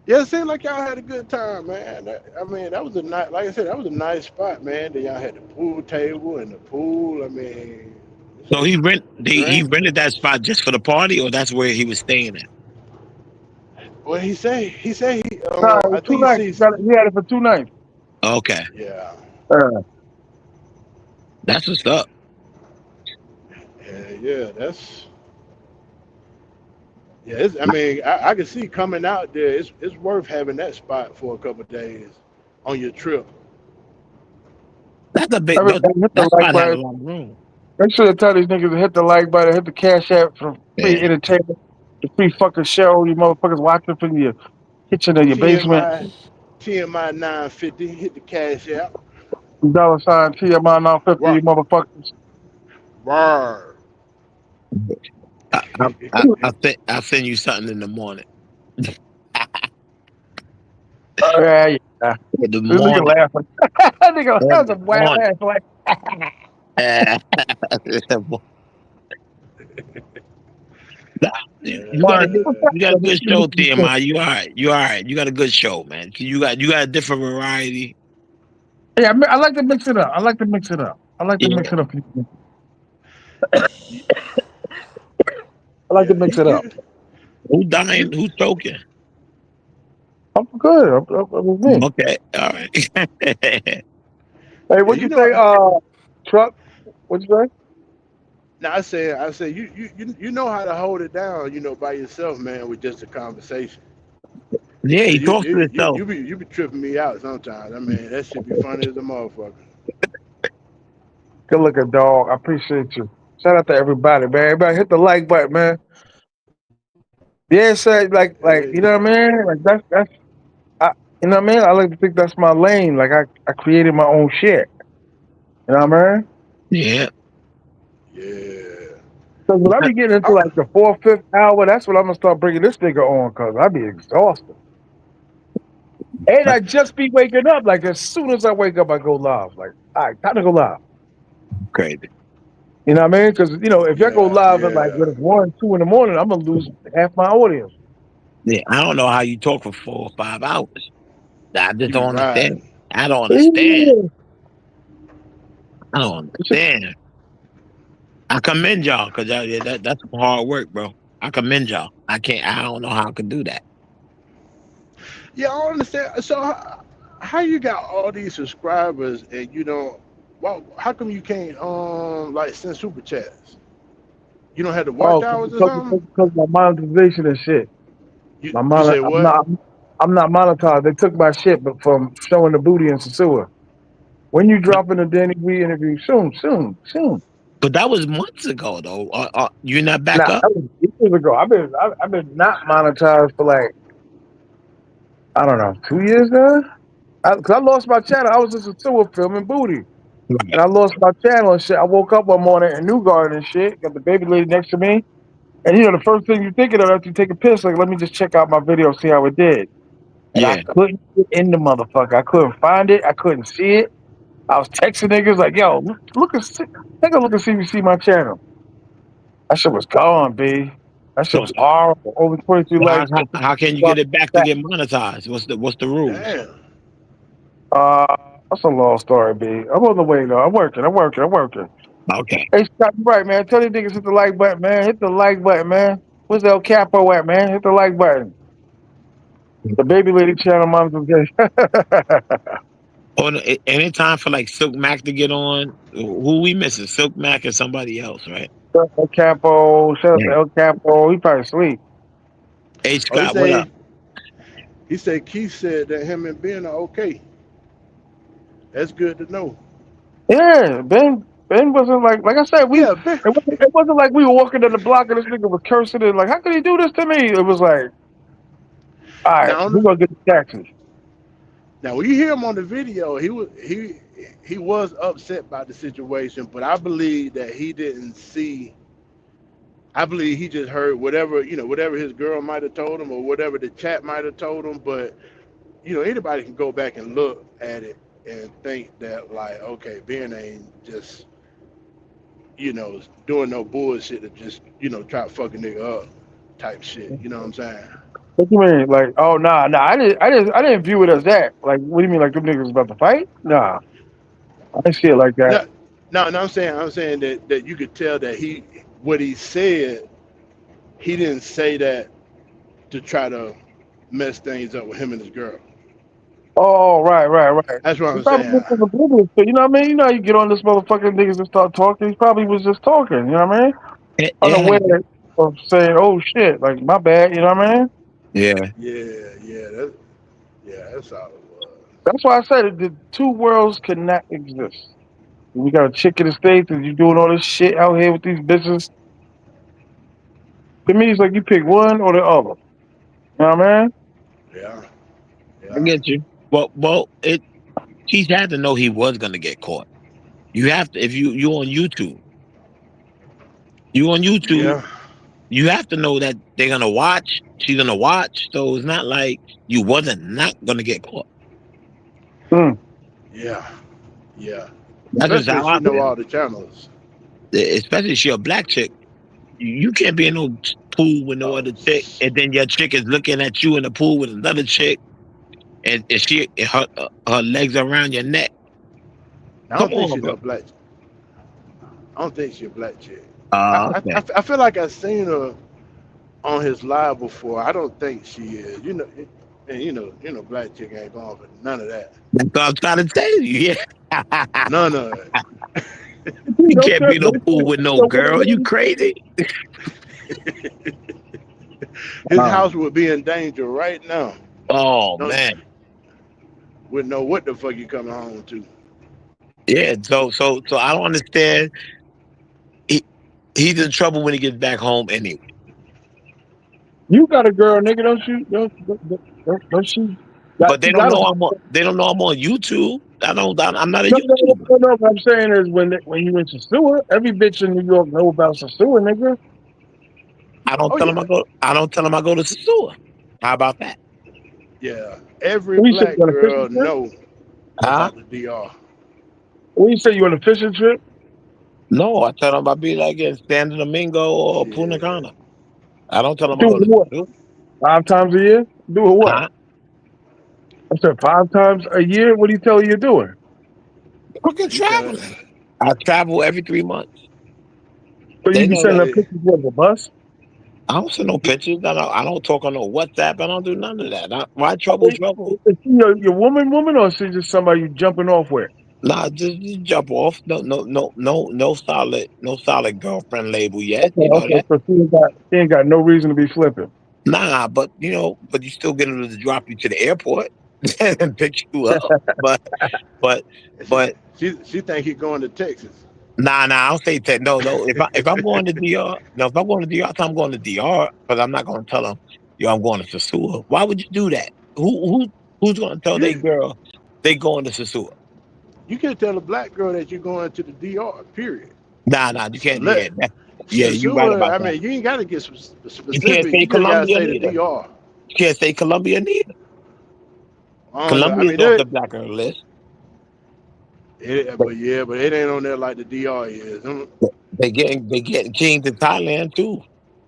Yeah, it seemed like y'all had a good time, man. I mean, that was a nice, like I said, that was a nice spot, man. Then y'all had the pool table and the pool. I mean, So he drink. rented that spot just for the party, or that's where he was staying at. What he say? He say he. Nah, it I was two think he nights. sees. He had it for 2 nights. Okay, Yeah, that's what's up. yeah, yeah. That's yeah. I mean, I can see coming out there. It's worth having that spot for a couple of days on your trip. That's a big. Everybody hit the That like spot had a button. lot of room. Make sure to tell these niggas to hit the like button, hit the cash app for free Yeah, entertainment, the free fucking show. You motherfuckers watching from your kitchen or your basement. TMI, TMI 950. Hit the cash out. $sign TMI 950, Right. you motherfuckers. Bar. I'll send you something in the morning. Yeah, yeah. In the This nigga morning. laughing. That nigga, In that's a the wild morning. laugh. Like, Nah, you got a good show, TMI. You all right. You all right. You got a good show, man. You got a different variety. yeah, I like to mix it up. I like to mix it up. I like to mix Yeah. it up. Y- I like to yeah, mix it up. Who dying? you, Who's choking? I'm good. I'm with me. Okay. All right. Hey, yeah, what'd you say? Truck? What'd you say? now I say, you know how to hold it down, by yourself, man, with just a conversation. Yeah, he Cause you talks to you you himself. you be you be tripping me out sometimes. I mean, that should be funny as a motherfucker. Good looking dog. I appreciate you. Shout out to everybody, man. Everybody hit the like button, man. Yeah, say like Yeah, you know what I mean? Like that's I, you know what I mean? I like to think that's my lane. Like I created my own shit. You know what I mean? Yeah. yeah. Because when I be getting into I, like the fourth, fifth hour, that's when I'm gonna start bringing this nigga on. Cause I be exhausted, and I just be waking up. Like as soon as I wake up, I go live. Like, all right, time to go live. Crazy. You know what I mean? Because if I go yeah, live at like yeah. when it's 1, 2 in the morning, I'm gonna lose half my audience. Yeah. I don't know how you talk for 4 or 5 hours. I just You be don't understand. riding. I don't understand. Yeah. I don't understand. I commend y'all because yeah, that's some hard work, bro. I commend y'all. I can't. I don't know how I could do that. Yeah, I don't understand. So how you got all these subscribers and you don't? Well, how come you can't like send super chats? You don't have the watch Oh, hours or something? because my monetization and shit. You say what? I'm not monetized. They took my shit, but from showing the booty in Sasua. When you But drop in the Danny V interview, soon. but that was months ago though. You're not back Nah, up. that was years ago. I've been not monetized for like I don't know 2 years now. Cause I lost my channel. I was just a tour filming booty, and Right. I lost my channel and shit. I woke up one morning in New Garden and shit. Got the baby lady next to me, and the first thing you're thinking of after you take a piss, like, let me just check out my video, see how it did. And I Yeah. couldn't get in the motherfucker. I couldn't find it. I couldn't see it. I was texting niggas like, yo, take a look and see if you see my channel. That shit was gone, B. That shit So, was horrible. Over 23 how, likes. how, how can you get it back to get monetized? What's the rules? Damn. Uh, that's a long story, B. I'm on the way though. I'm working. Okay. Hey, Scott, you right, man. Tell these niggas hit the like button, man. Hit the like button, man. Where's El Capo at, man? Hit the like button. The baby lady channel monetization. On any time for like Silk Mac to get on, who we missing? Silk Mac and somebody else, right? El Capo, shout out to Yeah. El Capo. He probably asleep. H Oh, Scott, what up? he said Keith said that him and Ben are okay. That's good to know. Yeah, Ben wasn't like I said, Yeah, Ben. it wasn't like we were walking down the block and this nigga was cursing and like, how could he do this to me? It was like, all right, Now, we're gonna get the taxi. now when you hear him on the video, he was upset by the situation, but I believe that he didn't see. I believe he just heard whatever whatever his girl might have told him or whatever the chat might have told him. But anybody can go back and look at it and think that like, okay, Ben ain't just doing no bullshit to just try to fuck a nigga up type shit. You know what I'm saying? What you mean? Like, oh nah, I didn't view it as that. Like, what do you mean? Like them niggas about to fight? Nah, I didn't see it like that. No, no, I'm saying that you could tell that what he said, he didn't say that to try to mess things up with him and his girl. Oh, right. That's what He I'm probably saying. just was oblivious to, you know what I mean? You know how you get on this motherfucking niggas and start talking. He probably was just talking, you know what I mean? It Unaware happened. of saying, oh shit, like my bad, you know what I mean? Yeah. That's all it was. That's why I said it, the two worlds cannot exist. We got a chick in the States and you doing all this shit out here with these bitches. To me, it's like you pick one or the other. You know what I mean? Yeah, I yeah, get you. Well, he had to know he was gonna get caught. You have to if you on YouTube. You on YouTube, yeah, you have to know that they're gonna watch. She's gonna watch. So it's not like you wasn't not gonna get caught. Mm. yeah, yeah. That's just Especially how if I she know feel. all the channels. Especially if she a black chick. You can't be in no pool with no Oh, other chick, and then your chick is looking at you in the pool with another chick, and her legs around your neck. I Come don't think on, she bro. no black. I don't think she a black chick. Okay. I feel like I've seen her on his live before. I don't think she is. And black chick ain't going for none of that. That's what I'm trying to tell you. Yeah. None of it. You Don't can't tell, be in no don't pool tell, with no don't tell, girl. You crazy? His Um, house would be in danger right now. oh Don't man. Wouldn't know what the fuck you coming home to. Yeah. So I don't understand. He, he's in trouble when he gets back home anyway. you got a girl, nigga, don't you? Don't she? But they She don't got know a I'm on. They don't know I'm on YouTube. I'm not a no, no, no, YouTuber. no, no. What I'm saying is when you went to sewer, every bitch in New York know about the sewer, nigga. I don't Oh tell him yeah, I go. I don't tell him I go to Sasua. How about that? yeah. Every When you say black you on a fishing girl trip, know Huh? about the DR. when you say you on a fishing trip, No, I tell him I be like in San Domingo or Punta Shit. Cana. I don't tell him I do go to what? Sasua. 5 times a year? Doing what? Huh? I said 5 times a year. What do you tell her you're doing? Fucking You tell it. traveling. I travel every 3 months. So They you be know sending that. her He, pictures of the bus? I don't send no he, pictures. I don't talk on no WhatsApp. I don't do none of that. Why Is trouble? she your woman, or is she just somebody you jumping off with? Nah, just jump off. No solid girlfriend label yet. Okay, You know okay. that. So she ain't got no reason to be flipping. Nah, but you still get them to drop you to the airport and pick you up. But, she, but she think he going to Texas. nah. I don't say that. No. If I'm going to DR, no. If I'm going to DR, I tell I'm going to DR, but I'm not going to tell them, yo, I'm going to Sasua. Why would you do that? Who's going to tell You their girl they going to Sasua? you can tell a black girl that you're going to the DR. Period. Nah. You can't. Yeah, Let yeah. You right Sasua. about I that. mean, you ain't got to get You can't specific. say You just got to Colombia say the neither. DR. You can't say Colombia neither. I don't know. I Colombia's mean, off the black girl list. But but it ain't on there like the DR is. they getting king to Thailand too.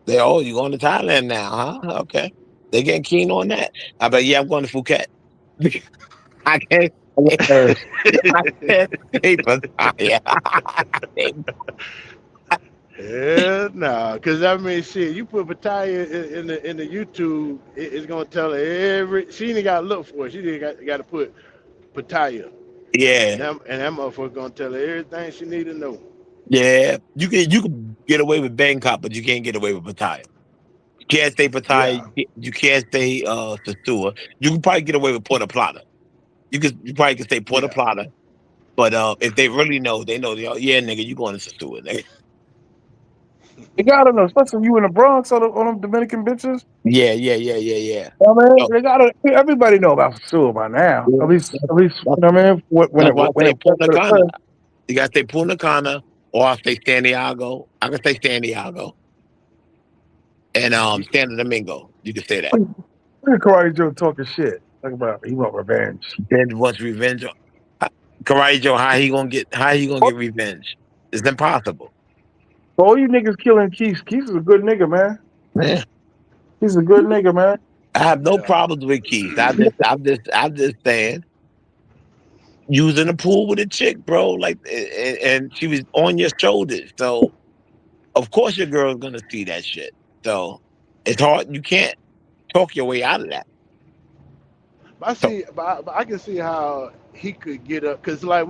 They, oh, you going to Thailand now, huh? Okay. They getting keen on that. I bet, yeah, I'm going to Phuket. I can't say, I can't say Pattaya. Yeah, nah, cause I mean, shit, you put Pattaya in the YouTube, it's gonna tell her every. She ain't gotta look for it. She got to put Pattaya, Yeah, and that motherfucker gonna tell her everything she need to know. yeah. You can get away with Bangkok, but you can't get away with Pattaya. You can't stay Pattaya. Yeah, You can't stay Sasua. You can probably get away with Puerto Plata. You probably can stay Puerto yeah. Plata. But if they really know, they know. They yeah, nigga, you going to Sasua, nigga. You gotta know, especially you in the Bronx on them Dominican bitches. Yeah, yeah, yeah, yeah, yeah. I mean, So, they gotta. Everybody know about Sewell by now. yeah, At least, that's, you know what I mean. that's why I When say it Punta to the Cana. first, You got to say Punta Cana, or I say San Diego. I can say San Diego and You, Santo Domingo. You can say that. look at Karate Joe talking shit. Talk about he want revenge. Then wants revenge. uh, Karate Joe, how he gonna get? How he gonna get revenge? It's impossible. For all you niggas killing Keith, Keith is a good nigga, man. Man, He's a good nigga, man. I have no yeah. problems with Keith. I'm just saying, you was in the pool with a chick, bro. Like, and she was on your shoulders. So of course your girl's gonna see that shit. So it's hard. You can't talk your way out of that. I So see, but I can see how he could get up, cause like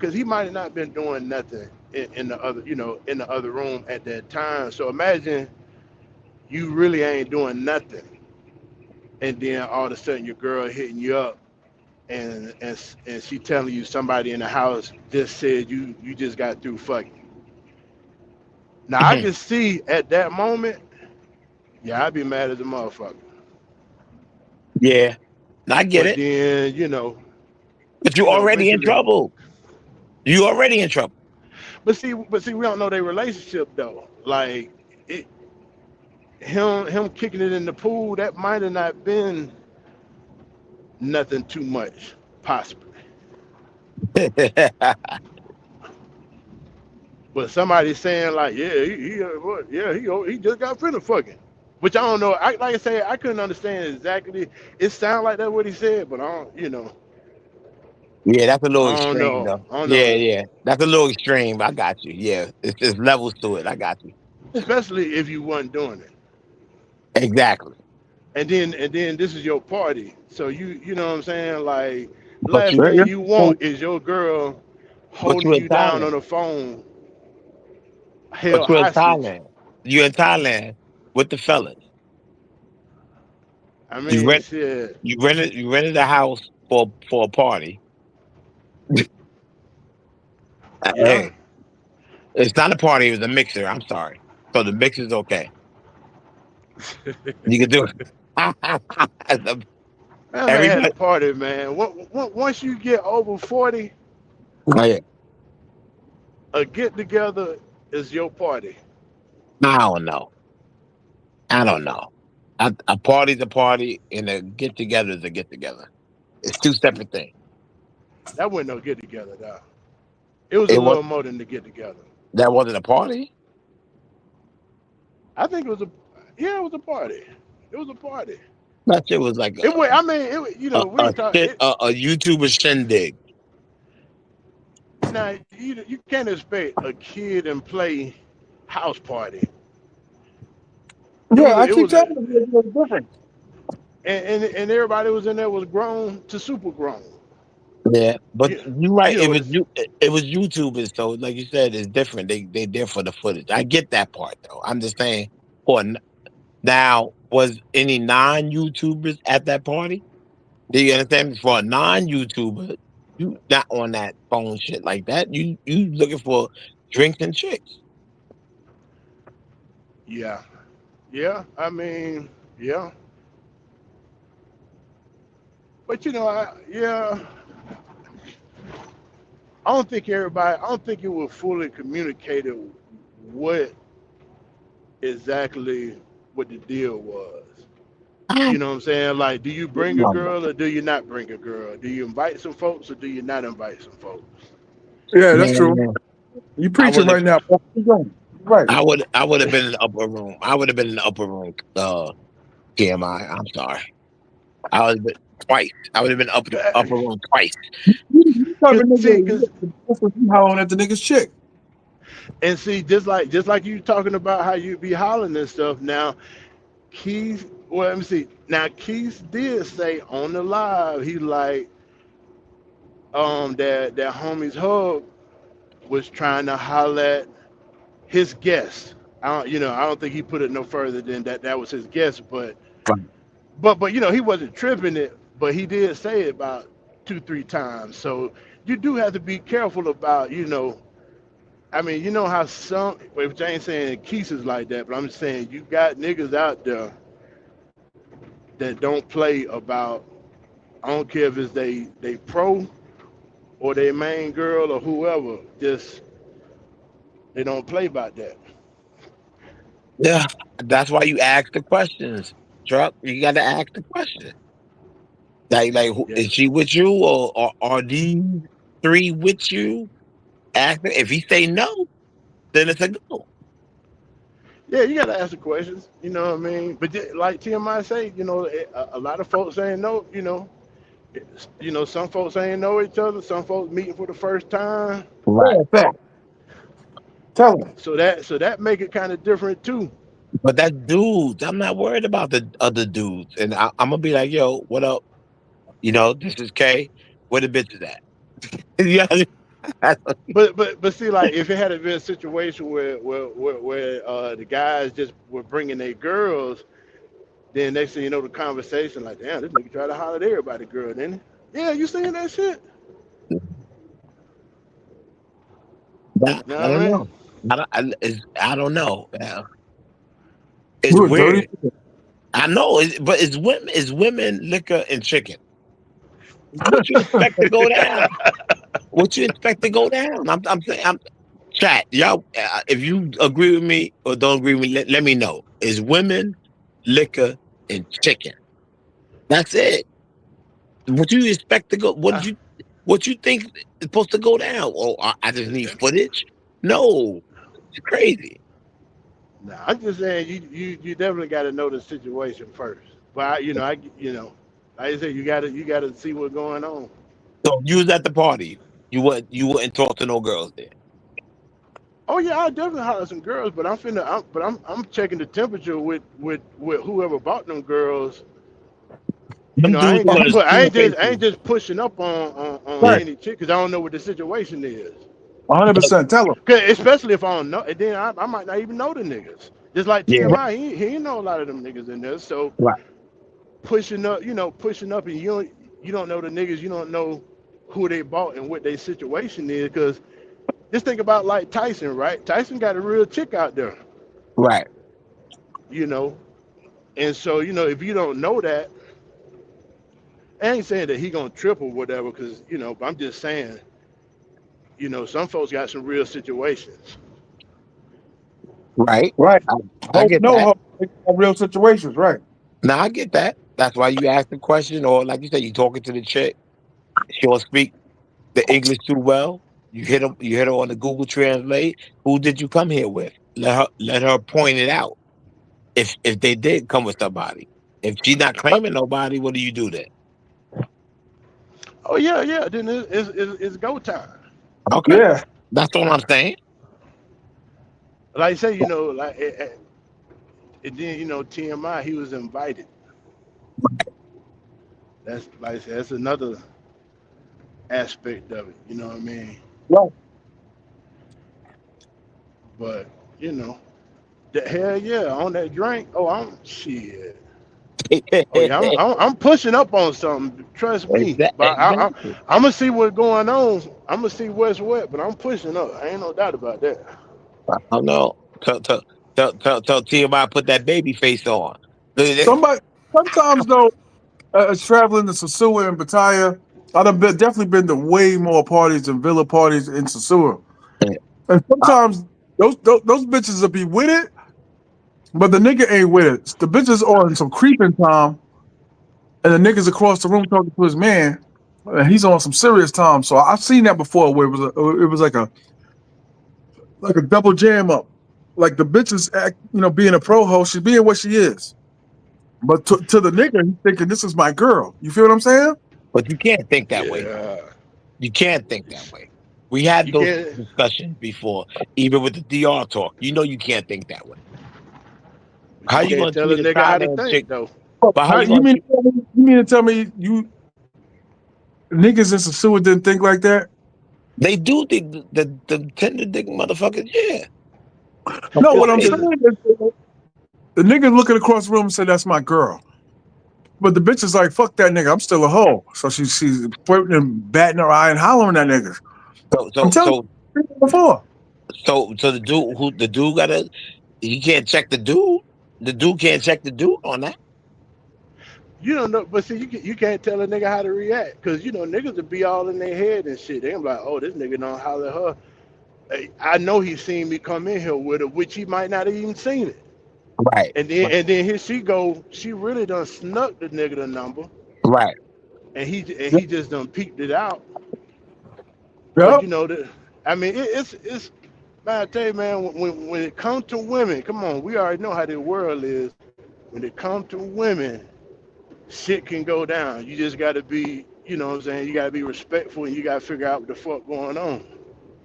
cause he might have not been doing nothing in the other, in the other room at that time. So imagine you really ain't doing nothing, and then all of a sudden your girl hitting you up, and she telling you somebody in the house just said you just got through fucking. Now I can see at that moment, yeah, I'd be mad as a motherfucker. yeah, I get But it. then, But you already in eventually. trouble. You already in trouble. But see, we don't know their relationship though. Like it, him kicking it in the pool, that might have not been nothing too much, possibly. But somebody saying like, yeah, what? Yeah, he just got finished fucking. Which I don't know. Like I say, I couldn't understand exactly. It sounded like that's what he said, but Yeah, that's a little I don't extreme, know. though. I don't Yeah, know. yeah, that's a little extreme. I got you. Yeah, it's levels to it. I got you. Especially if you wasn't doing it. Exactly. And then this is your party. So you know what I'm saying? Like the But last you, thing you want is your girl but holding you in you down on Thailand. the phone, But held you in hostage. Thailand. You in Thailand with the fellas. I You mean, rent. shit. You rented a house for a party. Yeah. Hey, it's not a party. It was a mixer. I'm sorry. So the mixer's okay. You can do it. Man, had a Everybody. party, man. Once you get over 40, Oh, yeah. a get together is your party. I don't know. I don't know. A party's a party, and a get together is a get together. It's two separate things. That wasn't no get together, though. It was a It was little more than the get together. that wasn't a party. I think it was a, yeah, it was a party. It was a party. That shit was like It was. I mean, we a ain't talking. shit a YouTuber shindig. Now you can't expect a kid and play house party. It Yeah, was I it keep was telling a, you there's a difference. and everybody was in there was grown to super grown. Yeah, but You, you're right. you It know was it's you. It was YouTubers. So, like you said, it's different. They there for the footage. I get that part though. I'm just saying. Now, was any non-YouTubers at that party? Do you understand? For a non-YouTuber, you not on that phone shit like that. You looking for drinks and chicks. yeah, yeah. I mean, yeah. But yeah, I don't think it was fully communicated what exactly what the deal was. I You know what I'm saying? Like, do you bring a don't know. girl or do you not bring a girl? Do you invite some folks or do you not invite some folks? Yeah, that's true. Man, You I preaching would have. right now. Bro. Keep going. Right. I would have been in the upper room. I would have been in the upper room. TMI. I'm sorry. I would have been twice. I would have been upper room twice. You type of See, nigga, cause you hollering at the nigga's chick. and see, just like you talking about how you be hollering and stuff. Now, Keith, well, let me see. Now, Keith did say on the live, he like that homie's hub was trying to holler at his guest. I don't think he put it no further than that. That was his guest, but he wasn't tripping it. But he did say it about 2, 3 times. So you do have to be careful about. I mean, you know how some. Which I ain't saying Keith like that, but I'm saying you got niggas out there that don't play about. I don't care if it's they pro or their main girl or whoever. Just they don't play about that. Yeah, that's why you ask the questions, Truck. You got to ask the question. Yeah, Is she with you, or are these three with you? Ask him. If he say no, then it's a go. yeah, you gotta ask the questions. You know what I mean? But like T.M.I say, a lot of folks ain't know. Some folks ain't know each other. Some folks meeting for the first time. Right. Yeah, fact. Tell him. So that make it kind of different too. But that's dudes. I'm not worried about the other dudes, and I'm gonna be like, "Yo, what up? This is K. Where the bitches at?" Yeah, But see, like if it had been a situation where the guys just were bringing their girls, then next thing you know, the conversation like, damn, this nigga try to holler at everybody, girl, didn't he? Yeah, you saying that shit? You I know what don't I know. mean? I don't know. Yeah. It's You a dirty weird. I know, but it's women, liquor, and chicken. What you expect to go down? What you expect to go down? I'm saying, chat, y'all. If you agree with me or don't agree with me, let me know. It's women, liquor, and chicken. That's it. What you expect to go? Uh, What you think is supposed to go down? Oh, I just need footage. No, it's crazy. nah, I'm just saying you definitely got to know the situation first. But like I said, you gotta see what's going on. So if you was at the party, you wouldn't talk to no girls there. Oh yeah, I definitely holler at some girls, but I'm checking the temperature with whoever bought them girls. Them I dudes ain't are just gonna put I scream ain't just I faces. ain't just pushing up on Yeah, right. any chick because I don't know what the situation is. 100%. Tell him. 'Cause especially if I don't know, and then I might not even know the niggas. Just like yeah, T.M.I, he ain't know a lot of them niggas in there. So right, pushing up, and you don't know the niggas, you don't know who they bought and what their situation is. Because just think about like Tyson, right? Tyson got a real chick out there, right, you know, and so if you don't know that, I ain't saying that he gonna trip or whatever, because but I'm just saying, some folks got some real situations. right. Right. I, I Hope get know that. how real situations. Right. Now I get that. That's why you ask the question, or like you said, you talking to the chick. She don't speak the English too well. You hit her on the Google Translate. Who did you come here with? Let her point it out. If they did come with somebody, if she's not claiming nobody, what do you do then? Oh yeah, yeah. Then it's go time. Okay, Yeah. that's all I'm saying. Like I say, like and then T.M.I, he was invited. That's like I said, that's another aspect of it. You know what I mean? Right. But you know, the hell yeah, on that drink. Oh, I'm shit. Oh yeah, I'm pushing up on something. Trust me. But Exactly. I'm gonna see what's going on. I'm gonna see what's what. But I'm pushing up. I ain't no doubt about that. I don't know. Tell TMI put that baby face on. Somebody. Sometimes though, traveling to Sasua and Pattaya, definitely been to way more parties and villa parties in Sasua. And sometimes those bitches will be with it, but the nigga ain't with it. The bitches on some creeping time, and the niggas across the room talking to his man, and he's on some serious time. So I've seen that before, where it was like a double jam up. like the bitch is act, being a pro hoe. She's being what she is. But to the nigga, he's thinking this is my girl. You feel what I'm saying? But you can't think that way. Yeah. You can't think that way. We had You those can't discussions before, even with the DR talk. You know you can't think that way. How you you can't gonna tell a treat a nigga how to Thailand think chick? though. But how How, you gonna treat you mean to tell me you niggas in Sasua didn't think like that? they do the tender dick motherfuckers, yeah. Of No, course what I'm they saying do. is the nigga looking across the room and said that's my girl. But the bitch is like, fuck that nigga. I'm still a hoe. So she's flirting and batting her eye and hollering at niggas. So I'm so telling so you before. so the dude gotta he can't check the dude. The dude can't check the dude on that. You don't know, but see, you can't tell a nigga how to react because niggas will be all in their head and shit. They gonna be like, oh, this nigga don't holler at her. Hey, I know he seen me come in here with her, which he might not have even seen it. Right. And then Right. and then here she go. She really done snuck the nigga the number, Right. and he just done peeked it out. But Yep. you know that. I mean, it's man. I tell you, man. When it comes to women, come on, we already know how the world is. When it comes to women, shit can go down. You just got to be, you know what I'm saying? You got to be respectful and you got to figure out what the fuck going on.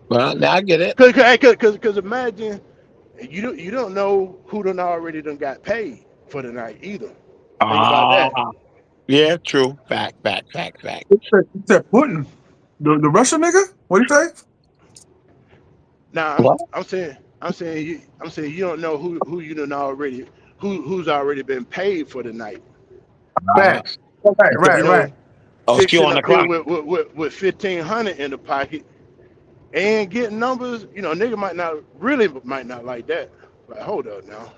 Well, now I get it. Cause imagine you don't know who done already done got paid for the night either. Think about Ah, that. yeah, true. Fact. He said Putin. The Russian nigga? What do you say? Now What? I'm saying you don't know who you done already who's already been paid for the night. Uh, Facts. Right, so, You right, right. know, oh, chick she sitting on the up here clock. with 1,500 in the pocket and getting numbers. Nigga might not like that. Like, hold up now.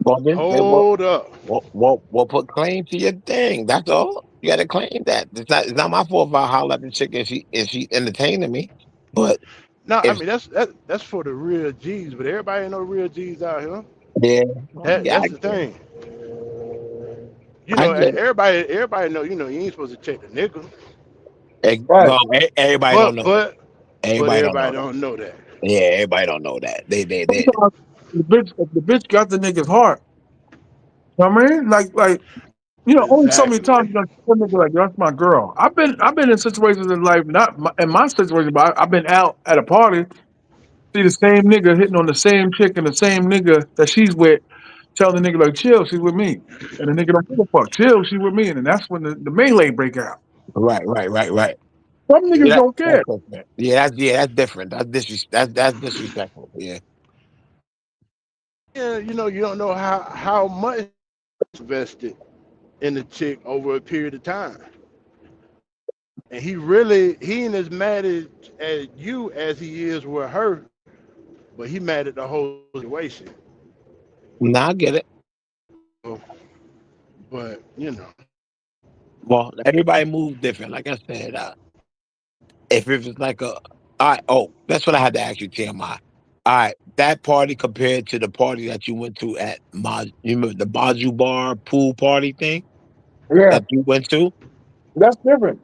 Well, then, Hold up. we'll put claim to your thing. That's all. You got to claim that. It's not my fault if I holler at the chick and she entertaining me. But No, I if mean that's for the real G's, but everybody ain't no real G's out here. yeah, well, That yeah, that's the thing. I get it. Everybody know. You ain't supposed to check the nigga, Right. Well, everybody don't but know that. but but Everybody don't know everybody that. don't know that. Yeah, everybody don't know that. They. Sometimes if the bitch got the nigga's heart. You know what I mean? Only so many Exactly. times you got nigga like that's my girl. I've been in situations in life, not in my situation, but I've been out at a party, see the same nigga hitting on the same chick and the same nigga that she's with, tell the nigga like chill, she's with me. And the nigga don't give a fuck. Chill, she with me. And then that's when the melee break out. Right. Some niggas Yeah, don't that's care. different. That's different. That's disrespectful. Yeah. Yeah, you don't know how much invested in the chick over a period of time, and he ain't as mad at you as he is with her, but he mad at the whole situation. Now I get it. So, but Well, everybody moves different. Like I said, if it was like a, all right, oh, that's what I had to ask you, TMI. All right, that party compared to the party that you went to at you remember the Baju Bar pool party thing Yeah, that you went to? that's different.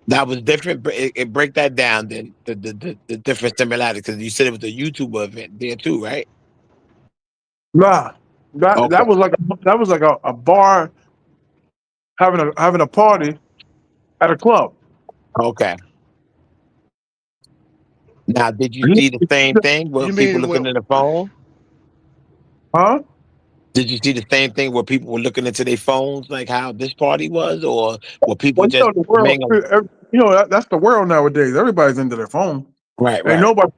That was different. It break that down, then the different similarities because you said it was a YouTuber event there too, right? Nah. That Okay, that was like a bar having a party at a club. okay. Now, did you see the He- same thing where you people mean looking when at the phone? Huh? Did you see the same thing where people were looking into their phones, like how this party was, or were people Well, just the world. mingling? That's the world nowadays. Everybody's into their phone. Right, Ain't right. nobody,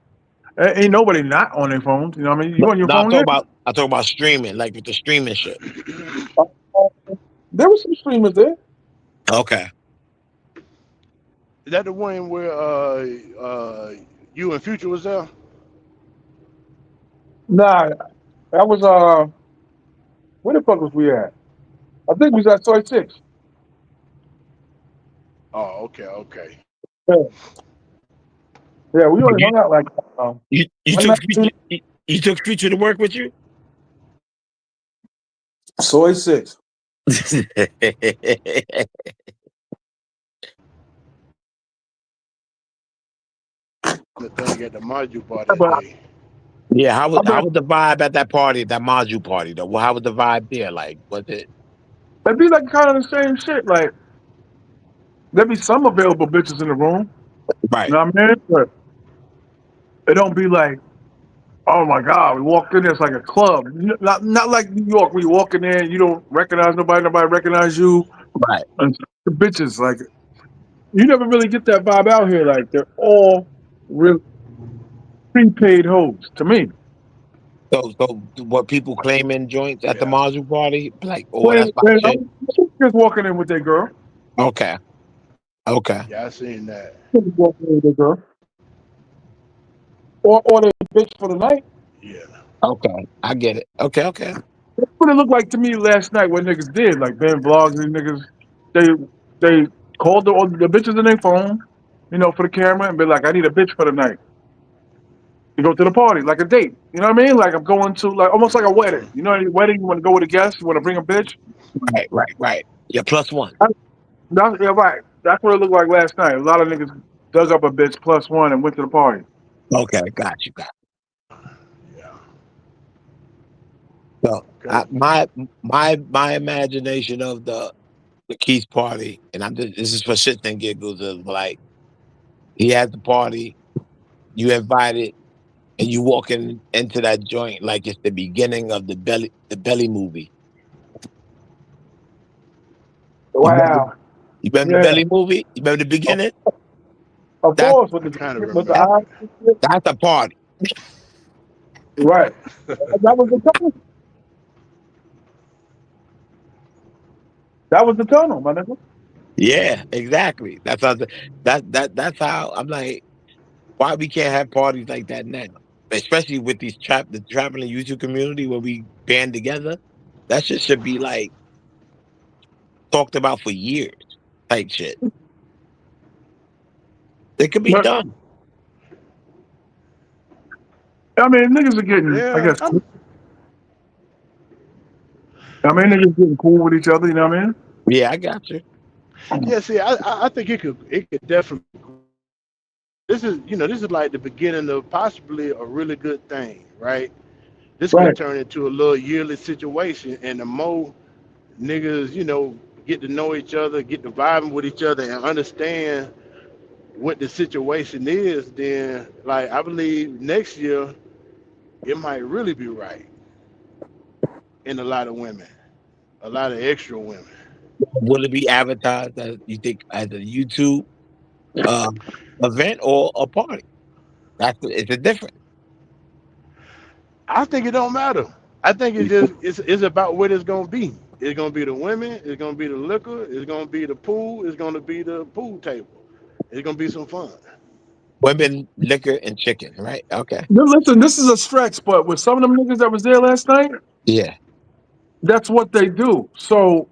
ain't nobody not on their phones. You know what I mean? You But on your no, phone there? I talk about streaming, like with the streaming shit. Uh, There was some streamers there. Okay. is that the one where you and Future was there? Nah, that was where the fuck was we at? I think we was at Soy Six. Oh, okay. Yeah, yeah, we only You hung out like you one took night. you took Future to work with you? Soy Six. The thing at the module bar Yeah, that but day. Yeah, I how mean, was the vibe at that party, that module party though? Well, how was the vibe there? Like, was it it'd be like kind of the same shit. Like there'd be some available bitches in the room. You right, know what I mean? But it don't be like, oh my God, we walked in there, it's like a club. Not like New York, where you walk in there and you don't recognize nobody, nobody recognize you. right? And the bitches, like, you never really get that vibe out here. Like, they're all real prepaid hoes to me. So what people claiming joints at the Yeah, module party? Like, oh, When, that's my when shit. I'm just walking in with their girl, Okay, okay, yeah, I seen that. just walking in with their girl, or they bitch for the night. Yeah. okay. I get it. Okay, okay. That's what it looked like to me last night. What niggas did, like Ben Vlogs and niggas, they they called the bitches in their phone, for the camera, and be like, I need a bitch for the night. You go to the party, like a date. You know what I mean? Like I'm going to like almost like a wedding. You know, a wedding, you want to go with a guest, you want to bring a bitch. Right, right, right. Yeah, plus one. Yeah, right. That's what it looked like last night. A lot of niggas dug up a bitch plus one and went to the party. Okay, got you, got Yeah. you. So Okay. my imagination of the Keith party, and I'm just this is for shits and giggles, is like he had the party, you invited, and you walking into that joint like it's the beginning of the belly movie. You remember Wow. you remember the Yeah. belly movie? You remember the Of, beginning? of That's course, I kind of with the remember eyes. it. And shit. that's a party. Right. That was the tunnel. That was the tunnel, my nigga. Yeah, exactly. That's how I'm like, why we can't have parties like that now? Especially with the traveling YouTube community where we band together. That shit should be like talked about for years type shit. It could be But done. I mean, niggas are getting, I Yeah, guess, cool. I mean, niggas getting cool with each other. You know what I mean? Yeah, I got you. yeah. See, I think it could definitely grow. This is like the beginning of possibly a really good thing, right? This Right. could turn into a little yearly situation, and the more niggas, get to know each other, get to vibing with each other, and understand what the situation is, then like I believe next year it might really be right in a lot of women, a lot of extra women. Will it be advertised as you think as a YouTube uh, event or a party? It's a difference. I think it don't matter. I think it's about what it's gonna be. It's gonna be the women. It's gonna be the liquor. It's gonna be the pool. It's gonna be the pool table. It's gonna be some fun. Women, liquor, and chicken, right? Okay. Now, listen, this is a stretch, but with some of them niggas that was there last night, Yeah. that's what they do. So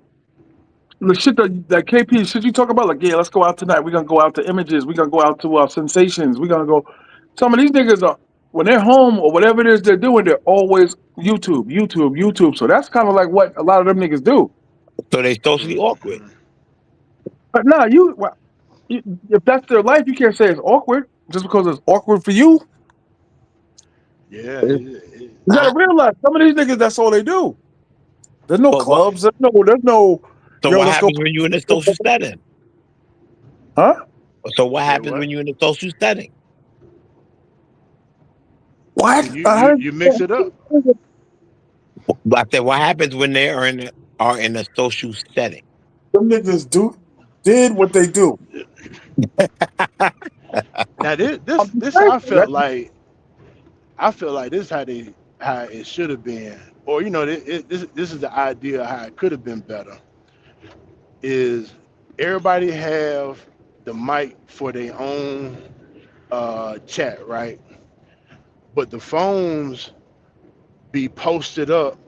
the shit that KP shit you talk about, like, yeah, let's go out tonight. We're gonna go out to images. We're gonna go out to sensations. We're gonna go. Some of these niggas are when they're home or whatever it is they're doing, they're always YouTube, YouTube, YouTube. So that's kind of like what a lot of them niggas do. So they socially awkward. Hmm. But nah, you if that's their life, you can't say it's awkward just because it's awkward for you. Yeah. You gotta I, realize some of these niggas, that's all they do. There's no but what? clubs. There's no. So Yo, what let's go. happens when you're in a social setting? Huh? So what Say happens when what? you're in a social setting? What? You you you mix it up. I said, what happens when they are in a social setting? Them niggas did what they do. Now this I'm this just this saying, I feel like this how it should have been, or this is the idea of how it could have been better. Is everybody have the mic for their own chat, right? But the phones be posted up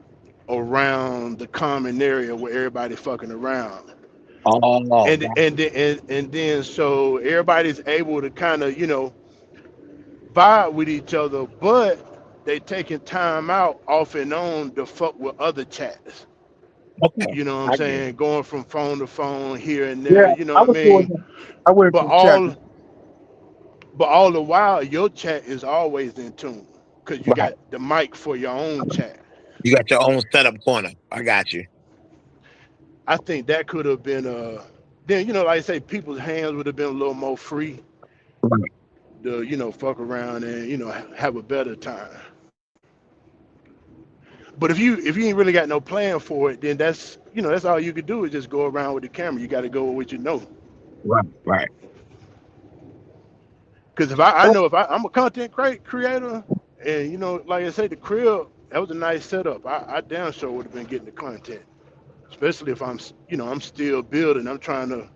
around the common area where everybody fucking around, Oh, and then so everybody's able to kind of vibe with each other, but they taking time out off and on to fuck with other chats. okay. You know what I'm I get it. saying? Going from phone to phone here and yeah, there. You know I what I was doing mean? that. I went But to check. all but all the while, your chat is always in tune. because you Right. got the mic for your own chat. You got your own setup corner. I got you. I think that could have been then like I say, people's hands would have been a little more free Right. to fuck around and have a better time. But if you ain't really got no plan for it, then that's all you could do is just go around with the camera. You got to go with what you know. Right. Right. Because if I know if I'm a content creator, and like I say, the crib that was a nice setup. I damn sure would have been getting the content, especially if I'm still building. I'm trying to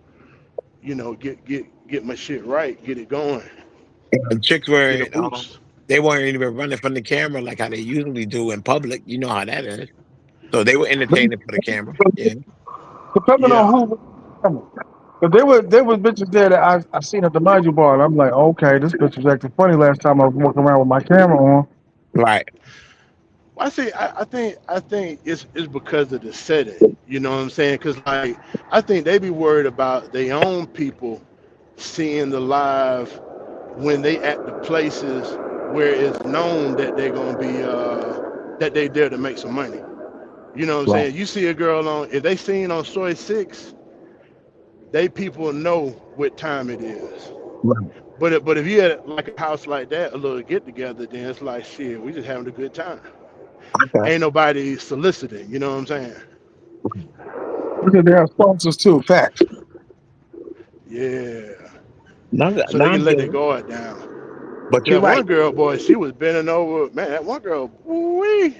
get my shit right, get it going, And chicks get a were boost. they weren't even running from the camera like how they usually do in public. You know how that is. So they were entertaining for the camera. Yeah. Depending on Yeah. who. But there was bitches there that I seen at the Maju bar, and I'm like, okay, this bitch was acting funny last time I was walking around with my camera on. Right. Well, I think it's because of the setting. You know what I'm saying? Because like I think they be worried about their own people seeing the live when they at the places where it's known that they're gonna be that they there to make some money. You know what I'm Right. saying? You see a girl on if they seen on Soy 6, they people know what time it is. Right. But if you at like a house like that, a little get together, then it's like shit, we just having a good time. Okay. Ain't nobody soliciting, you know what I'm saying? Because they have sponsors too. Facts. Yeah. Now, So they now I'm can let their getting, guard down. but you're That right. one girl, boy, she was bending over. Man, that one girl, wee,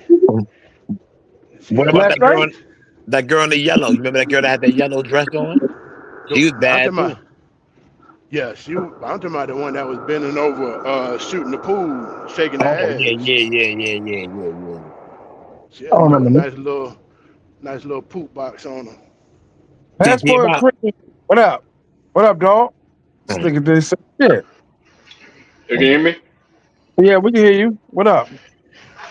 she What had about me Last night? weak. that girl in the yellow? You remember that girl that had that yellow dress on? She was I'm bad talking too. about, yeah, I'm talking about the one that was bending over, shooting the pool, shaking the Oh yeah, ass. yeah, yeah, yeah, yeah, yeah, yeah. She I had a don't little remember. nice little poop box on her. See, Passport TMI. Cream. What up? What up, dog? This Mm. nigga did say shit. You can hear me? Yeah, we can hear you. What up?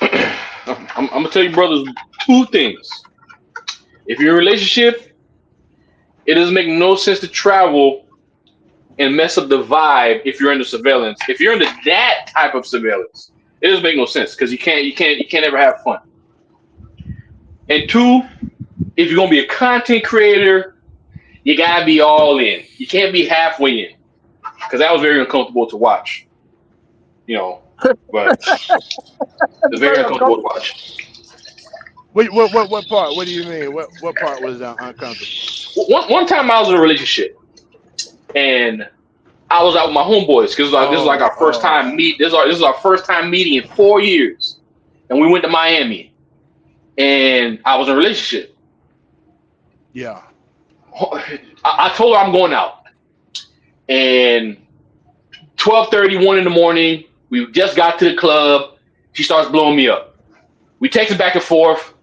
I'm gonna tell you, brothers, two things. If you're in a relationship, it doesn't make no sense to travel and mess up the vibe if you're under surveillance. If you're under that type of surveillance, it doesn't make no sense because you can't ever have fun. And two, if you're gonna be a content creator, you gotta be all in. You can't be halfway in because that was very uncomfortable to watch. You know, but it's That's very very uncomfortable to uncomfortable. watch. Wait, what part? What do you mean? What part was uncomfortable? One time I was in a relationship and I was out with my homeboys because this is like Oh, our first time oh, meet. This is our first time meeting in 4 years, and we went to Miami. And I was in a relationship. yeah. I told her I'm going out, and 12:30, 1 in the morning. We just got to the club. She starts blowing me up. We texted back and forth,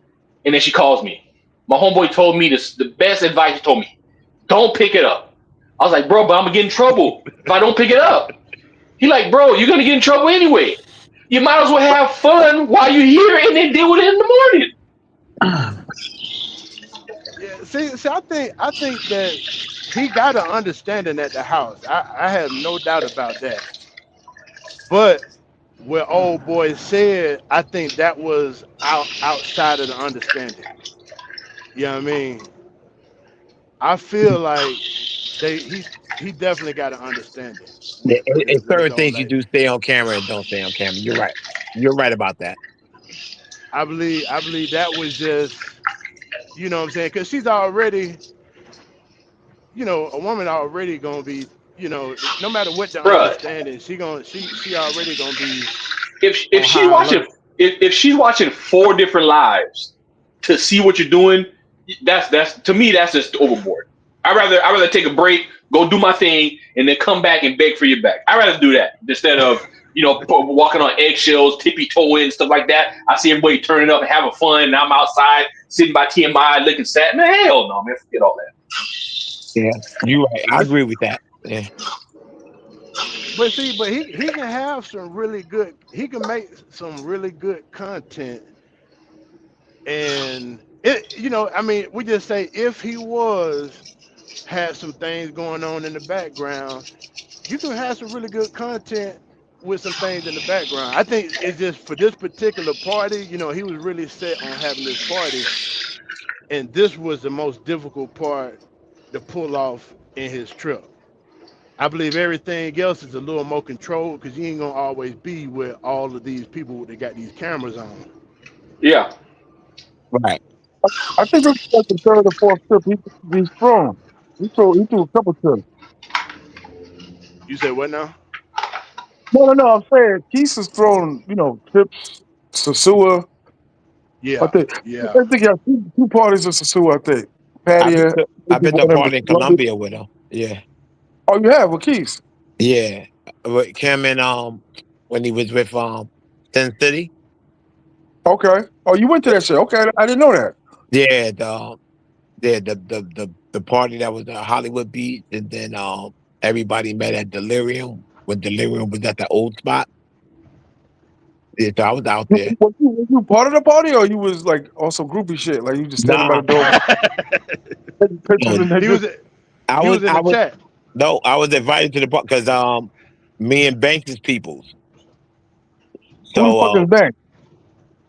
and then she calls me. My homeboy told me this. The best advice he told me: don't pick it up. I was like, bro, but I'm gonna get in trouble if I don't pick it up. He like, bro, you're gonna get in trouble anyway. You might as well have fun while you're here and then deal with it in the morning. Yeah, see, I think that he got an understanding at the house. I have no doubt about that. But what old boy said, I think that was outside of the understanding. You know what I mean? I feel like he definitely got an understanding Yeah, with his certain old things you lady. do stay on camera and don't stay on camera. You're right. You're right about that. I believe that was just what I'm saying, because she's already, a woman already gonna be, no matter what the Bruh, understanding, she already gonna be if on she's high watching alert. if she's watching 4 different lives to see what you're doing, that's to me that's just overboard. I rather take a break, go do my thing, and then come back and beg for your back. I rather do that instead of walking on eggshells, tippy toeing stuff like that. I see everybody turning up and having fun, and I'm outside sitting by T.M.I. looking sad. Man, hell no, man, forget all that. Yeah, you're right. I But agree with that. Yeah. but he can have some really good. He can make some really good content, and I mean, we just say if he had some things going on in the background, you can have some really good content with some things in the background. I think it's just for this particular party, he was really set on having this party, and this was the most difficult part to pull off in his trip. I believe everything else is a little more controlled because you ain't gonna always be with all of these people that got these cameras on. Yeah. Right. I think this is like the third or fourth trip he's thrown. He threw a couple trips. You say what now? No. I'm saying Keith has thrown, trips, Sasua. I Yeah, think yeah. he has two parties in Sasua. I think I've been Pattaya. to I've Maybe been to a one of them party in Columbia. Colombia with him. Yeah. Oh, you have with Keith. Yeah. With Kim and when he was with Sin City. Okay. Oh, you went to that shit. Okay, I didn't know that. Yeah, the party that was at Hollywood Beach, and then everybody met at Delirium when Delirium was at the old spot. Yeah, so I was out there. Was you part of the party, or you was like on some groupie shit? Like you just standing by Nah, the door, taking pictures no, and he niggas. was I he was was in I the was chat. no, I was invited to the party because me and Banks is peoples. Who the So fuck is that?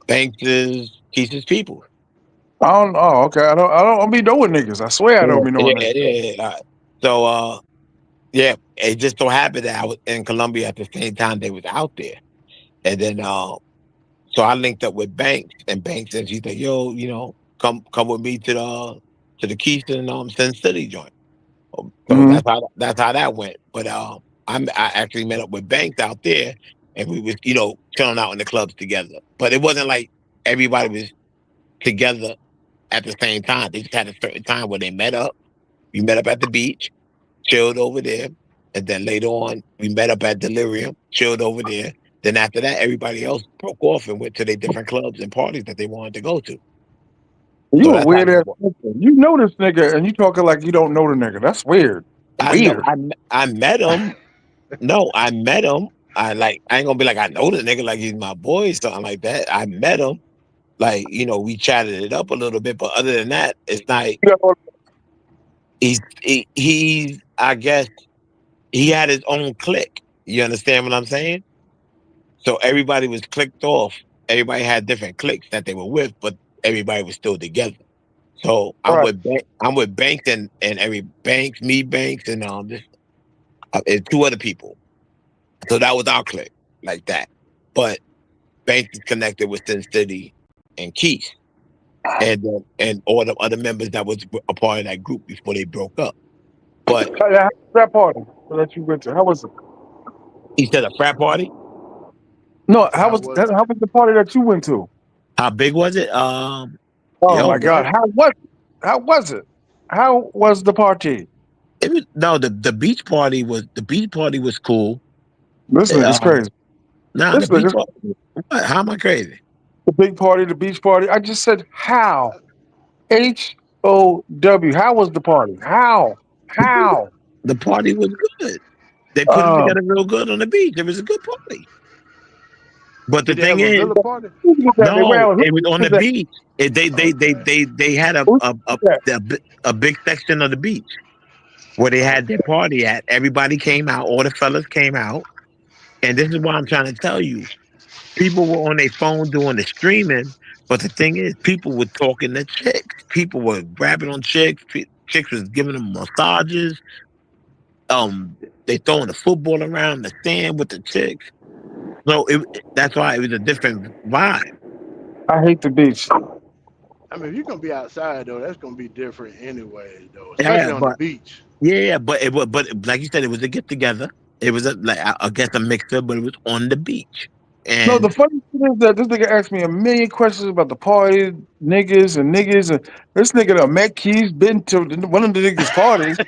Banks is Keith's people. I don't. Oh, okay. I don't be knowing niggas. I swear I don't be knowing niggas. Yeah. So yeah, it just so happened that I was in Colombia at the same time they was out there, and then so I linked up with Banks, and Banks said, "She's like, yo, come with me to the Keystone Sin City joint." So Mm-hmm. that's how that went. But I actually met up with Banks out there, and we was chilling out in the clubs together. But it wasn't like everybody was together at the same time. They just had a certain time where they met up. We met up at the beach, chilled over there, and then later on we met up at Delirium, chilled over there. Then after that, everybody else broke off and went to their different clubs and parties that they wanted to go to. You So a that's how weird that ass was. nigga. You know this nigga, and you talking like you don't know the nigga. That's weird. I know. Weird. I met him. No, I met him. I ain't gonna be like I know the nigga like he's my boy, something like that. I met him. Like, we chatted it up a little bit, but other than that, it's not You know, he's I guess he had his own clique. You understand what I'm saying? So everybody was clicked off. Everybody had different cliques that they were with, but everybody was still together. So right. I'm with Banks and every Banks, me Banks, and and two other people. So that was our clique, like that. But Banks is connected with Sin City and Keith, and all the other members that was a part of that group before they broke up. But How was that party that you went to? How was it? he said a frat party. No, how How was was that? How was the party that you went to? How big was it? Oh Yo, my man, God, how was it? How was it? How was the party? it was no the beach party was cool. This nigga's Uh, crazy. nah, the This beach nigga's party. What? How am I crazy? the big party, the beach party. I just said how. HOW. How was the party? How? How? The party was good. They put it Um, together real good on the beach. It was a good party. But the did they thing have a is, villa party? who was that? They no, ran. it was Who on was the that? beach. Okay. They had Who was that? a big section of the beach where they had their Okay. party at. Everybody came out. All the fellas came out. And this is what I'm trying to tell you. People were on their phone doing the streaming, but the thing is, people were talking to chicks. People were grabbing on chicks. Chicks was giving them massages. They throwing the football around the stand with the chicks. So that's why it was a different vibe. I hate the beach. I mean, if you're gonna be outside though, that's gonna be different anyway, though, Yeah, especially on the but beach. yeah, but like you said, it was a get together. It was I guess a mixer, but it was on the beach. No, the And funny thing is that this nigga asked me a million questions about the party, niggas, and this nigga done met Keys, been to one of the niggas' parties,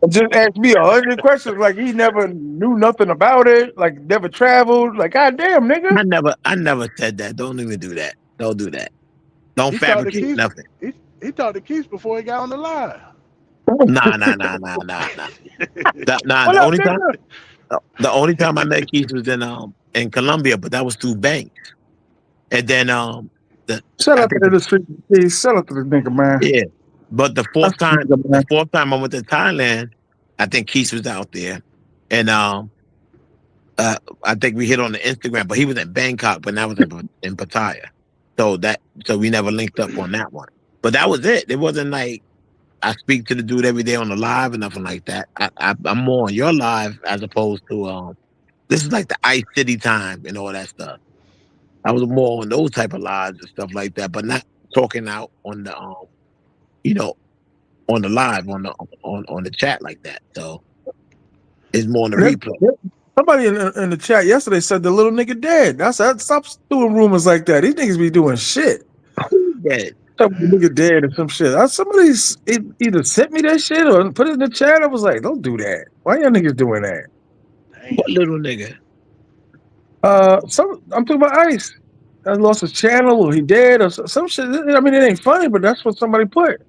and just asked me 100 questions like he never knew nothing about it, like never traveled. Like, goddamn, nigga. I never said that. Don't even do that. Don't do that. Don't he talked to fabricate Keith. nothing. He talked to Keith before he got on the line. Nah. Nah. What up, nigga? The only time I met Keith was in Colombia, but that was through banks. And then the Shout I out think to the street, Keys. Shout out to this nigga, man. yeah. But the That's fourth the time, nigga, the man. fourth time I went to Thailand, I think Keith was out there, and Uh, I think we hit on the Instagram, but he was in Bangkok, but now was in Pattaya. So so we never linked up on that one. But that was it. It wasn't like I speak to the dude every day on the live or nothing like that. I'm more on your live as opposed to this is like the Ice City time and all that stuff. I was more on those type of lives and stuff like that, but not talking out on the you know, on the live on the chat like that. So it's more on the replay. Somebody in the chat yesterday said the little nigga dead. I said, stop doing rumors like that. These niggas be doing shit. Who's dead? Some nigga dead or some shit. Somebody's either sent me that shit or put it in the chat. I was like, don't do that. Why y'all niggas doing that? What Damn. little nigga? I'm talking about Ice. I lost his channel or he dead or some shit. I mean, it ain't funny, but that's what somebody put.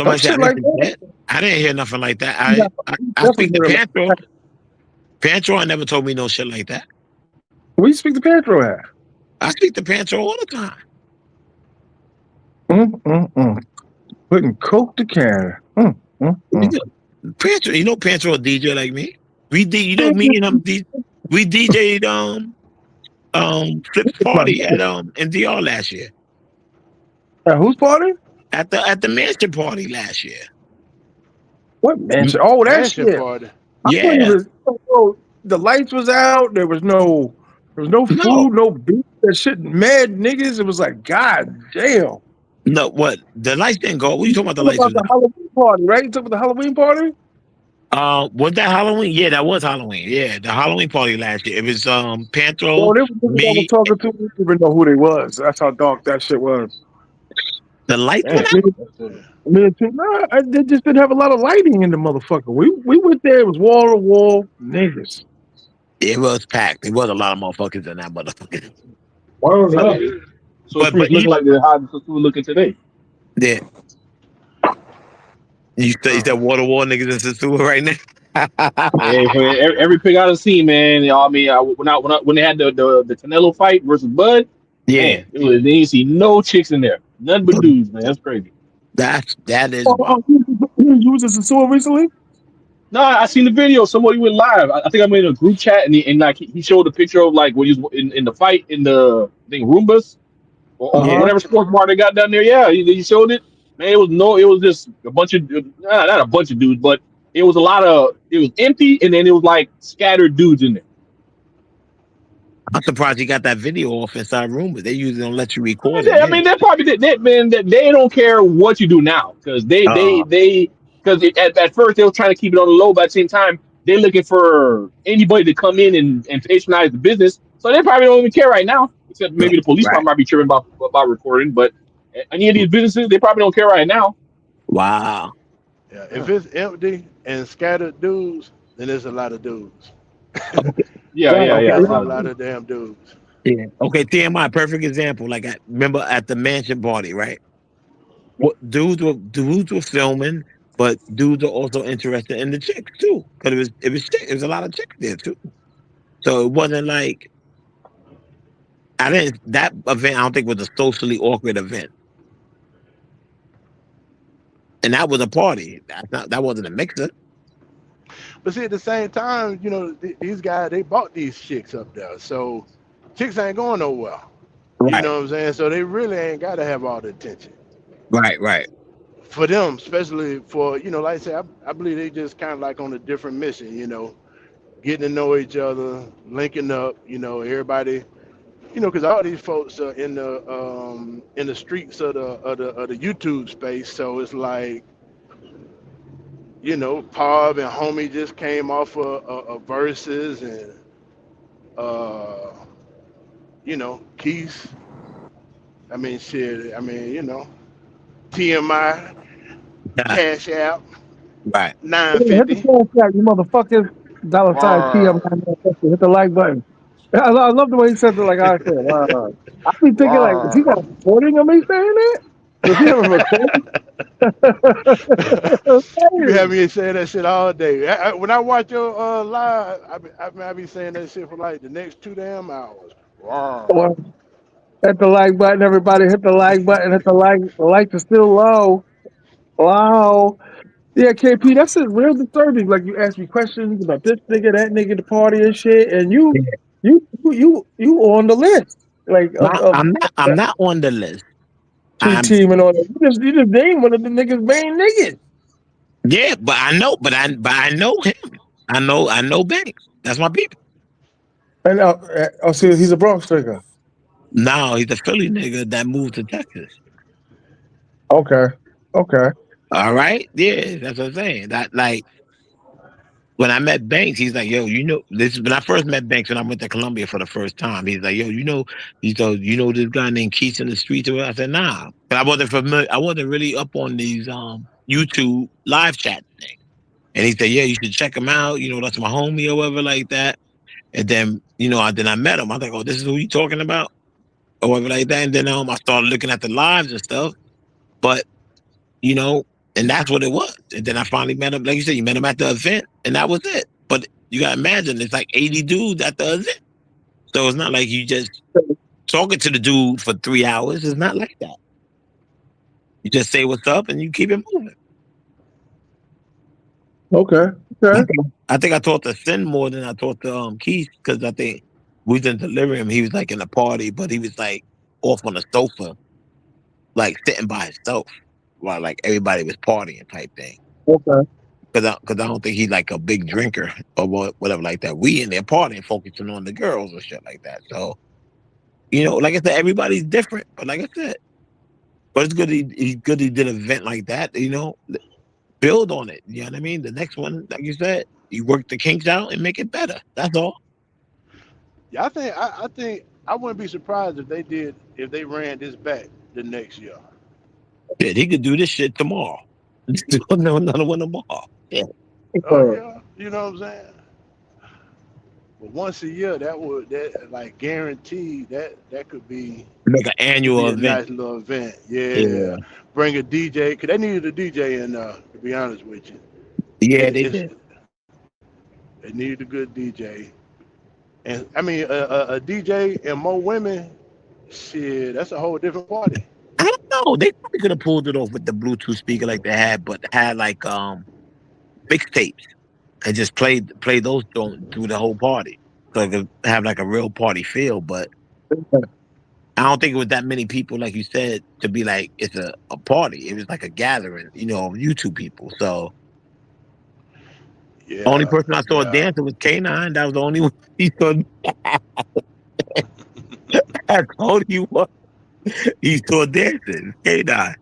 Some Somebody said shit Ice like is that. dead. I didn't hear nothing like that. Yeah, I speak to definitely heard Pantro. about Pantro never told me no shit like that. where you speak to Pedro at? I speak to Pantro all the time. Mm. Putting coke to can. You know, Pantro, Pantro a DJ like me. Me and him, we DJ'd Flip's party in DR last year. Whose party? At the mansion party last year. What mansion? Oh, that Mansion shit. party. I thought it Yeah. was the lights was out. There was no No. food, no beef. That shit, mad niggas. It was like, God damn. No, what? The lights didn't go. What are you You talking about the talking lights about was the out? Halloween party, right? You talking about the Halloween party? Was that Halloween? Yeah, that was Halloween. Yeah, the Halloween party last year. It was Well, Pantro, there was niggas I was me, talking to. I didn't even know who they was. That's how dark that shit was. the lights went Damn. out. Me and Tim, they just didn't have a lot of lighting in the motherfucker. We went there. It was wall to wall niggas. It was packed. There was a lot of motherfuckers in that motherfucker. Word So, up. so it's But pretty looking like how the store looking today. yeah, you said water war niggas in Sasua right now. Hey, for every pick I done seen, man. You know, I mean, when they had the Canelo fight versus Bud, Yeah, man, they didn't see no chicks in there, none but dudes, man. That's crazy. that is Oh, wild. you was in Sasua recently? No, I seen the video. Somebody went live. I think I made a group chat, and like he showed a picture of like when he was in the fight in the I think Roombas or Yeah, whatever sports bar they got down there. Yeah, he showed it. Man, it was just a bunch of not a bunch of dudes, but it was empty, and then it was like scattered dudes in there. I'm surprised you got that video off inside room, but they usually don't let you record it. I mean, they're probably man. They don't care what you do now because Uh, because at first they were trying to keep it on the low, but at the same time they're looking for anybody to come in and patronize the business. So they probably don't even care right now, except maybe the police right. might be tripping about recording. But any of these businesses, they probably don't care right now. Wow. Yeah. If it's empty and scattered dudes, then there's a lot of dudes. Okay. Yeah, Right. Okay. yeah. A It's a lot of lot dudes. of damn dudes. Yeah. Okay. T.M.I. Perfect example. Like I remember at the mansion party, right? What dudes were filming, but dudes are also interested in the chicks too, because it was a lot of chicks there too. So it wasn't like I didn't that event. I don't think was a socially awkward event, and that was a party. That wasn't a mixer. But see, at the same time, these guys they bought these chicks up there, so chicks ain't going nowhere. You Right. know what I'm saying? So they really ain't got to have all the attention Right. Right. for them, especially for like I said, I believe they just kind of like on a different mission. Getting to know each other, linking up. Everybody. Because all these folks are in the streets of the YouTube space, so it's like Pav and Homie just came off of verses and uh, Keith. I mean, shit. I mean, T.M.I. Yeah. Cash App Right. Hit the 950. cash out, you motherfuckers. $sign TM. Rawr, Hit the like button. I love the way he said it like I said. I be thinking like, is he got a rawr. recording of me saying that? Does he have a recording? You be Hey. having me saying that shit all day. When I watch your live, I be saying that shit for like the next 2 damn hours. Rawr. Well, hit the like button, everybody. Hit the like button. Hit the like. The likes are still low. Low. Yeah, KP, that's a real disturbing. Like you ask me questions about this nigga, that nigga, the party and shit, and you on the list like Now, of I'm that not on the list. tweet I'm team and all that. You just named one of the niggas main niggas. yeah, but I know him. I know Banks. That's my people. And oh, see, he's a Bronx nigga. No, he's a Philly nigga that moved to Texas. Okay, okay, All right, yeah, that's what I'm saying. That like when I met Banks, he's like, "Yo, you know this." When I first met Banks, when I went to Columbia for the first time, he's like, "Yo, you know this guy named Keith in the streets." I said, "Nah," but I wasn't familiar. I wasn't really up on these YouTube live chat thing. And he said, "Yeah, you should check him out. You know, that's my homie or whatever like that." And then then I met him. I think, "Oh, this is who you talking about?" Or whatever like that. And then I started looking at the lives and stuff. But you know, and that's what it was. And then I finally met him, like you said, you met him at the event, and that was it. But you gotta imagine it's like 80 dudes at the event. So it's not like you just talking to the dude for 3 hours. It's not like that. You just say what's up and you keep it moving. okay, I okay. think I think I talked to Sin more than I talked to Keith because I think we was in delirium. He was like in a party, but he was like off on the sofa, like sitting by himself while like everybody was partying type thing. Okay. Cause I don't think he's like a big drinker or whatever like that. We in there partying, focusing on the girls and shit like that. So, like I said, everybody's different. But like I said, but it's good he's good he did an event like that, build on it. You know what I mean? The next one, like you said, you work the kinks out and make it better. That's all. Yeah, I think I wouldn't be surprised if they ran this back the next year. Shit, he could do this shit tomorrow. Do another one tomorrow. Yeah. Oh yeah, you know what I'm saying. But once a year, that like guaranteed that Make an could be annual a event. nice little event. Yeah, Yeah. bring a DJ because they needed a DJ in. To be honest with you, Yeah, they it's did. they needed a good DJ, and I mean a DJ and more women. Shit, that's a whole different party. I don't know. They probably could have pulled it off with the Bluetooth speaker like they had, but had like mixtapes and just play those through the whole party. So it could have like a real party feel, but I don't think it was that many people, like you said, to be like it's a party. It was like a gathering, of YouTube people. So only Yeah, person I saw yeah, dancing was K9. That was the only one he saw. I told you what he saw dancing. K9.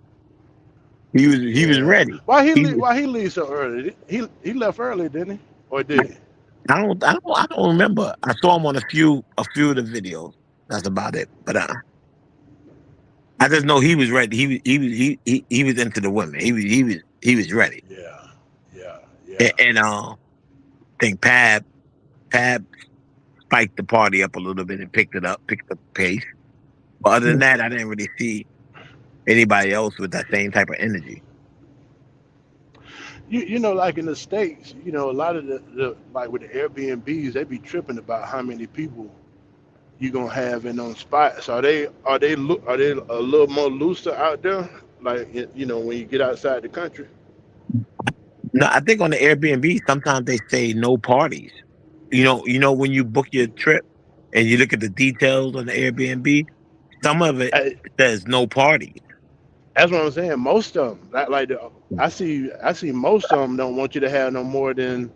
He was yeah. ready. He was, Why he leave so early? He left early, didn't he? Or did he? I don't remember. I saw him on a few of the videos. That's about it. But I just know he was ready. He was into the women. He was ready. Yeah, yeah, And, yeah. and I think Pab spiked the party up a little bit and picked up the pace. But other than that, I didn't really see anybody else with that same type of energy. Like in the states, a lot of the like with the Airbnbs, they be tripping about how many people you gonna have in on spots. Are they a little more looser out there? Like when you get outside the country. No, I think on the Airbnb sometimes they say no parties. When you book your trip and you look at the details on the Airbnb, some of it I, says no parties. that's what I'm saying. Most of them, I see most of them don't want you to have no more than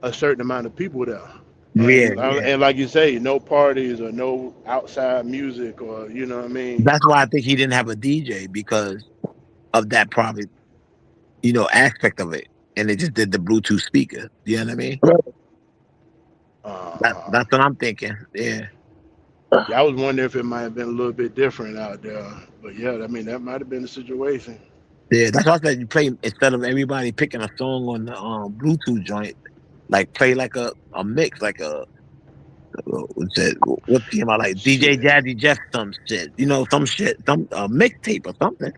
a certain amount of people there. Yeah, yeah. And like you say, no parties or no outside music or you know what I mean. That's why I think he didn't have a DJ because of that probably, aspect of it. And they just did the Bluetooth speaker. You know what I mean? Uh, That's what I'm thinking. Yeah. yeah, I was wondering if it might have been a little bit different out there, but yeah, I mean that might have been the situation. Yeah. That's why I said you play instead of everybody picking a song on the Bluetooth joint, like play like a mix, like what's that? What T.M.I like DJ Shit, Jazzy Jeff some shit, some shit, some mixtape or something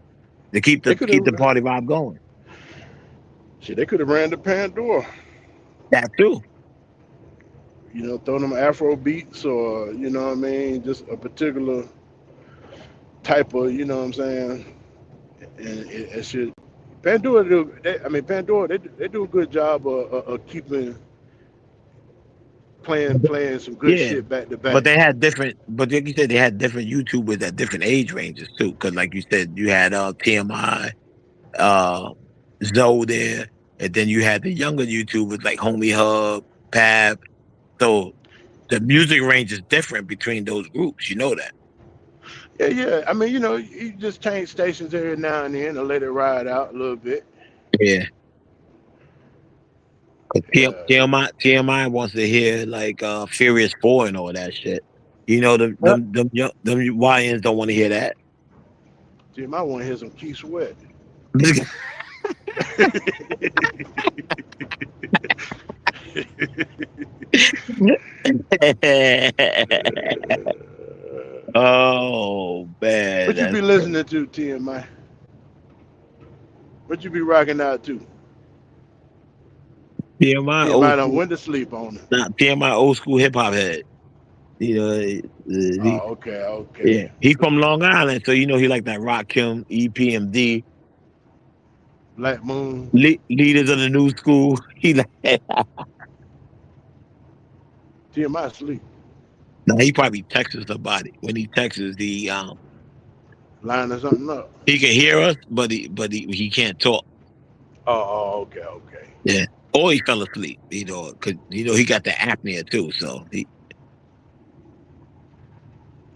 to keep they the could keep have, the party vibe going. shit, they could have ran the Pandora, That too. throw them Afro beats or what I mean, just a particular type of, you know what I'm saying, and it should Pandora do. I mean, Pandora. They do a good job of keeping playing some good Yeah, shit back to but back. they had different. But like you said, they had different YouTubers at different age ranges too. Because like you said, you had T.M.I, uh, Zoe there, and then you had the younger YouTubers like Homie Hub, Pab. So the music range is different between those groups. You know that. Yeah, yeah. I mean, you just change stations every now and then and let it ride out a little bit. Yeah. 'Cause Yeah. TMI wants to hear like Furious 4 and all that shit. You know them YNs don't want to hear that. Jim, I want to hear some Key Sweat. Oh man, What you that's be crazy. listening to, TMI? What you be rocking out to? TMI old TMI done school, went to sleep on it. not TMI old school hip hop head. You know, he Oh, okay, yeah, okay. he from Long Island, so you know he like that Rakim, EPMD, Black Moon. leaders of the new school. He like TMI sleep. now he probably texts somebody. When he texts, Lining something up. he can hear us, but he can't talk. Oh, okay, okay. Yeah. Or he fell asleep, you know, because he got the apnea too. So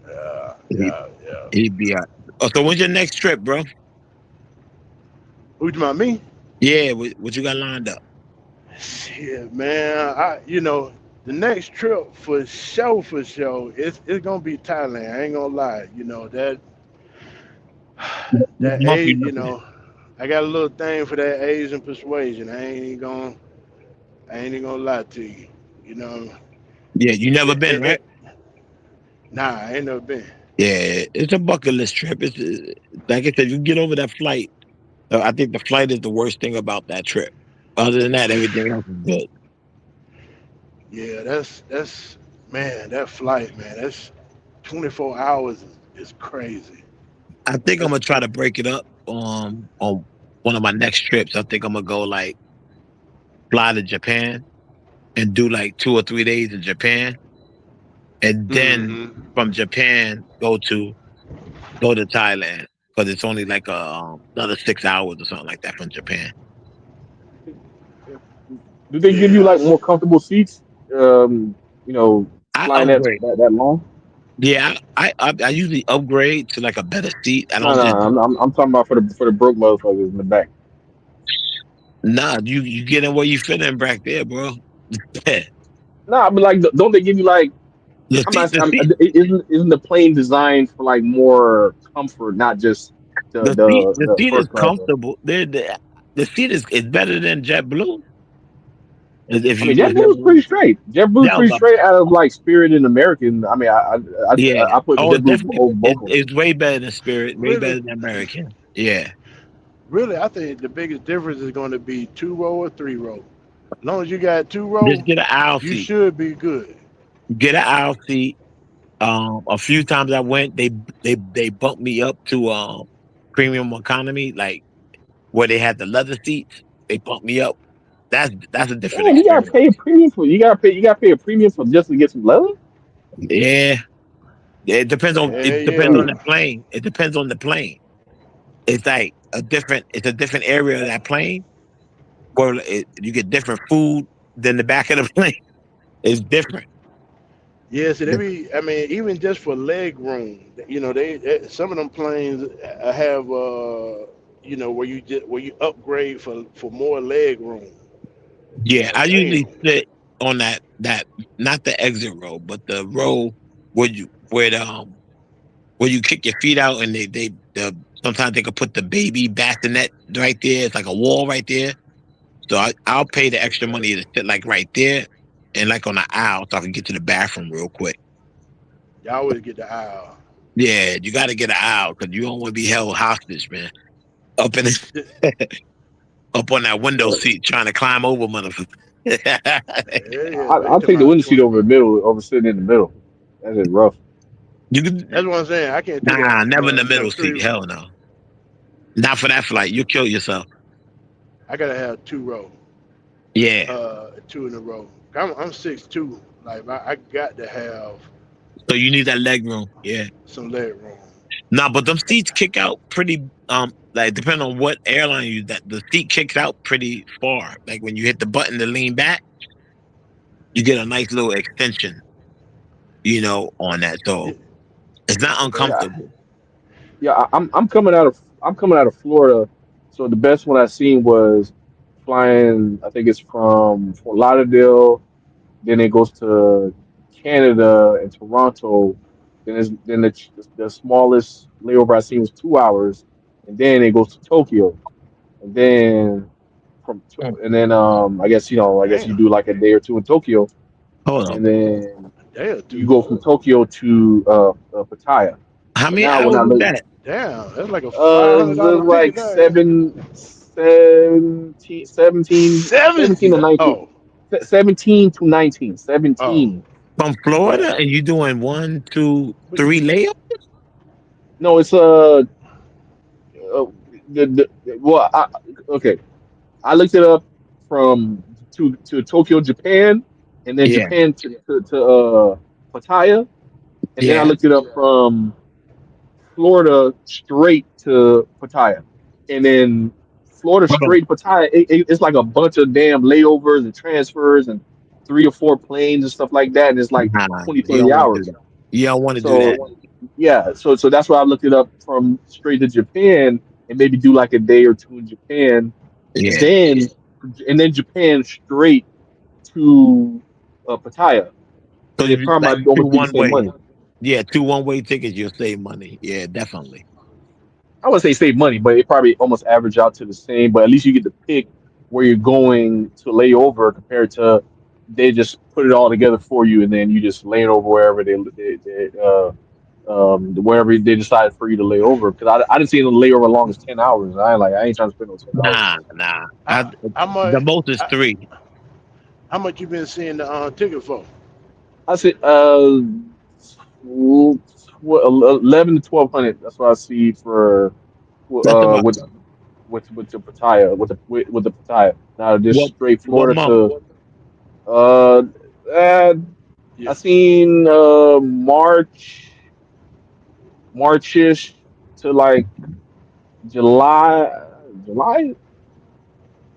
Yeah, he yeah, yeah. he'd be out. Oh, so when's your next trip, bro? Who you about me? Yeah, what you got lined up? Shit, man. The next trip for sure, it's gonna be Thailand. I ain't gonna lie. What That month a you you looking at? know, I got a little thing for that Asian persuasion. I ain't even gonna lie to you. You know, Yeah, you never it, been, it, right? it, nah, I ain't never been. Yeah, it's a bucket list trip. It's like I said, you get over that flight. I think the flight is the worst thing about that trip. Other than that, everything else is good. Yeah, that's man, that flight, man, that's 24 hours is crazy. I think I'm That's gonna try to break it up on one of my next trips. I think I'm gonna go like fly to Japan and do like 2 or 3 days in Japan, and then mm-hmm. from Japan go to Thailand because it's only like another 6 hours or something like that from Japan. Do they give you like Yes. more comfortable seats? You know, I flying upgrade. that long? Yeah, I usually upgrade to like a better seat. I No, don't no, just I'm talking about for the broke motherfuckers in the back. nah. You get in where you fit in back there, bro. the Nah, but like, don't they give you like? seat, the seat, Isn't the plane designed for like more comfort, not just the the seat, the the the seat is first class? comfortable. The seat is better than JetBlue. If I mean, you if you JetBlue is ever pretty straight. JetBlue is yeah, pretty straight out of like Spirit and American. I mean, I yeah. I put Oh, it's JetBlue definitely over both of them. it's way better than Spirit, way better Really, than American. Yeah, really, I think the biggest difference is going to be 2 row or 3 row. As long as you got 2 row, just get an aisle you seat. should be good. Get an aisle seat. A few times I went, they bumped me up to premium economy, like where they had the leather seats. They bumped me up. That's a different Damn, you gotta experience. pay a premium for you gotta pay a premium for just to get some leather. Yeah, it Yeah, depends on yeah. the plane. It depends on the plane. It's like it's a different area of that plane where you get different food than the back of the plane. It's different. Yes, and I mean, even just for leg room, some of them planes have, where you upgrade for more leg room. Yeah, Like, I usually damn, sit on that not the exit row, but the row where you kick your feet out and sometimes they could put the baby bassinet right there. It's like a wall right there. So I'll pay the extra okay. money to sit like right there and like on the aisle so I can get to the bathroom real quick. You always get the aisle. Yeah, you got to get an aisle because you don't want to be held hostage, man. Up in Yeah, up on that window seat trying to climb over, motherfucker. yeah. They I'll talking take the about window seat 20. over the middle, over sitting in the middle. That's just rough. You can That's what I'm saying. I can't do nah, that. never in the middle seat. Three. Hell no, not for that flight. You'll kill yourself. I gotta have two row, Yeah. two in a row. I'm 6'2". Like I got to have So you need that leg room. Yeah. some leg room. Nah, but them seats kick out pretty like depending on what airline you that the seat kicks out pretty far. Like when you hit the button to lean back, you get a nice little extension, on that. So It, it's not okay. Yeah, uncomfortable. yeah. I'm coming out of Florida, so the best one I seen was flying. I think it's from Fort Lauderdale. Then it goes to Canada and Toronto. Then the smallest layover I seen was 2 hours, and then it goes to Tokyo, and then Mm. and then I guess you Damn. do like a day or two in Tokyo, Hold on. and then Day or you two. go from Tokyo to Pattaya. How But many now when hours I is look, that? Damn. That's like a $500 it's ticket like there. Ain't it? 17 to 70. 19, Oh. 17 to 19, Oh. 17. From Oh. Florida and you doing one, two, But three layups? No, it's uh well, okay. I looked it up from to Tokyo, Japan, and then Yeah. Japan to Pattaya, and then I Yeah. looked it up from Florida straight to Pattaya, and then Florida Hold on. straight to Pattaya. It's like a bunch of damn layovers and transfers and 3 or 4 planes and stuff like that, and it's like Nah, 20, you 30 don't want to do hours. that. You don't want to do that. So yeah, so that's why I looked it up from straight to Japan and maybe do like a day or two in Japan, and Yeah. then Japan straight to Pattaya, So and it you probably like might two almost be the one same way. money. Yeah, two one-way tickets, you'll save money. Yeah, definitely. I would say save money, but it probably almost average out to the same. But at least you get to pick where you're going to lay over compared to they just put it all together for you, and then you just lay it over wherever wherever they decided for you to lay over. Because I didn't see them lay over as long as 10 hours. I ain't trying to spend no 10 hours. Nah, nah. How The much? most is I, three. how much you been seeing the ticket for? I said 11 to 1200. That's what I see for That's about with the Pattaya with the Pattaya. Now just what straight what Florida month? to uh, uh I Yeah. seen Marchish to like July July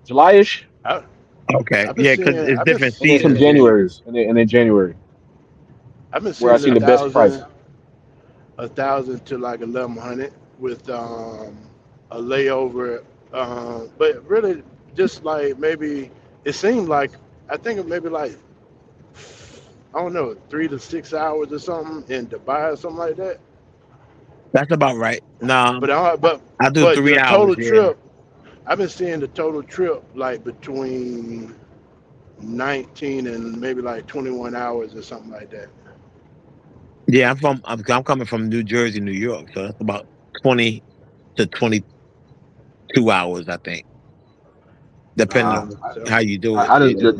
Julyish, I Okay. I've been Yeah, because seeing it's different and then some seasons. Januaries, and then January I've been where I seeing seen the best price. a thousand to like 1100 with a layover. But really, just like maybe it seemed like I think it maybe like I don't know 3 to 6 hours or something in Dubai or something like that. That's about right. Nah, But I, but I do but the 3 hours. total Yeah. trip, I've been seeing the total trip like between 19 and maybe like 21 hours or something like that. Yeah, I'm coming from New Jersey, New York, so that's about 20 to 22 hours, I think, depending Nah, on So how you do it. I didn't, Yeah.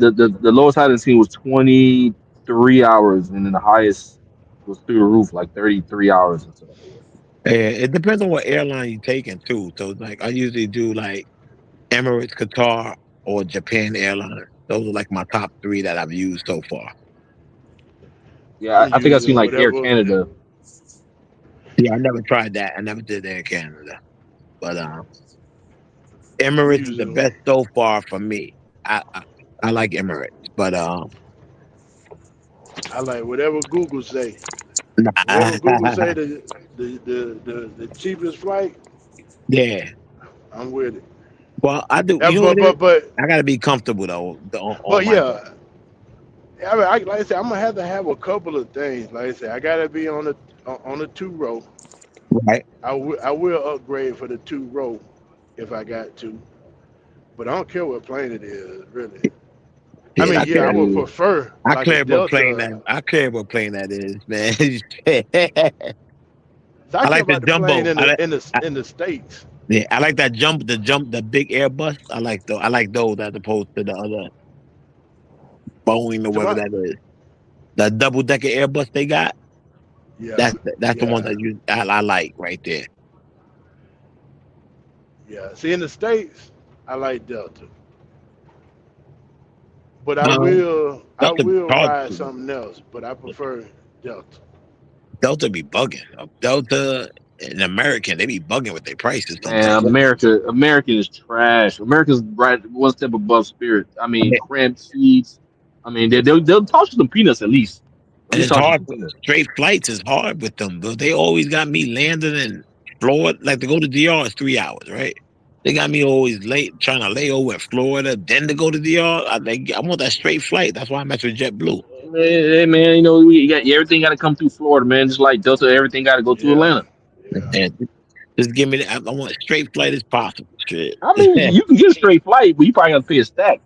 the lowest I didn't see was 23 hours, and then the highest was through the roof, like 33 hours and stuff. Yeah, it depends on what airline you're taking too. So like I usually do like Emirates, Qatar, or Japan Airlines. Those are like my top three that I've used so far. Yeah, I'm I think I've seen using like Air whatever. Canada. Yeah, I never tried that. I never did Air Canada, but I'm Emirates is the using. best so far for me. I like Emirates, but I like whatever Google say. Whatever nah, Google say the cheapest flight, yeah. I'm with it. Well, I do. Yeah, You know what but it is? but but I got to be comfortable though on but my bed, yeah, I mean, like I said, I'm gonna have to have a couple of things. Like I said, I gotta be on a two row. right? I will upgrade for the two row if I got to, but I don't care what plane it is, really. I Yeah, mean, I yeah, I care. would Yeah, prefer I like a care what plane that. Delta. I care what plane that is, man. So I I care like the about the plane jumbo. I like. in the states. Yeah, I like that the big Airbus. I like those as opposed to the other Boeing or To whatever my that is. The double decker Airbus they got. yeah, That's the one yeah, that I like right there. yeah. See, in the states. I like Delta, but I Delta be will charging ride too much. something else. But I prefer Delta. Delta be bugging. Delta and American, they be bugging with their prices Man, sometimes. American is trash. America's right one step above Spirit. I mean, cramped seats. I mean, they'll toss you some peanuts at least. At And least it's toss you hard. some peanuts. Straight flights is hard with them, but they always got me landing in Florida. Like to go to DR is 3 hours, right? They got me always late trying to lay over in Florida, then to go to DR. I want that straight flight. That's why I'm at JetBlue. Hey, man, you know everything got to come through Florida, man. Just like Delta, everything got to go through Yeah, Atlanta. yeah, And just give me I want straight flight as possible. Shit. I mean, you can get a straight flight, but you probably got to pay a stack.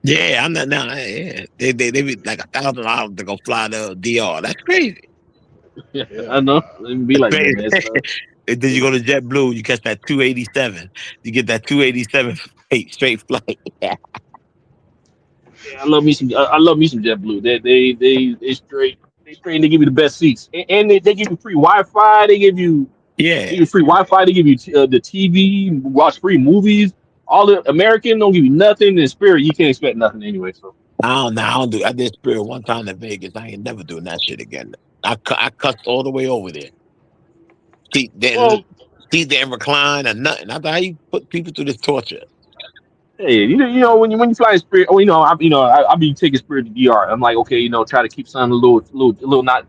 Yeah, I'm not now. Yeah, they be like $1,000 to go fly to DR. That's crazy. I hell know. no. It be That's like that, crazy. man. So, And then you go to JetBlue, you catch that 287. You get that 287 straight flight. Yeah. yeah, I love me some JetBlue. They straight. They straight. And they give you the best seats, and they give you free Wi-Fi. They Yeah. give you free Wi-Fi. They give you the TV, watch free movies. All the American don't give you nothing. In Spirit, you can't expect nothing anyway. So, I don't know. I don't do. I did Spirit one time in Vegas. I ain't never doing that shit again. I cussed all the way over there. Seat didn't well, seat didn't recline or nothing. I thought how you put people through this torture. hey, when you fly in Spirit, oh, I be taking Spirit to DR. I'm like, okay, try to keep something a little not,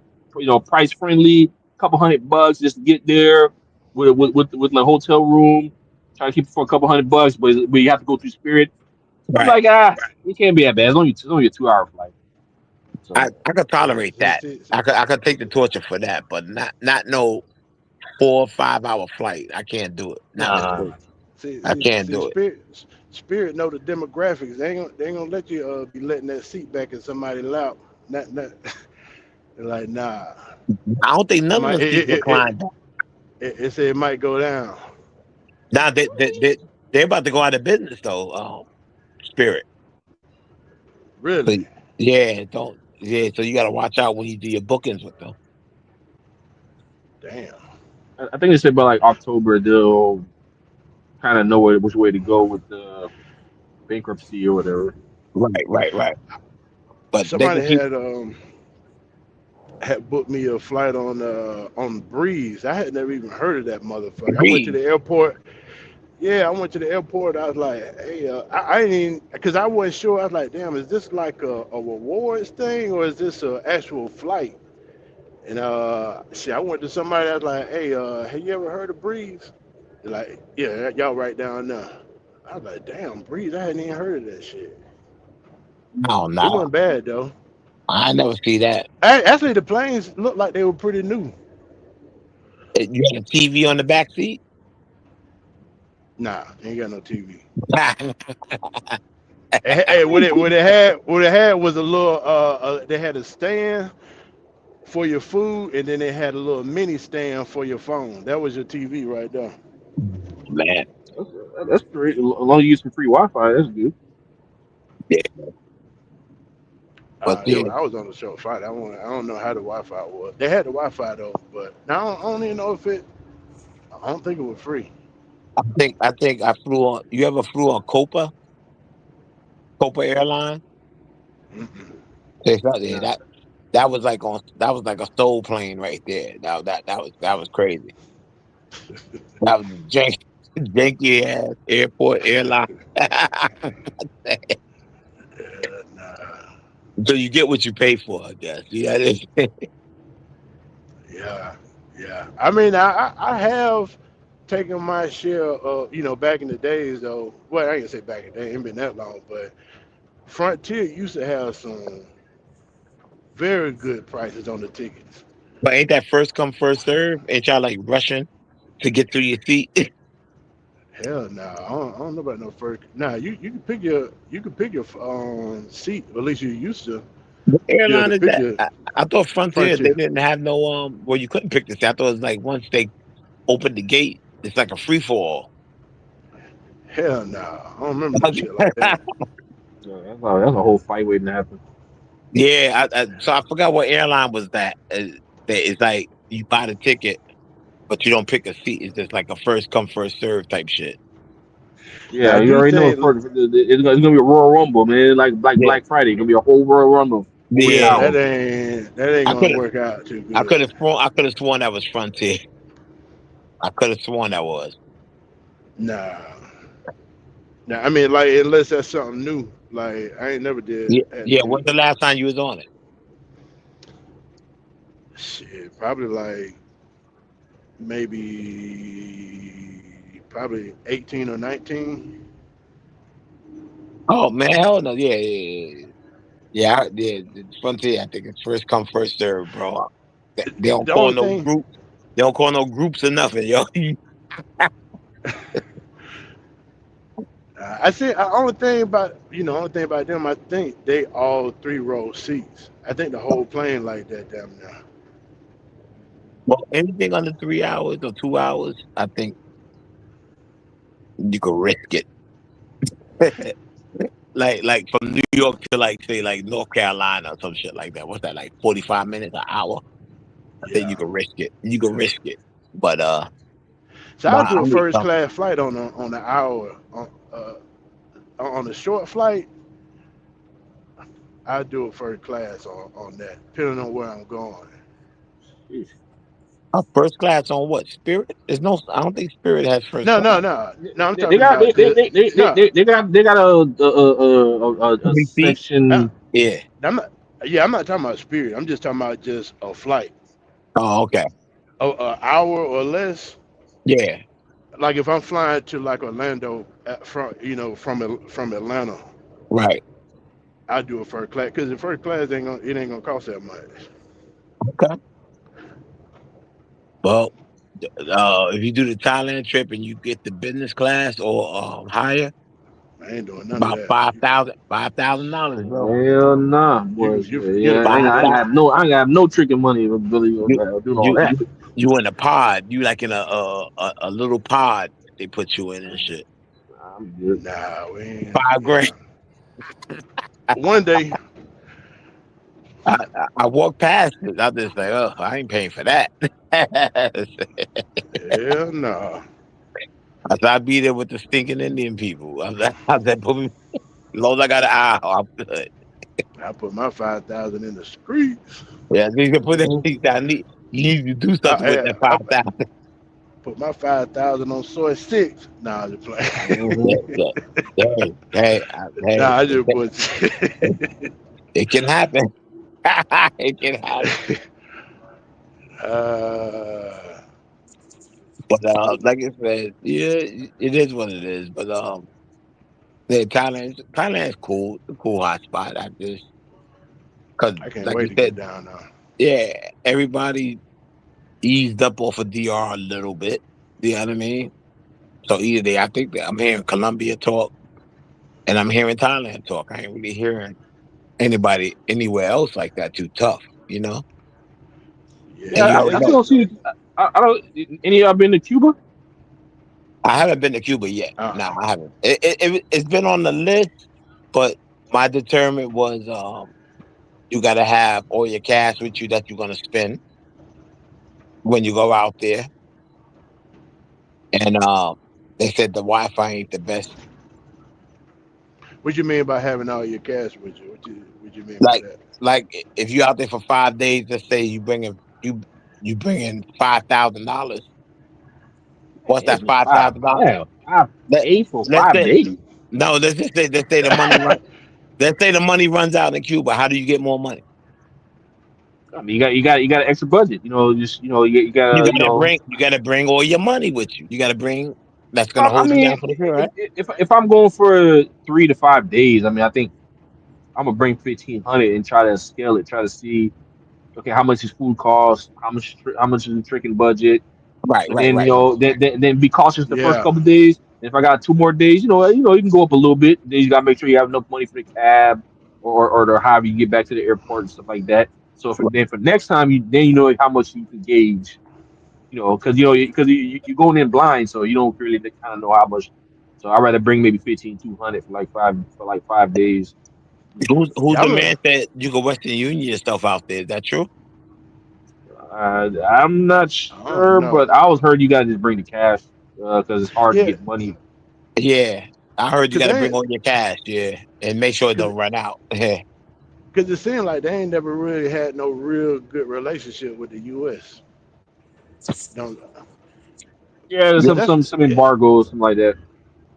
price friendly, couple $100 just to get there with the hotel room. Try to keep it for a couple $100, but you have to go through Spirit. I'm Right. like, it can't be that bad. It's only a 2 hour flight. So, I could Yeah, tolerate that. I could take the torture for that, but not no 4 or 5 hour flight. I can't do it. Not with nah. Spirit. I can't do it. Spirit know the demographics. They ain't gonna let you be letting that seat back in somebody's lap. Not they're like nah. I don't think It none of might them seats recline. it said it might go down. Now they're about to go out of business though. Spirit. So, Really? yeah, don't. Yeah, so you got to watch out when you do your bookings with them. Damn. I think they said by like October they'll kind of know which way to go with the bankruptcy or whatever. Right. But they Somebody can keep had booked me a flight on Breeze. I had never even heard of that motherfucker. I went to breathe. the airport. Yeah, I went to the airport. I was like, hey, I didn't even, because I wasn't sure. I was like, damn, is this like a rewards thing or is this an actual flight? And shit, I went to somebody. I was like, hey, have you ever heard of Breeze? They're like, yeah, y'all right down there. I was like, damn, Breeze. I hadn't even heard of that shit. No, It no, wasn't bad though. I never see that. Actually, the planes looked like they were pretty new. You got a TV on the back seat. Nah, ain't got no TV. Hey, what it had was a little they had a stand for your food and then they had a little mini stand for your phone. That was your TV right there. Man, That's, that's great. As long as you get some free Wi-Fi, that's good. yeah, but yeah, I was on the short flight. I don't know how the Wi-Fi was. They had the Wi-Fi though, but now I don't even know if it. I don't think it was free. I think I flew on. You ever flew on Copa Airline? Mm-mm. It's not there. Nah. That was like a soul plane right there. That was crazy. That was janky ass airport airline. Nah. So you get what you pay for, I guess. Yeah, Yeah, yeah. I mean, I have taken my share of, back in the days though. Well, I ain't gonna say back in the day, it ain't been that long, but Frontier used to have some very good prices on the tickets. but ain't that first come first serve? Ain't y'all like rushing to get through your seat? Hell no, I don't know about no first. Nah, you can pick your seat, or at least you used to What be able airline to is pick that? your I thought Frontier they Frontier. didn't have no well you couldn't pick this. I thought it was like once they opened the gate, it's like a free for all. Hell no, I don't remember no shit like that. Yeah, that's a whole fight waiting to happen. Yeah, so I forgot what airline was that. That it's like you buy the ticket, but you don't pick a seat. It's just like a first come first serve type shit. Now Yeah, I you do already know think, it's gonna be a Royal Rumble, man. Like Yeah, Black Friday, it's gonna be a whole Royal Rumble, 40 yeah, yeah. hours. that ain't I gonna could have, work out too I good. could have sworn, that was Frontier. I could have sworn that was. Nah, nah. I mean, like unless that's something new. Like I ain't never did Yeah, had to yeah. do When's the last time you was on it? shit. Probably like maybe probably 18 or 19. Oh man, hell no. Yeah, yeah, yeah. Yeah, the Frontier. I think it's first come, first serve, bro. They don't The call only no thing, groups. They don't call no groups or nothing, yo. I see. Only thing about only thing about them, I think they all 3 row seats. I think the whole plane like that damn now. Well, anything under 3 hours or 2 hours, I think you could risk it. Like from New York to like say like North Carolina or some shit like that. What's that like 45 minutes, an hour? I think you Yeah. can risk it. You can risk it. But So I nah, do a I'm first class flight on the hour on the short flight. I do a first class on that, depending on where I'm going. Jeez. first class on what? Spirit? There's no. I don't think Spirit has first No, class. no, no, no. I'm They talking got about the no. they got a Three feet. I, section. Yeah. I'm not. Yeah, I'm not talking about Spirit. I'm just talking about just a flight, Oh, okay. a hour or less. Yeah. Like if I'm flying to like Orlando from Atlanta, Right. I do a first class because the first class ain't gonna cost that much. Okay. Well, if you do the Thailand trip and you get the business class or higher, I ain't doing none of about that. $5,000, bro. Hell nah, You boys. you forget Yeah, about Five that. thousand. I ain't got no tricking money ability You doing all you that. you you in a pod. You like in a little pod. They put you in and shit. Nah, I'm good. Nah, we ain't. 5 grand. Yeah. One day, I walk past it. I just like, oh, I ain't paying for that. I hell no. said, I'll be there with the stinking Indian people. I said, put me, as long as I got an aisle, I'm good. I put my 5,000 in the streets. Yeah, you can put that. You need to do something with that I 5,000. put my 5,000 on soy six. Nah, I just Yeah, play. yeah. Hey, hey, hey, Nah, I just put. it can happen. It can happen. uh, But like I said, yeah, it is what it is. But yeah, Thailand's cool. It's a cool hot spot. I just because, I can't like wait you to get said, down there. yeah, everybody eased up off of DR a little bit. You know what I mean? So either I think that I'm hearing Colombia talk and I'm hearing Thailand talk. I ain't really hearing anybody anywhere else like that too tough. You know? Yeah, And you Yeah, already I know still don't see. I don't. Any of y'all been to Cuba? I haven't been to Cuba yet. No, uh, I haven't. It's been on the list, but my determinant was you got to have all your cash with you that you're gonna spend when you go out there. And they said the Wi-Fi ain't the best. what you mean by having all your cash with you? What you mean by Like that? if you out there for 5 days, let's say you bringing $5,000. What's Man, that for $5,000? five Let days for let's five say days. no. Let's say the money run. Let's say the money runs out in Cuba. How do you get more money? I mean, you got an extra budget. Just you You got gotta bring all your money with you. You gotta bring that's gonna I hold you down mean, for the trip, right? if I'm going for 3 to 5 days, I mean, I think I'm gonna bring 1,500 and try to scale it. Try to see, okay, how much is food cost? How much is the tricking budget? Right, And right, then right. then be cautious the first Yeah, couple days. And if I got 2 more days, you can go up a little bit. Then you gotta make sure you have enough money for the cab or the however you get back to the airport and stuff like that. So for next time, you know how much you can gauge. Because you're going in blind, so you don't really kind of know how much. So I'd rather bring maybe 15,200 for like 5 days. Who's yeah. the man that you can Western Union yourself out there? Is that true? I'm not I don't sure, know. but I always heard you guys just bring the cash because it's hard to Yeah, get money. Yeah, I heard you Cause got to they bring all your cash. Yeah, and make sure it cause don't run out. Yeah, cause it seemed like they ain't never really had no real good relationship with the U.S. Don't Yeah, there's yeah, that's some yeah. embargoes, something like that.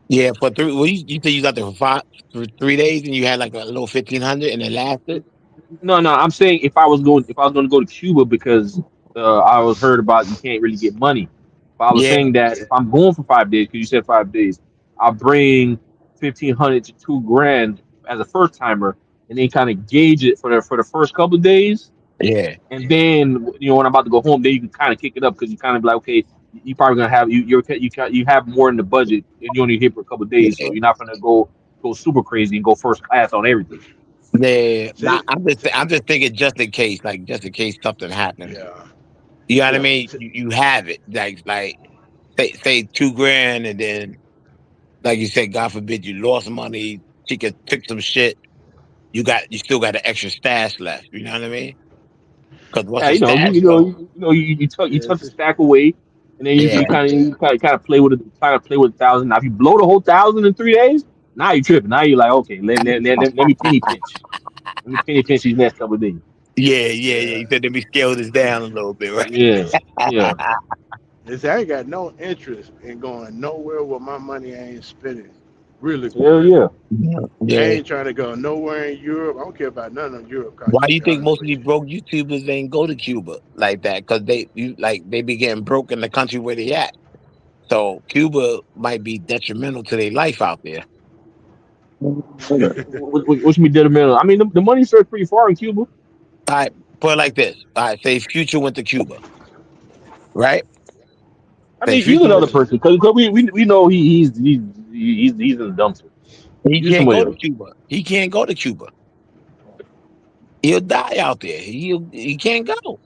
yeah. For three, well, you said you got there for 3 days, and you had like a little 1,500, and it lasted. No, no, I'm saying if I was going to go to Cuba because I was heard about you can't really get money. But I was Yeah, saying that if I'm going for 5 days, because you said 5 days, I'll bring 1,500 to 2 grand as a first timer, and then kind of gauge it for the first couple of days, yeah, and then when I'm about to go home, then you can kind of kick it up because you kind of be like, okay, you probably gonna have you have more in the budget, and you only here for a couple of days, yeah. so you're not gonna go super crazy and go first class on everything. Yeah, See, I'm just thinking just in case, like just in case something happens. yeah, You know what I yeah. mean? See, You have it, like say 2 grand, and then like you said, God forbid you lost money, she could fix some shit. You still got an extra stash left. You know what I mean? Because once Yeah, the stash low, you yeah, tuck the see, stack away, and then yeah, you kind of play with it, kind of play with 1,000. Now, if you blow the whole 1,000 in 3 days, now you're tripping. Now you're like, okay, let me penny pinch. Let me penny pinch these next couple of days. yeah. yeah. You said let me scale this down a little bit, right? Yeah, yeah, It's, I ain't got no interest in going nowhere where my money ain't spending really for hell real. yeah. I Yeah. ain't trying to go nowhere in Europe. I don't care about none of Europe Why countries, do to you be think honest most of with these you. broke YouTubers ain't go to Cuba like that? Because they be getting broke in the country where they at. So Cuba might be detrimental to their life out there. Which we did a minute. I mean, the money starts pretty far in Cuba. All right, put it like this. All right, say Future went to Cuba, right? I Say mean, use Future another went, person because we know he's in the dumpster. he Use can't somebody go to else. Cuba. He can't go to Cuba. He'll die out there. He can't go.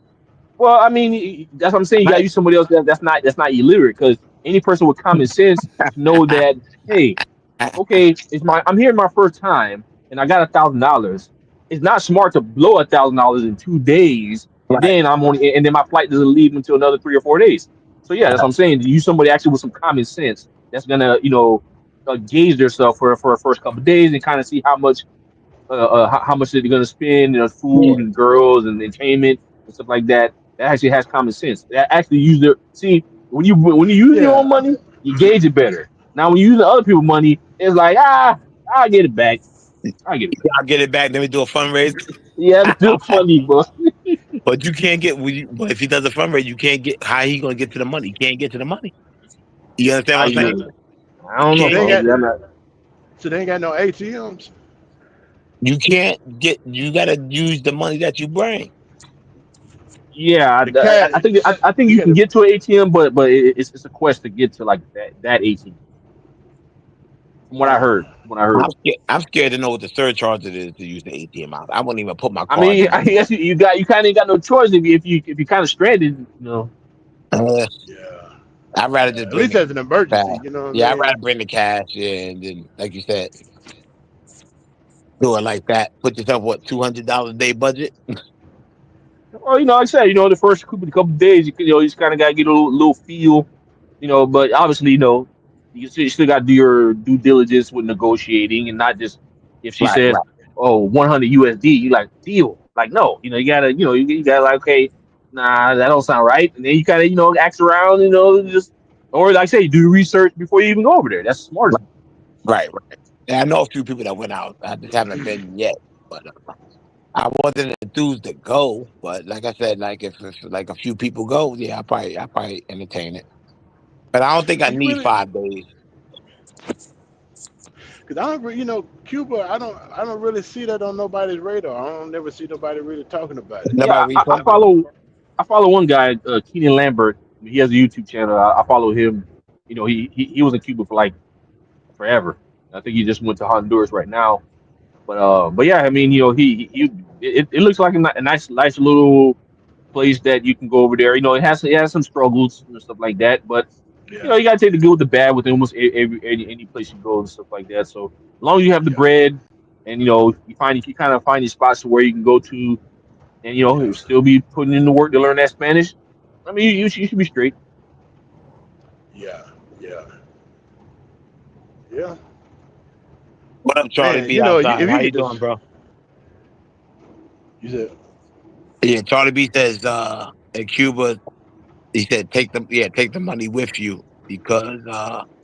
Well, I mean, that's what I'm saying. You got to Right. use somebody else that's not illiterate because any person with common sense know that hey, okay, I'm here my first time and I got $1,000. It's not smart to blow $1,000 in 2 days and Right. then my flight doesn't leave until another 3 or 4 days. So yeah, that's what I'm saying. Use somebody actually with some common sense that's gonna gauge themselves for the first couple of days and kind of see how much they're going to spend, food Yeah. and girls and entertainment and stuff like that. That actually has common sense. That actually see when you use your own Yeah, money, you gauge it better. Now when you use other people's money, it's like I'll get it back. I'll get it back. I'll get it back. Let me do a fundraiser. Yeah, it's still funny, bro. But you can't get. But if he does a fundraiser, you can't get. How he gonna get to the money? He can't get to the money. You understand what I'm saying? I don't so know, they ain't Can't bro. get. got I'm not, so they ain't got no ATMs. You can't get. You gotta use the money that you bring. yeah, The cat, I think you you got can the get to an ATM, but it's a quest to get to like that ATM. From what I uh, heard, I'm scared to know what the surcharge it is to use the ATM out. I wouldn't even put my I card mean, in I no more. guess you kind of ain't got no choice if you kind of stranded. Uh, yeah, I'd rather yeah. just At bring least the as an cash. emergency, you know what I Yeah, I'd mean? rather bring the cash. Yeah, and then like you said, do it like that. Put yourself what $200 a day budget. Well, like I said, the first couple of days, you just kind of got to get a little feel, but obviously, you still got to do your due diligence with negotiating and not just if she Right, says, right, oh, 100 USD, you like, deal. Like, no, you gotta like, okay, nah, that don't sound right. And then you kind of, ask around, just, or like I say, do research before you even go over there. That's smart. right. And I know a few people that went out. I just haven't been yet, but I wasn't enthused to go. But like I said, like if like a few people go, yeah, I probably entertain it. But I don't think I You need really, 5 days. because I don't, Cuba. I don't really see that on nobody's radar. I don't never see nobody really talking about it. Yeah, Nobody really talking about I follow one guy, Keenan Lambert. He has a YouTube channel. I follow him. He was in Cuba for like forever. I think he just went to Honduras right now. But yeah, I mean, it looks like a nice little place that you can go over there. It has some struggles and stuff like that, but Yeah, you gotta take the good with the bad with almost any place you go and stuff like that. So as long as you have the yeah, bread and you kind of find these spots where you can go to and you yeah, still be putting in the work to learn that Spanish. I mean, you should be straight. yeah, yeah. Yeah, What up, Charlie man. B outside? If you How you get doing, this, bro? you said, Yeah, Charlie B says in Cuba, he said take the money with you because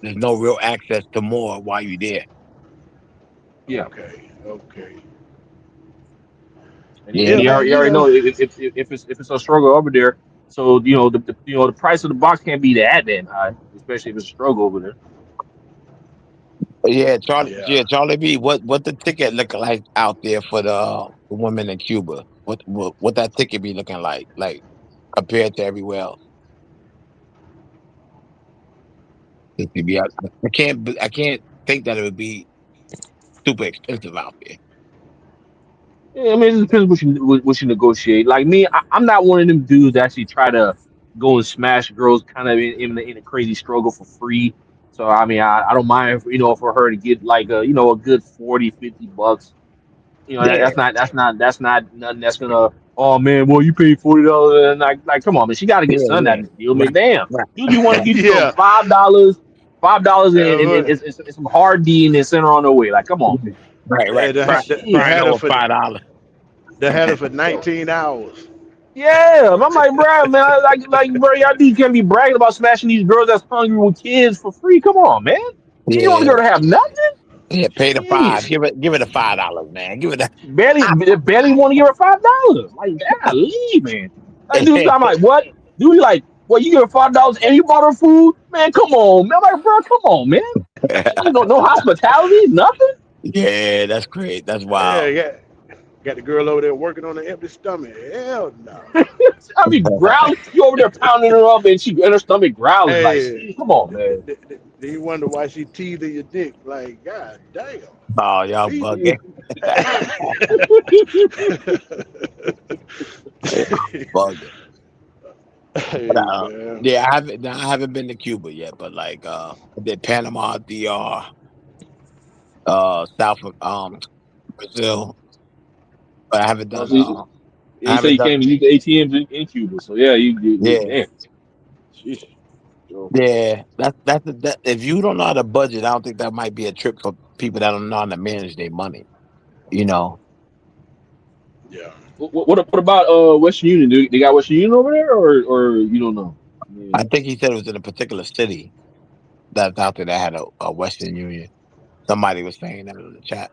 there's no real access to more while you're there. Yeah, okay, okay, Yeah, yeah, man. you already know if it's a struggle over there. So the price of the box can't be that damn high, especially if it's a struggle over there. yeah. Yeah, Charlie B. What the ticket look like out there for the women in Cuba? What that ticket be looking like compared to everywhere else? It could be, I can't think that it would be super expensive out there. Yeah, I mean, it depends what you negotiate. Like me, I'm not one of them dudes that actually try to go and smash girls kind of in a crazy struggle for free. So I mean, I don't mind for her to get like a good 40, 50 bucks. Yeah, That's not nothing that's gonna, oh man, well you paid $40 and like come on man, she got to get something out yeah, of this deal. Man, right, damn, right, usually want to right, give you some Yeah, $5 and uh, it's some hard D and then send her on her way. Like come on man, right. they Crying had her over for $5. they had her for yo. 19 hours. Yeah, I'm like, bro, man, bro, y'all dudes can't be bragging about smashing these girls that's hungry with kids for free. Come on, man. You don't want the Yeah, girl to have nothing? yeah. Pay the five. Jeez. Give it a $5, man. Give it a. Barely want to give her $5. Like, golly, man. Like, dude, I'm like, what? Dude, like, what? You give her $5 and you bought her food? Man, come on, man. I'm like, bro, come on, man. No hospitality, nothing. Yeah, that's great. That's Yeah, wild. got the girl over there working on an empty stomach. Hell no. I mean, growling. You over there pounding her up and she in her stomach growling. Like, Hey, see, come on, man. do you wonder why she teething your dick? Like, god damn. Oh, y'all Teeth. bugging. Bugging. But, Hey man. yeah, I haven't been to Cuba yet, but like I did Panama, DR, South Brazil, but Oh, so you, I you say haven't you done. can't even use the ATMs in Cuba. So, yeah, Yeah, damn. Sheesh. So, yeah. That. If you don't know how to budget, I don't think that might be a trip for people that don't know how to manage their money. You know, Yeah. what about Western Union? Do they got Western Union over there, or you don't know? I I mean, think he said it was in a particular city that's out there that had a Western Union. Somebody was saying that in the chat.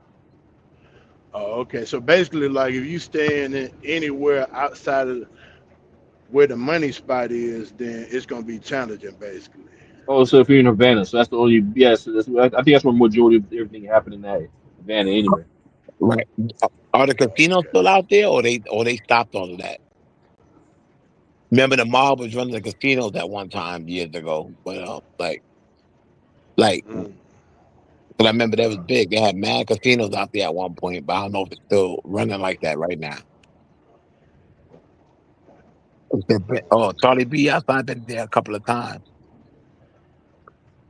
Oh, okay. So basically, like, if you staying in anywhere outside of where the money spot is, then it's gonna be challenging, basically. oh, so if you're in Havana, so that's the only yes. I think that's where majority of everything happened in that Havana anyway. Right? Are the casinos Okay. still out there, or they stopped all of that? Remember the mob was running the casinos at one time years ago, but like, Mm, but I remember that was yeah. big. They had mad casinos out there at one point, but I don't know if it's still running like that right now. Oh, Okay. Charlie B, I've been there a couple of times.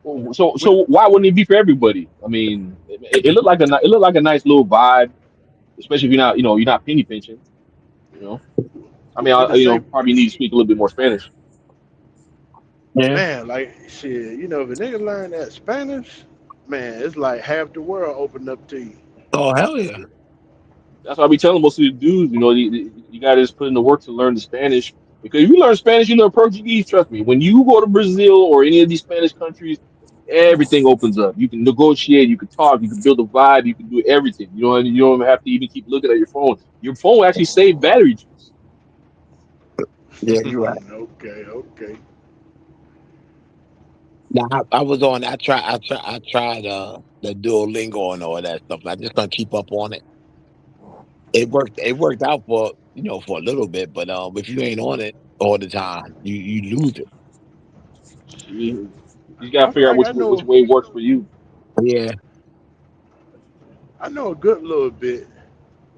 Oh, So Which, so why wouldn't it be for everybody? I mean, it looked like it looked like a nice little vibe, especially if you're not penny pinching. You know, I mean, for the same probably need to speak a little bit more Spanish. Yeah. man, like shit, if a nigga learn that Spanish, man, it's like half the world opened up to you. Oh hell yeah. That's why I be telling most of the dudes, you got to just put in the work to learn the Spanish. Because if you learn Spanish, you learn Portuguese. Trust me, when you go to Brazil or any of these Spanish countries, everything opens up. You can negotiate, you can talk, you can build a vibe, you can do everything. You don't even have to even keep looking at your phone. Your phone actually save battery juice. Yeah, you're right. Okay, okay. Now I was on. I tried the Duolingo and all that stuff. I just gonna keep up on it. It worked out for for a little bit, but if you ain't on it all the time, you lose it. You, you got to I feel figure out like which way works for you. Yeah. I know a good little bit.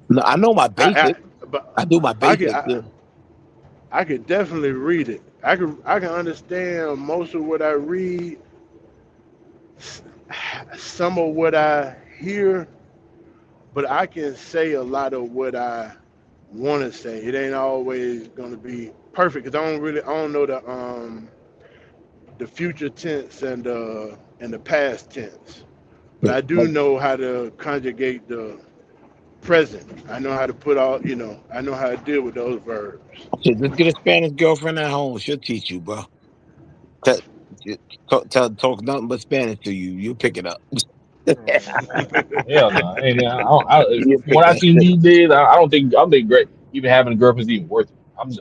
No, I know my I basic. but I do my I can basic. Yeah. I can definitely read it. I can understand most of what I read, some of what I hear, but I can say a lot of what I want to say. It ain't always gonna be perfect because I don't know the future tense and the past tense. but I do know how to conjugate the present. I know how to put all, I know how to deal with those verbs. Shit, just get a Spanish girlfriend at home. She'll teach you, bro. Tell, talk nothing but Spanish to you. You'll pick it up. Hell no. You'll From pick what I've that seen shit. these days, I don't think great even having a girlfriend's even worth it.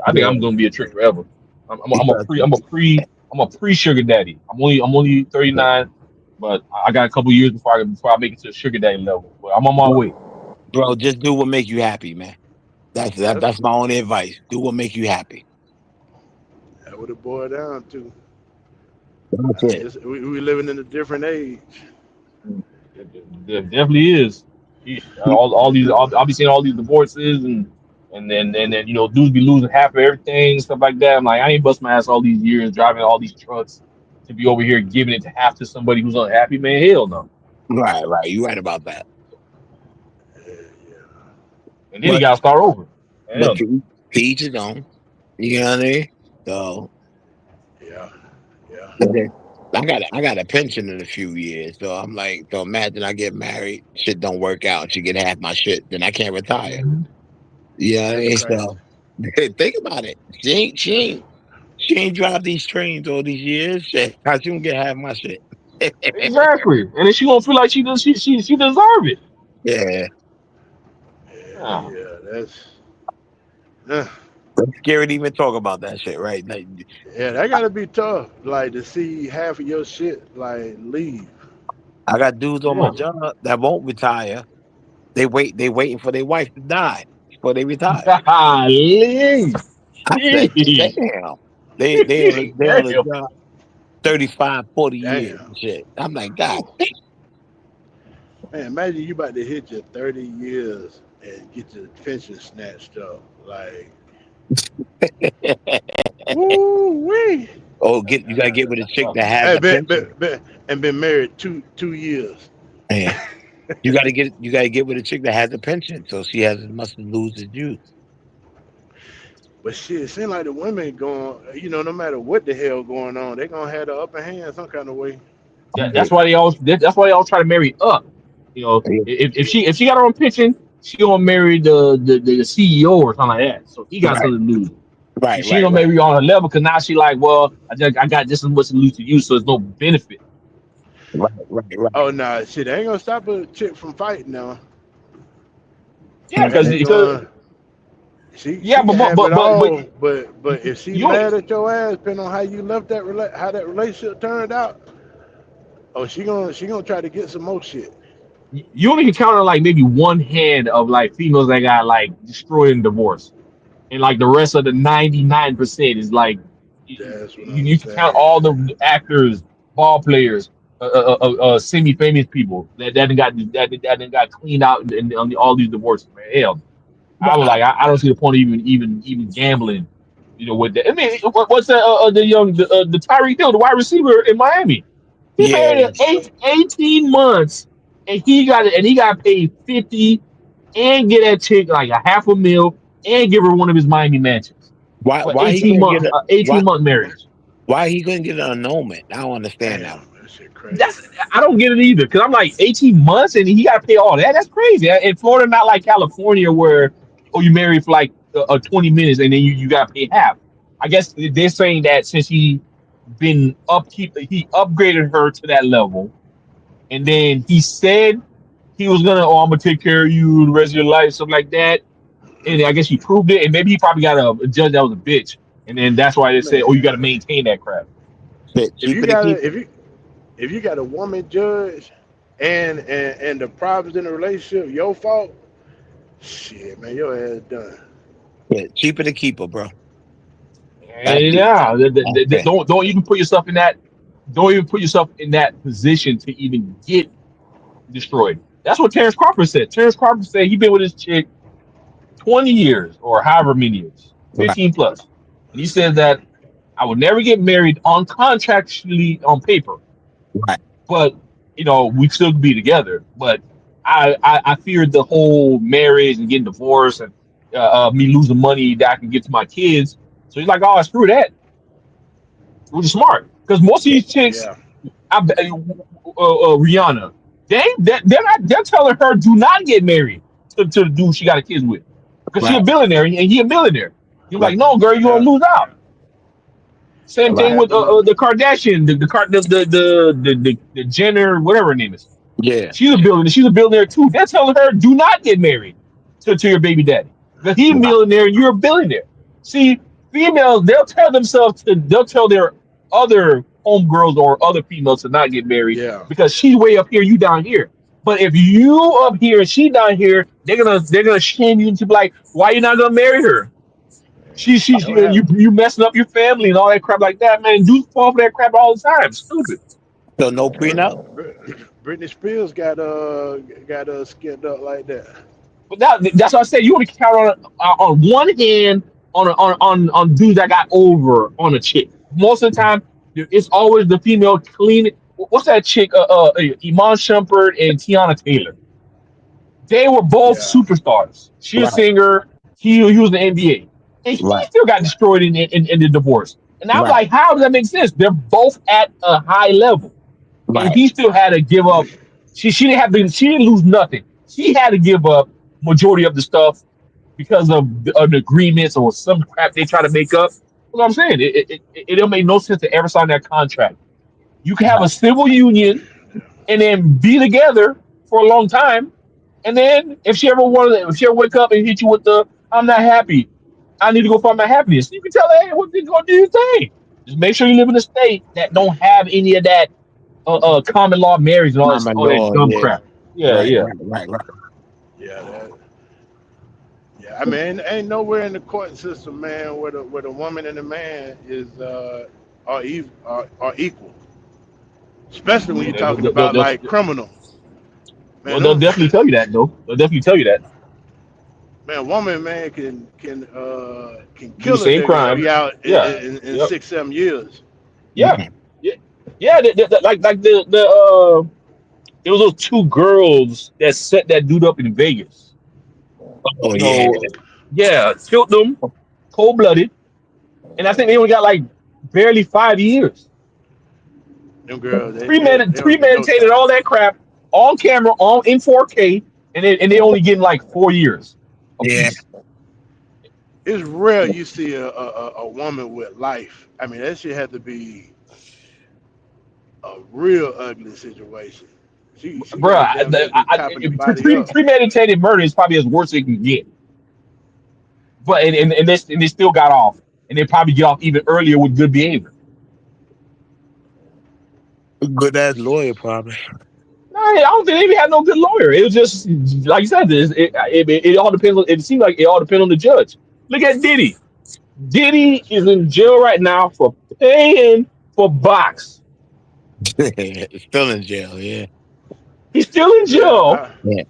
I think Yeah. I'm gonna be a trick forever. You got to. I'm a pre sugar daddy. I'm only 39, but I got a couple years before I make it to the sugar daddy level. But I'm on my way. Bro, just do what make you happy, man. That's That's my only advice. Do what make you happy. that what it boiled down to. That's I mean, it. we living in a different age. There definitely is. Yeesh. I'll be seeing all these divorces and then dudes be losing half of everything, stuff like that. I'm like, I ain't bust my ass all these years driving all these trucks to be over here giving it to half to somebody who's unhappy, man. Hell no. Right, right. You right about that. Yeah, yeah, And then he But gotta start over. but Hell no. to each his own. You know what I mean? So yeah, yeah. okay. I got a pension in a few years. So I'm like, so imagine I get married, shit don't work out, she get half my shit, then I can't retire. Mhm. You know what I That's mean? crazy. So think about it. That's She ain't drive these trains all these years. Shit, how she gonna get half my shit? Exactly. And then she gonna feel like she deserve it. Yeah. yeah, Yeah. yeah. Uh, It's scary to even talk about that shit, right? Like, yeah. That gotta be tough. Like to see half of your shit like leave. I got dudes on my Yeah. job that won't retire. They waiting for their wife to die before they retire. Golly. I said, Jeez. damn. They on the Damn. job 35, 40 years Damn. and shit. I'm like, God Man, imagine you about to hit your 30 years and get your pension snatched up. Like, damn. woo wee. Oh, you gotta get with a chick that has Hey, a pension. and been married two years. Yeah. You gotta get with a chick that has a pension so she has as much to lose as you. But shit, it seems like the women going, no matter what the hell going on, they gonna have the upper hand some kind of way. Yeah, Yeah. that's why they all try to marry up. If she got her own pension, she gonna marry the CEO or something like that. So he got Right, something to lose. right, She right, gonna right. marry you on her level because now she like, well, I got just as much to lose to you, so there's no benefit. Right, right, right. Oh nah, shit, they ain't gonna stop a chick from fighting now. Yeah, They going she yeah, can have it but all, but if she you only mad at your ass, depending on how you left how that relationship turned out, oh she gonna try to get some more shit. you only can count on like maybe one hand of like females that got like destroyed in divorce, and like the rest of the 99% is like That's what I'm you can count saying. all the actors, ball players, semi-famous people that done got cleaned out on all these divorces. Man, hell, I was Nah, like, I don't see the point of even gambling. With that. I mean, what's that? The Tyreek Hill, the wide receiver in Miami. He yeah. married 18 months, and he got paid 50 and get that chick like a half a mil and give her one of his Miami mansions for Why he 18 couldn't get month a 18-month marriage. why he couldn't get an annulment? I don't understand that. Damn, that shit crazy. That's I don't get it either because I'm like 18 months and he got to pay all that. That's crazy. In Florida, not like California where you married for like 20 minutes and then you got to pay half. I guess they're saying that since he upgraded her to that level, and then he said he was gonna, I'm gonna take care of you the rest of your life, something like that. And I guess he proved it, and maybe he probably got a judge that was a bitch, and then that's why they said, oh, you got to Man, maintain that crap. Shit, if you cheaper to got keep a if you got a woman judge and the problems in the relationship your fault, shit, man, your ass done. cheaper to keep her, bro. That's And it. yeah, That's it. don't even put yourself in that. Don't even put yourself in that position to even get destroyed. That's what Terrence Crawford said. Terrence Crawford said he been with his chick 20 years or however many years, Right, 15 plus. And he said that I would never get married on contractually on paper, right. but we'd still be together. But I feared the whole marriage and getting divorced and me losing money that I can give to my kids. So he's like, oh, screw that, which is smart because most of Yeah, these chicks, Rihanna, They're telling her do not get married to the dude she got a kids with because she a Right. billionaire and he a millionaire. He's Right. like, no, girl, you gonna Yeah, lose out. Same what thing Right. with happened? the Kardashian, the Jenner, whatever her name is. Yeah. She's a billionaire too. They're telling her do not get married to your baby daddy because he's a Right. millionaire and you're a billionaire. See, females they'll tell their other homegirls or other females to not get married Yeah, because she's way up here, you down here. But if you up here and she down here, they're gonna shame you into be like, why you not gonna marry her? that what happened. You messing up your family and all that crap like that, man. Dudes fall for that crap all the time. Stupid. So no prenup. Britney Spears got skinned up like that. But that's what I said. You want to count on one hand on dudes that got over on a chick. Most of the time, it's always the female clean. What's that chick? Iman Shumpert and Tiana Taylor. They were both Yeah, superstars. She a Right. singer. He was in the NBA, and he Right. still got destroyed in the divorce. And I'm Right. like, how does that make sense? They're both at a high level, and Right. he still had to give up. She didn't have to. She didn't lose nothing. She had to give up majority of the stuff because of an agreements or some crap they try to make up. That's what I'm saying. It don't make no sense to ever sign that contract. You can have a civil union and then be together for a long time, and then if she ever wake up and hit you with the "I'm not happy, I need to go find my happiness," you can tell her, "Hey, what you gonna do your thing? Just make sure you live in a state that don't have any of that common law marriage and Common all that law. dumb Yeah. crap." Yeah, Right. yeah. Right. Right. Right. yeah, yeah. I mean, ain't nowhere in the court system, man, where the woman and the man are equal. Especially when Yeah, you're talking about like criminal. Man, they'll them, definitely tell you that though. They'll definitely tell you that. man, woman, man can Do the kill a same nigga and crime. be out Yeah. in Yep. 6 7 years. Yeah. Yeah. Yeah. Like it was those two girls that set that dude up in Vegas. Oh You yeah. know, yeah, killed them cold blooded, and I think they only got like barely 5 years. Them girls, they don't get no Premeditated time. all that crap on camera, on in 4K, and they only getting like 4 years a Yeah. piece. It's rare you see a woman with life. I mean, that shit had to be a real ugly situation. She Bruh, got to damn near be chopping the body up. premeditated murder is probably as worse as it can get. But and they still got off, and they probably get off even earlier with good behavior. Good ass lawyer, probably. No, I don't think they even had no good lawyer. It was just like you said. It all depends. It seems like it all depends on the judge. Look at Diddy. Diddy is in jail right now for paying for box. Still in jail. Yeah. He's still in Yeah, jail Yeah.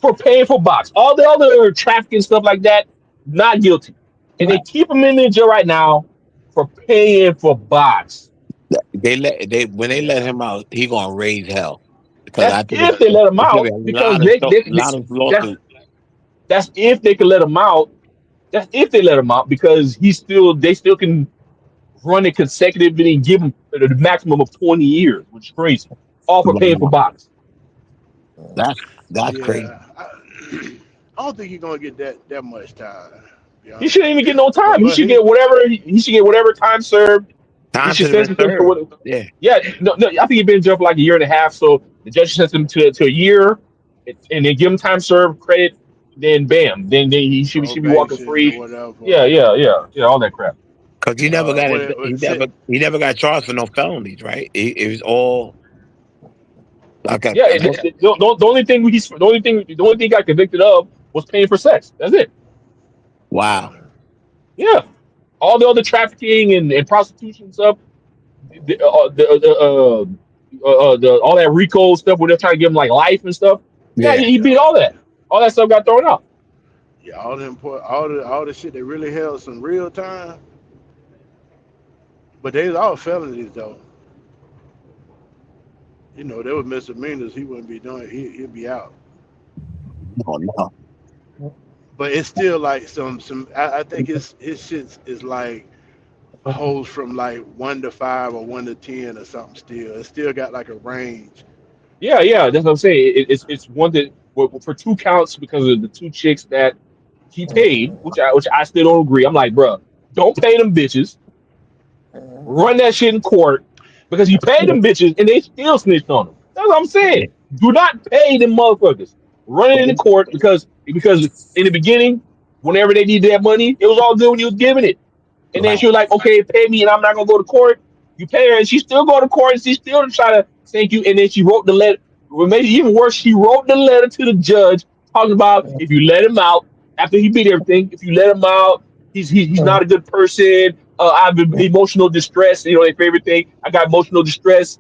for paying for box. All the other trafficking stuff like that, not guilty. And they Right. keep him in jail right now for paying for box. They when they let yeah, him out, he gonna raise hell because That's I think if they let him it's gonna be out a because lot of that's lawsuits. that's if they can let him out. That's if they let him out because they still can run it consecutively and give him the maximum of 20 years, which is crazy. All for paying for Wow. box. That's crazy. yeah. I don't think you're gonna get that much time. To be He honest shouldn't with even you, get no time. He but should he, get whatever he should get whatever time served. They Time should should have been sentence him to served. what? Yeah. Yeah, no, I think he's been in jail for like a year and a half. So the judge sentenced him to a year, and they give him time served credit. Then bam, then he should be walking probation or free. whatever. Yeah, all that crap. Cause he never got it. Sit, He never got charged for no felonies, right? It was all like Yeah, I guess. the only thing he got convicted of was paying for sex. That's it. Wow. Yeah, all the other trafficking and prostitution stuff, all that RICO stuff where they're trying to give him like life and stuff. Yeah, Yeah. he beat yeah, all that. All that stuff got thrown out. yeah. All the shit that really held some real time, but they was all felonies though. They were misdemeanors. He wouldn't be doing. He'd be out. Oh no. But it's still like some. I think his shit is like holds from like 1 to 5 or 1 to 10 or something. Still, it still got like a range. Yeah, yeah, that's what I'm saying. It's one that for two counts because of the two chicks that he paid, which I still don't agree. I'm like, bruh, don't pay them bitches. Run that shit in court because you paid them bitches and they still snitched on them. That's what I'm saying. Do not pay them motherfuckers. Run it in the court because in the beginning, whenever they needed that money, it was all good when you was giving it. And then Right. she was like, okay, pay me and I'm not gonna go to court. You pay her and she still go to court and she still try to thank you. And then she wrote the letter. What made it even worse, she wrote the letter to the judge talking about if you let him out after he beat everything, if you let him out, he's not a good person. I've been emotional distress, their favorite thing. I got emotional distress.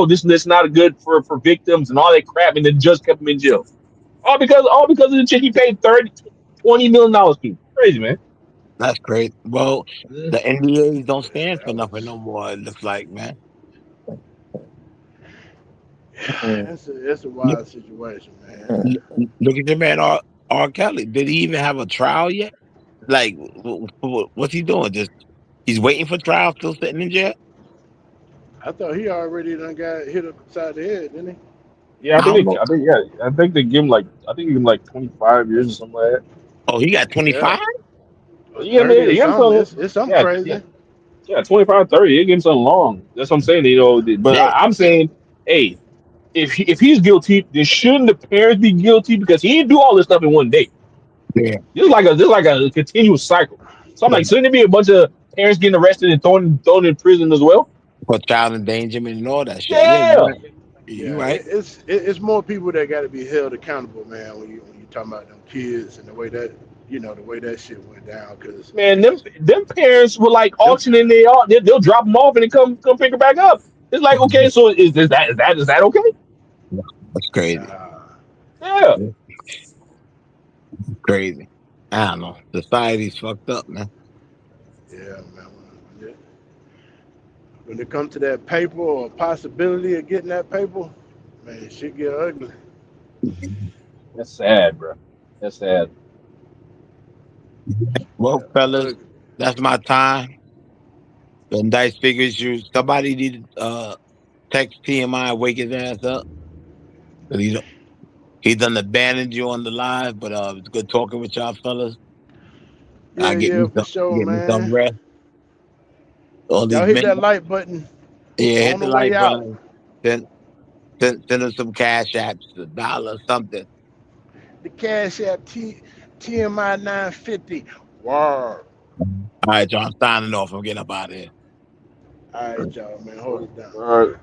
This and this not good for victims and all that crap. And the judge kept him in jail. All because of the chick he paid 30, $20 million to. Crazy, man. That's great. Well, Mm. the NDAs don't stand Yeah, for that nothing was no more. It looks like, man. it's a Look, wild situation, man. look at your man R. Kelly. Did he even have a trial yet? Like, what's he doing? Just he's waiting for trial, still sitting in jail. I thought he already done got hit upside the head, didn't he? Yeah, I don't know. I think they give him like 25 years or something like that. Oh, he got Yeah, 25. or Yeah, 30 man, or you got something. something. It's something Yeah, yeah, crazy. yeah, 25, 30. They give him something long. That's what I'm saying. But Yeah, I'm saying, hey, if he's guilty, then shouldn't the parents be guilty because he didn't do all this stuff in one day? yeah. This is like a continuous cycle. So I'm like, shouldn't there be a bunch of parents getting arrested and thrown in prison as well? For child endangerment and all that shit. Yeah, you Yeah, right. You Yeah, right. it's more people that got to be held accountable, man. When you talking about them kids and the way that the way that shit went down, because man, them parents were like them. auctioning they all they'll drop them off and then come pick her back up. It's like, okay, so is that okay? That's crazy. Nah, Yeah, Crazy. I don't know. Society's fucked up, man. yeah, man. When it comes to that paper or possibility of getting that paper, man, shit get ugly. that's sad, bro. That's sad. Well, Yeah, fellas, ugly. that's my time. The dice figures you. Somebody need to text T.M.I. wake his ass up. 'Cause he done abandoned you on the live, but it's good talking with y'all fellas. I Yeah, yeah, for sure, get me some man. rest. All Y'all these hit men, that like button yeah, hit on the the way like out. button. Send us some cash apps, $1, something. The Cash App TMI 950. Wow. All right, y'all. I'm signing off. I'm getting up out of here. All right, y'all, man. Hold it down. All right.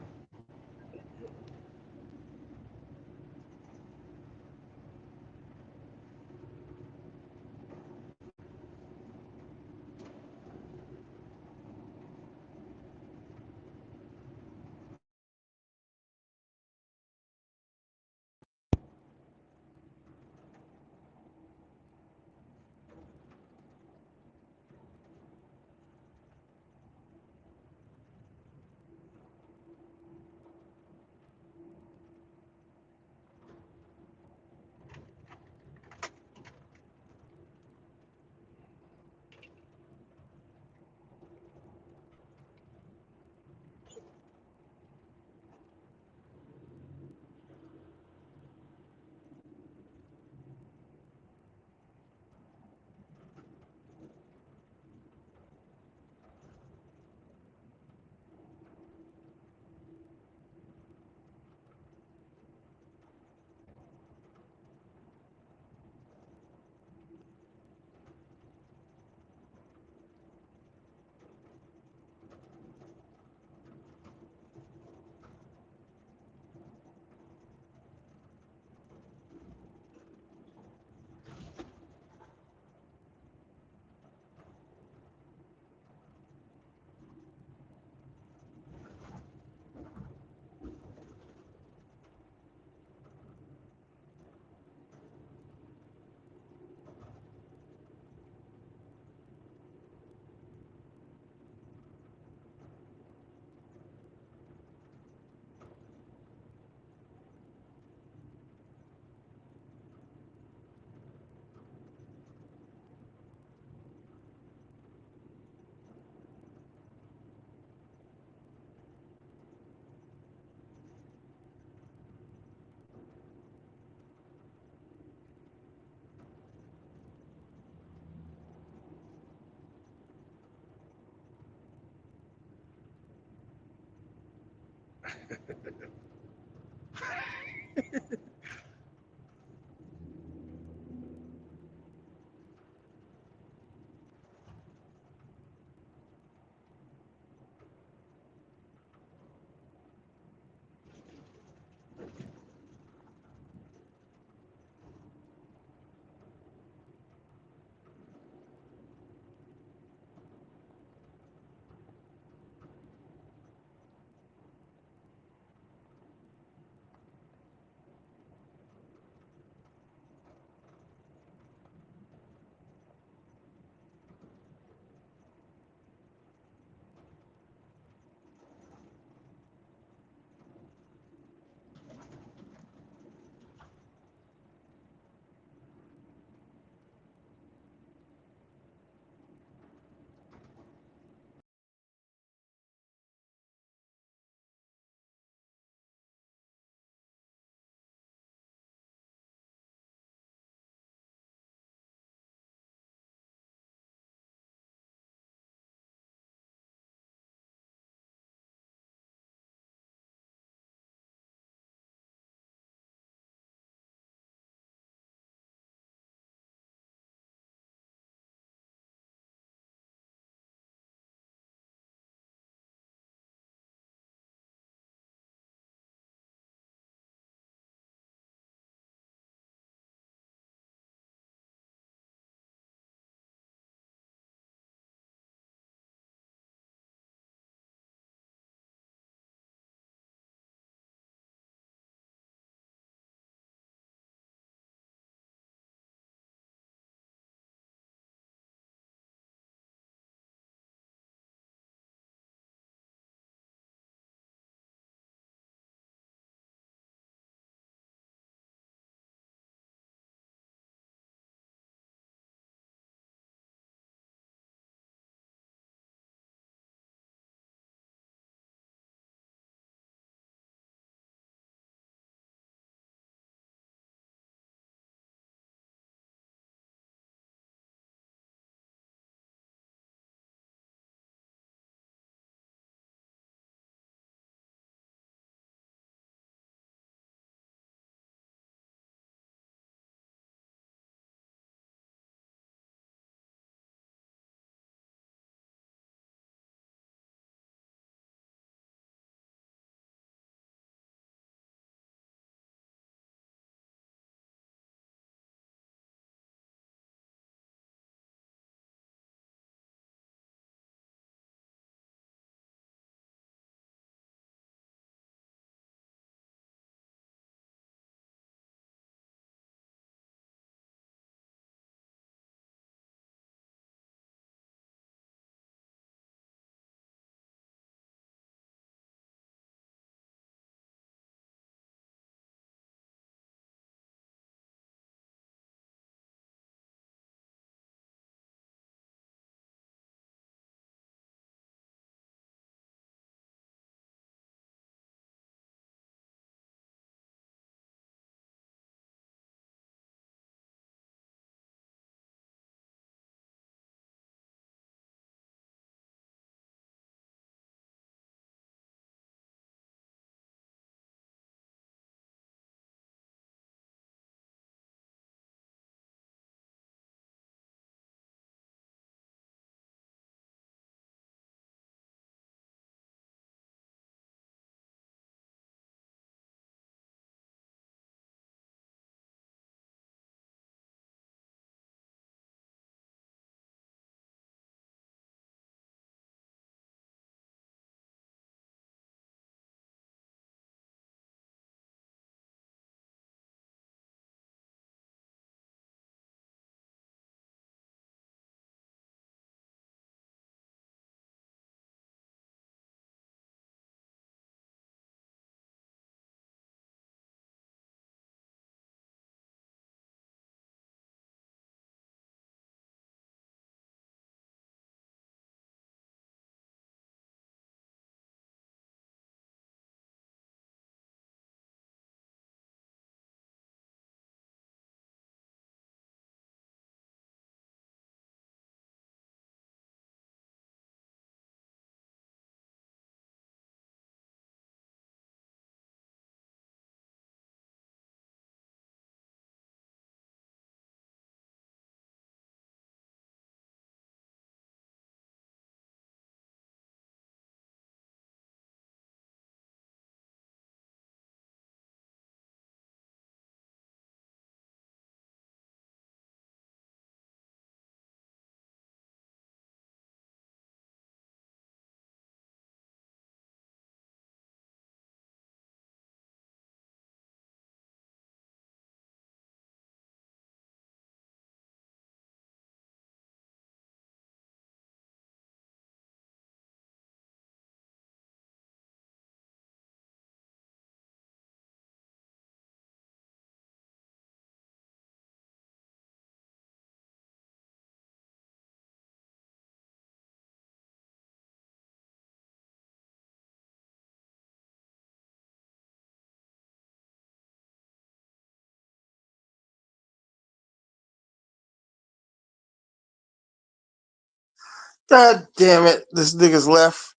God damn it. This nigga's left.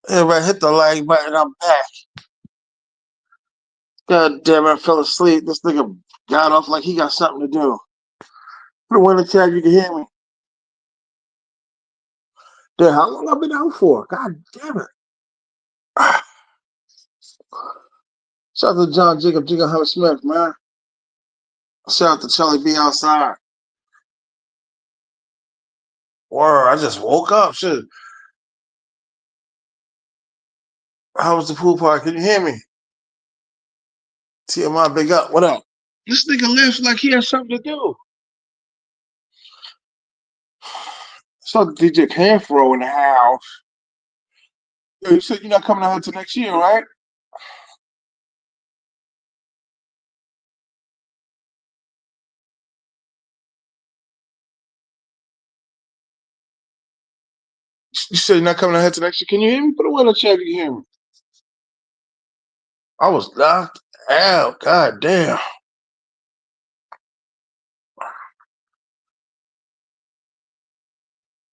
Everybody hit the like button. I'm back. God damn it. I fell asleep. This nigga got off like he got something to do. Put one in the chat. You can hear me. Damn, how long I been out for? God damn it. Shout out to John Jacob Hunter Smith, man. Shout out to Charlie B outside. Word, I just woke up. Shit. How was the pool party? Can you hear me? T.M.I. big up. What up? This nigga lives like he has something to do. Saw DJ Panfro in the house. Yo, you said you're not coming out until next year, right? You said you're not coming out until next year. Can you hear me? Put a one in the chat if you can hear me. I was knocked out. God damn.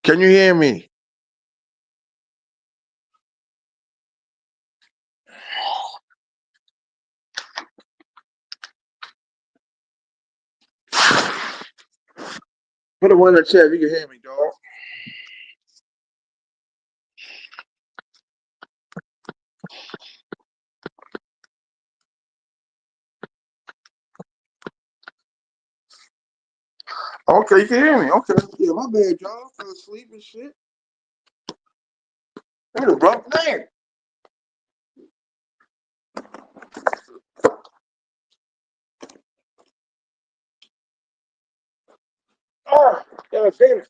Can you hear me? Put a one in the chat if you can hear me, dog. Okay, you can hear me. Okay. Yeah, my bad, y'all. Fell asleep and shit. Ain't a rough name. Oh, God damn it.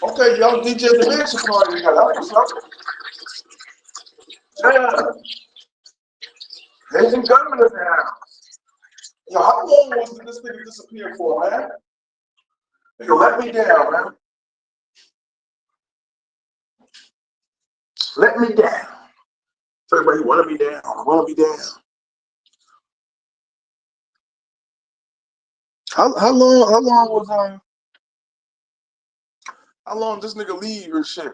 Okay, y'all DJ the mansion party. What's up? Yeah. Ladies and gentlemen in the house. Yo, how long was this nigga disappear for, man? Nigga, let me down, man. Let me down. Tell everybody you want to be down. I want to be down. How long was how long this nigga leave and shit?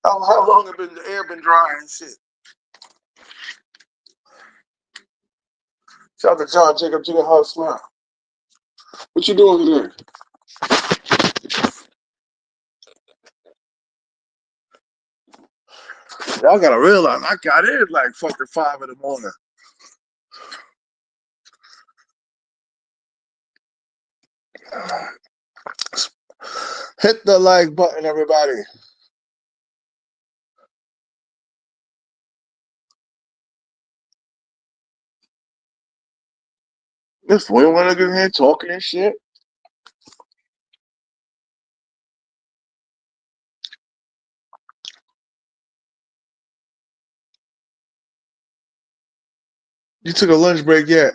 How long have been the air been dry and shit? Shout out to John Jacob Hunter Smith. What you doing today? Y'all gotta realize I got in like fucking 5 in the morning. Hit the like button, everybody. This we want to get in here talking and shit. You took a lunch break yet?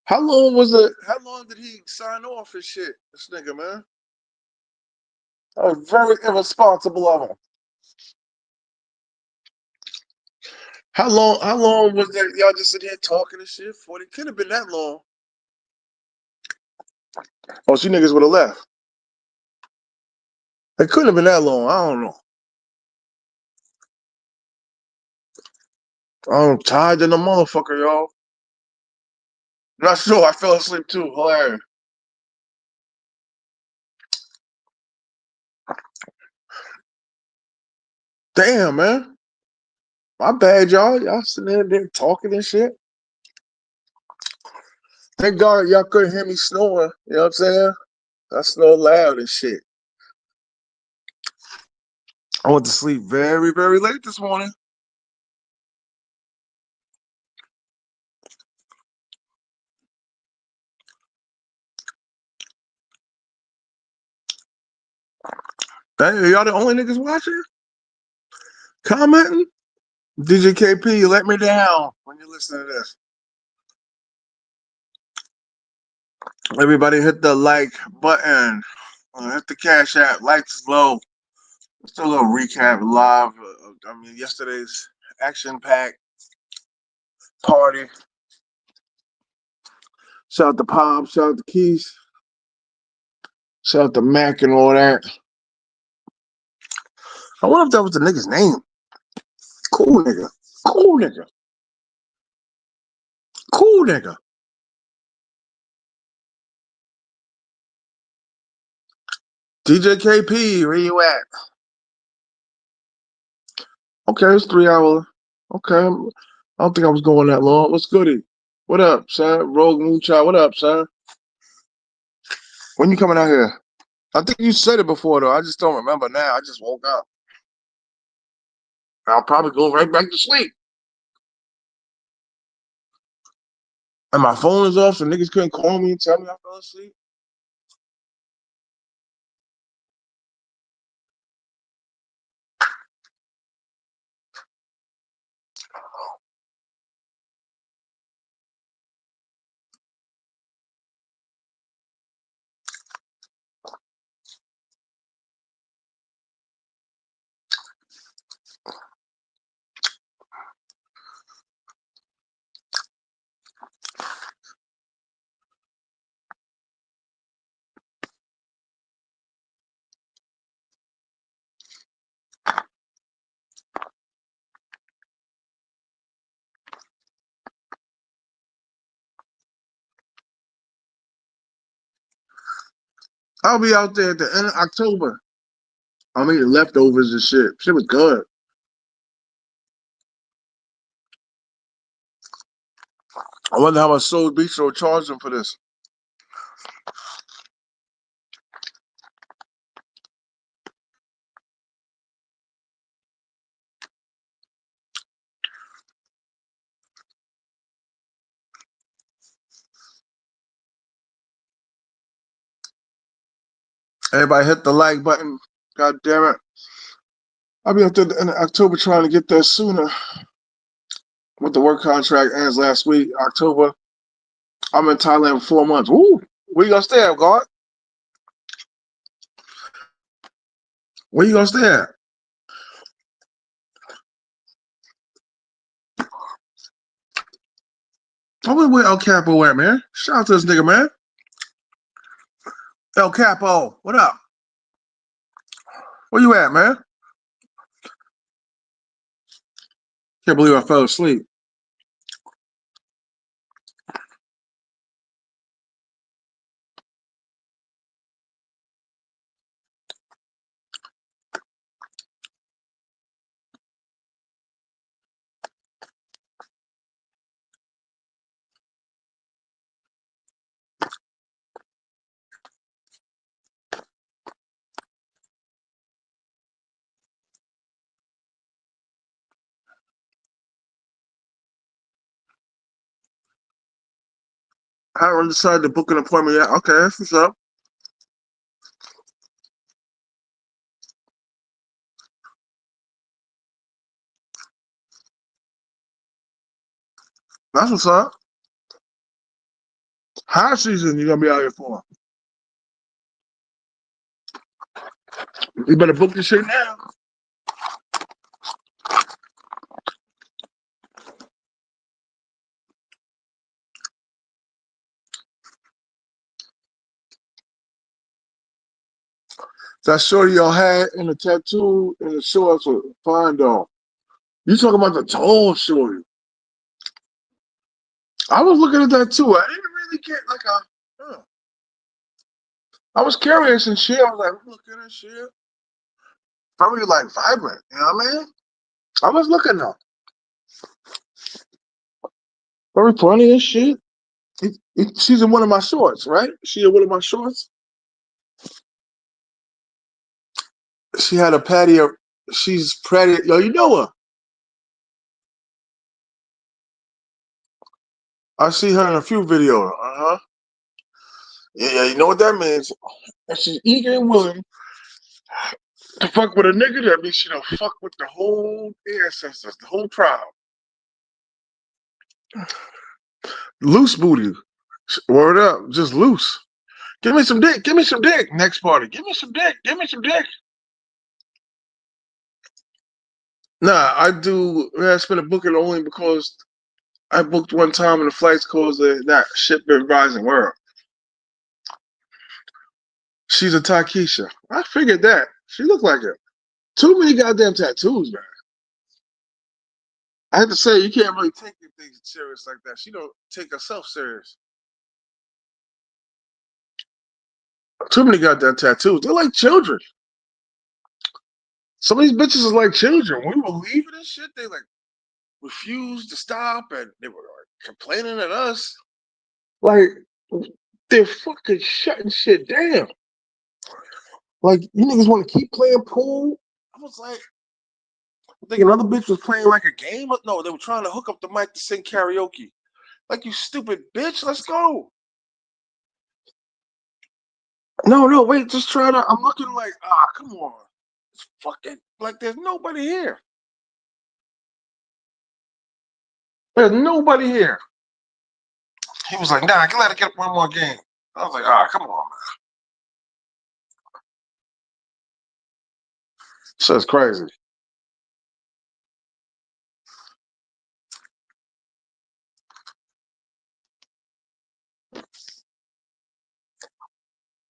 How long was it? How long did he sign off and shit? This nigga, man. That was very irresponsible of him. How long? How long was that? Y'all just sitting here talking and shit for? It could have been that long. Oh, so you niggas would have left. It couldn't have been that long. I don't know. I'm tired than a motherfucker, y'all. Not sure. I fell asleep too. Hilarious. Damn, man. My bad, y'all. Y'all sitting there talking and shit. Thank God y'all couldn't hear me snoring. You know what I'm saying? I snore loud and shit. I went to sleep very, very late this morning. Hey, y'all the only niggas watching? Commenting? DJ KP, let me down when you listen to this. Everybody hit the like button. Hit the Cash App. Likes low. Just a little recap live. Yesterday's action-packed party. Shout out to Pop. Shout out to Keys. Shout out to Mac and all that. I wonder if that was the nigga's name. Cool nigga. Cool nigga. Cool nigga. DJ KP, where you at? Okay, it's 3 hours. Okay. I don't think I was going that long. What's goody? What up, son? Rogue Moonchild, what up, son? When you coming out here? I think you said it before, though. I just don't remember now. I just woke up. I'll probably go right back to sleep. And my phone is off, so niggas couldn't call me and tell me I fell asleep. I'll be out there at the end of October. I'm eating leftovers and shit. Shit was good. I wonder how much Soul Bistro charged them for this. Everybody hit the like button. God damn it. I'll be out there in October trying to get there sooner. With the work contract ends last week, October. I'm in Thailand for 4 months. Woo! Where you gonna stay at, God? Where you gonna stay at? I wonder where El Capo at, man. Shout out to this nigga, man. El Capo, what up? Where you at, man? Can't believe I fell asleep. I haven't decided to book an appointment yet. Okay, that's what's up. That's what's up. High season you gonna be out here for. You better book this shit now. That shorty y'all had in the tattoo and the shorts were fine though. You talking about the tall shorty. I was looking at that too. I didn't really get like I was curious and shit. I was like, looking at shit. Probably like vibrant, you know what I mean? I was looking though. Very funny and shit. She's in one of my shorts, right? She in one of my shorts. She had a patio. She's patio. Yo, you know her. I see her in a few videos. Uh-huh. Yeah, you know what that means. And she's eager and willing To fuck with a nigga, that means she done fuck with the whole ancestors, the whole tribe. Loose booty. Word up, just loose. Give me some dick. Give me some dick. Next party. Give me some dick. Give me some dick. Nah, I do. I spend a booking only because I booked one time and the flights caused that shit been rising. Word. She's a Takisha. I figured that. She looked like it. Too many goddamn tattoos, man. I have to say, you can't really take things serious like that. She don't take herself serious. Too many goddamn tattoos. They're like children. Some of these bitches are like children. When we were leaving this shit, they like refused to stop and they were like, complaining at us. Like, they're fucking shutting shit down. Like, you niggas want to keep playing pool? I was like, I think another bitch was playing like a game. No, they were trying to hook up the mic to sing karaoke. Like, you stupid bitch, let's go. No, wait, just try to. I'm looking like, come on. It's fucking, like, there's nobody here. There's nobody here. He was like, nah, I can let it get one more game. I was like, come on, man. Shit's crazy.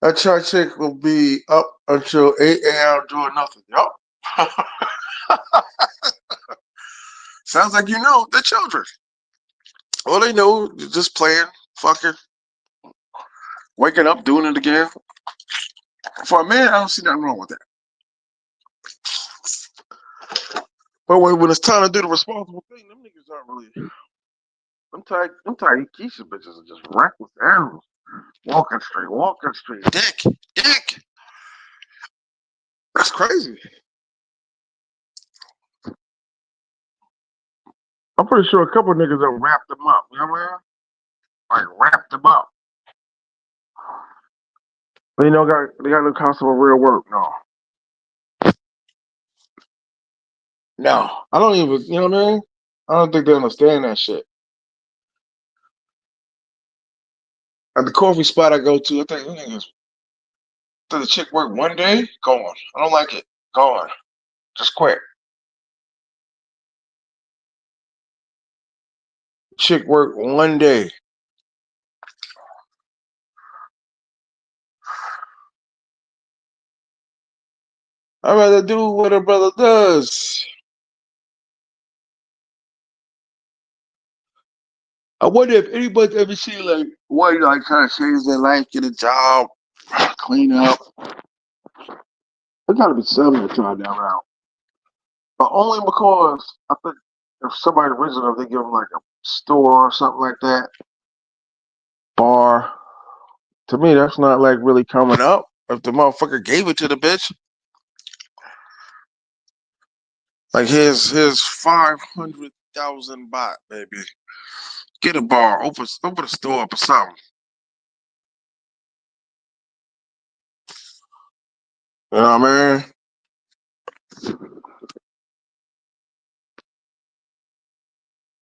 That chart chick will be up until 8 a.m. doing nothing. Yup. Sounds like you know the children. All they know is just playing, fucking, waking up, doing it again. For a man, I don't see nothing wrong with that. But when it's time to do the responsible thing, them niggas aren't really. I'm tired Keisha bitches are just reckless animals. Walking straight. Dick. That's crazy. I'm pretty sure a couple of niggas have wrapped them up. You know what I mean? Like, wrapped them up. They got no concept of real work. No. I don't even, you know what I mean? I don't think they understand that shit. At the coffee spot I go to, I think niggas, the chick work one day, gone. I don't like it. Gone. Just quit. Chick work one day. I'd rather do what a brother does. I wonder if anybody's ever seen like why like kind of change their life, get a job, clean up. There gotta be something to try that out. But only because I think if somebody original, if they give them like a store or something like that, bar. To me, that's not like really coming up. If the motherfucker gave it to the bitch, like here's 500,000 baht, baby. Get a bar, open a store up or something. You know what I mean?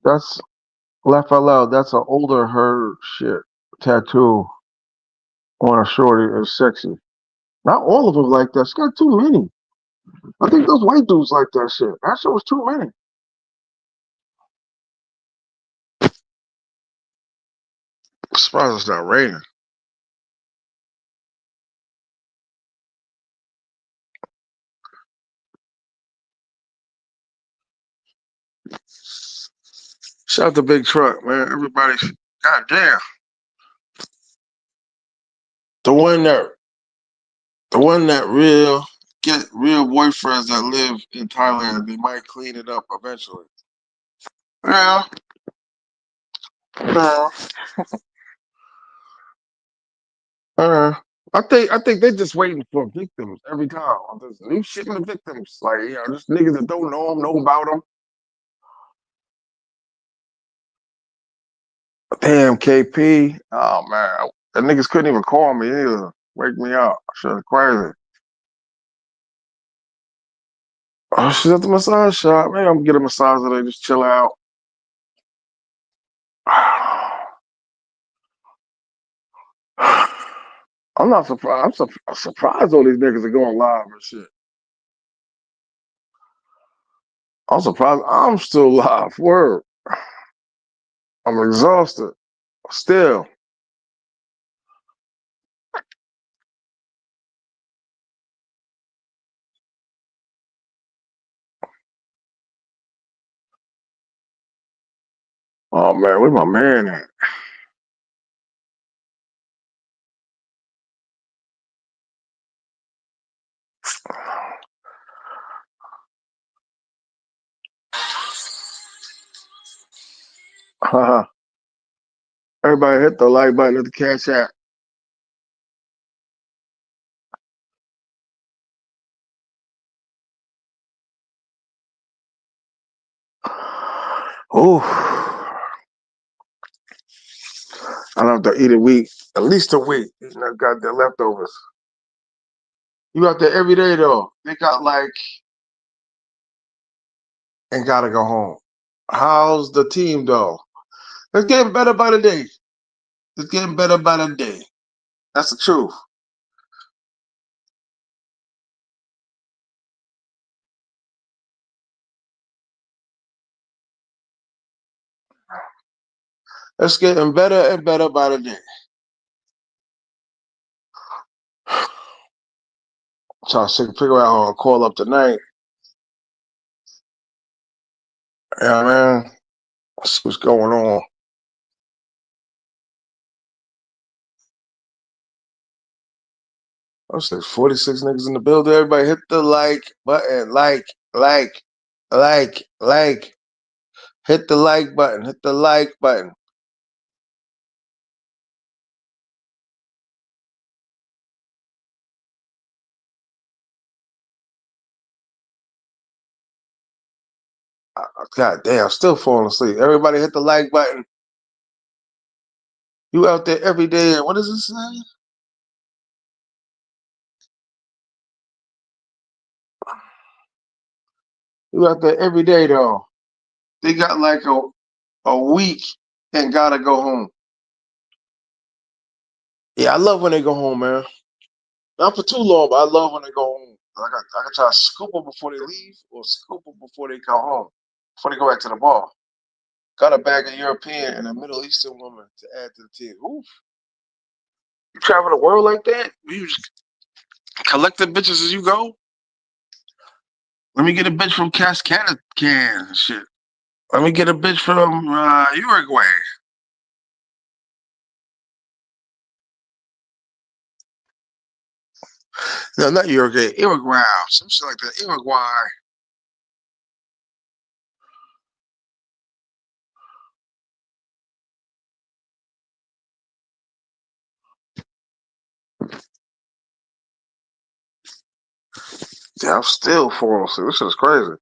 That's laugh out loud. That's an older her shit tattoo on a shorty is sexy. Not all of them like that. She got too many. I think those white dudes like that shit. That shit was too many. I'm surprised it's not raining. Shout out the big truck, man. Everybody's goddamn. The one that get real boyfriends that live in Thailand, they might clean it up eventually. Yeah. Yeah. Uh, I think they're just waiting for victims every time. There's new shit in the victims. Like, just niggas that don't know about them. Damn, KP. Oh man, the niggas couldn't even call me either. Wake me up. Shit crazy. Oh, she's at the massage shop. Maybe I'm gonna get a massage today, just chill out. I'm not surprised. I'm surprised all these niggas are going live and shit. I'm surprised I'm still live. Word. I'm exhausted. Still. Oh man, where's my man at? Everybody hit the like button at the cash app. Ooh. I have to eat a week, at least a week, eating that goddamn leftovers. You out there every day though. They got like and gotta go home. How's the team though? It's getting better by the day. It's getting better by the day. That's the truth. It's getting better and better by the day. Trying to figure out how to call up tonight. Yeah, man. See what's going on. I said 46 niggas in the building. Everybody hit the like button. Like. Hit the like button. Hit the like button. God damn, still falling asleep. Everybody hit the like button. You out there every day. What does it say? You out there every day though. They got like a week and gotta go home. Yeah, I love when they go home, man. Not for too long, but I love when they go home. I can try to scoop them before they leave or scoop them before they go home, before they go back to the bar. Got a bag of European and a Middle Eastern woman to add to the team. Oof. You travel the world like that? You just collecting bitches as you go? Let me get a bitch from Cascada can and shit. Let me get a bitch from Uruguay. No, not Uruguay. Uruguay. Some shit like that. Uruguay. Yeah, I'm still falling asleep. This shit is crazy.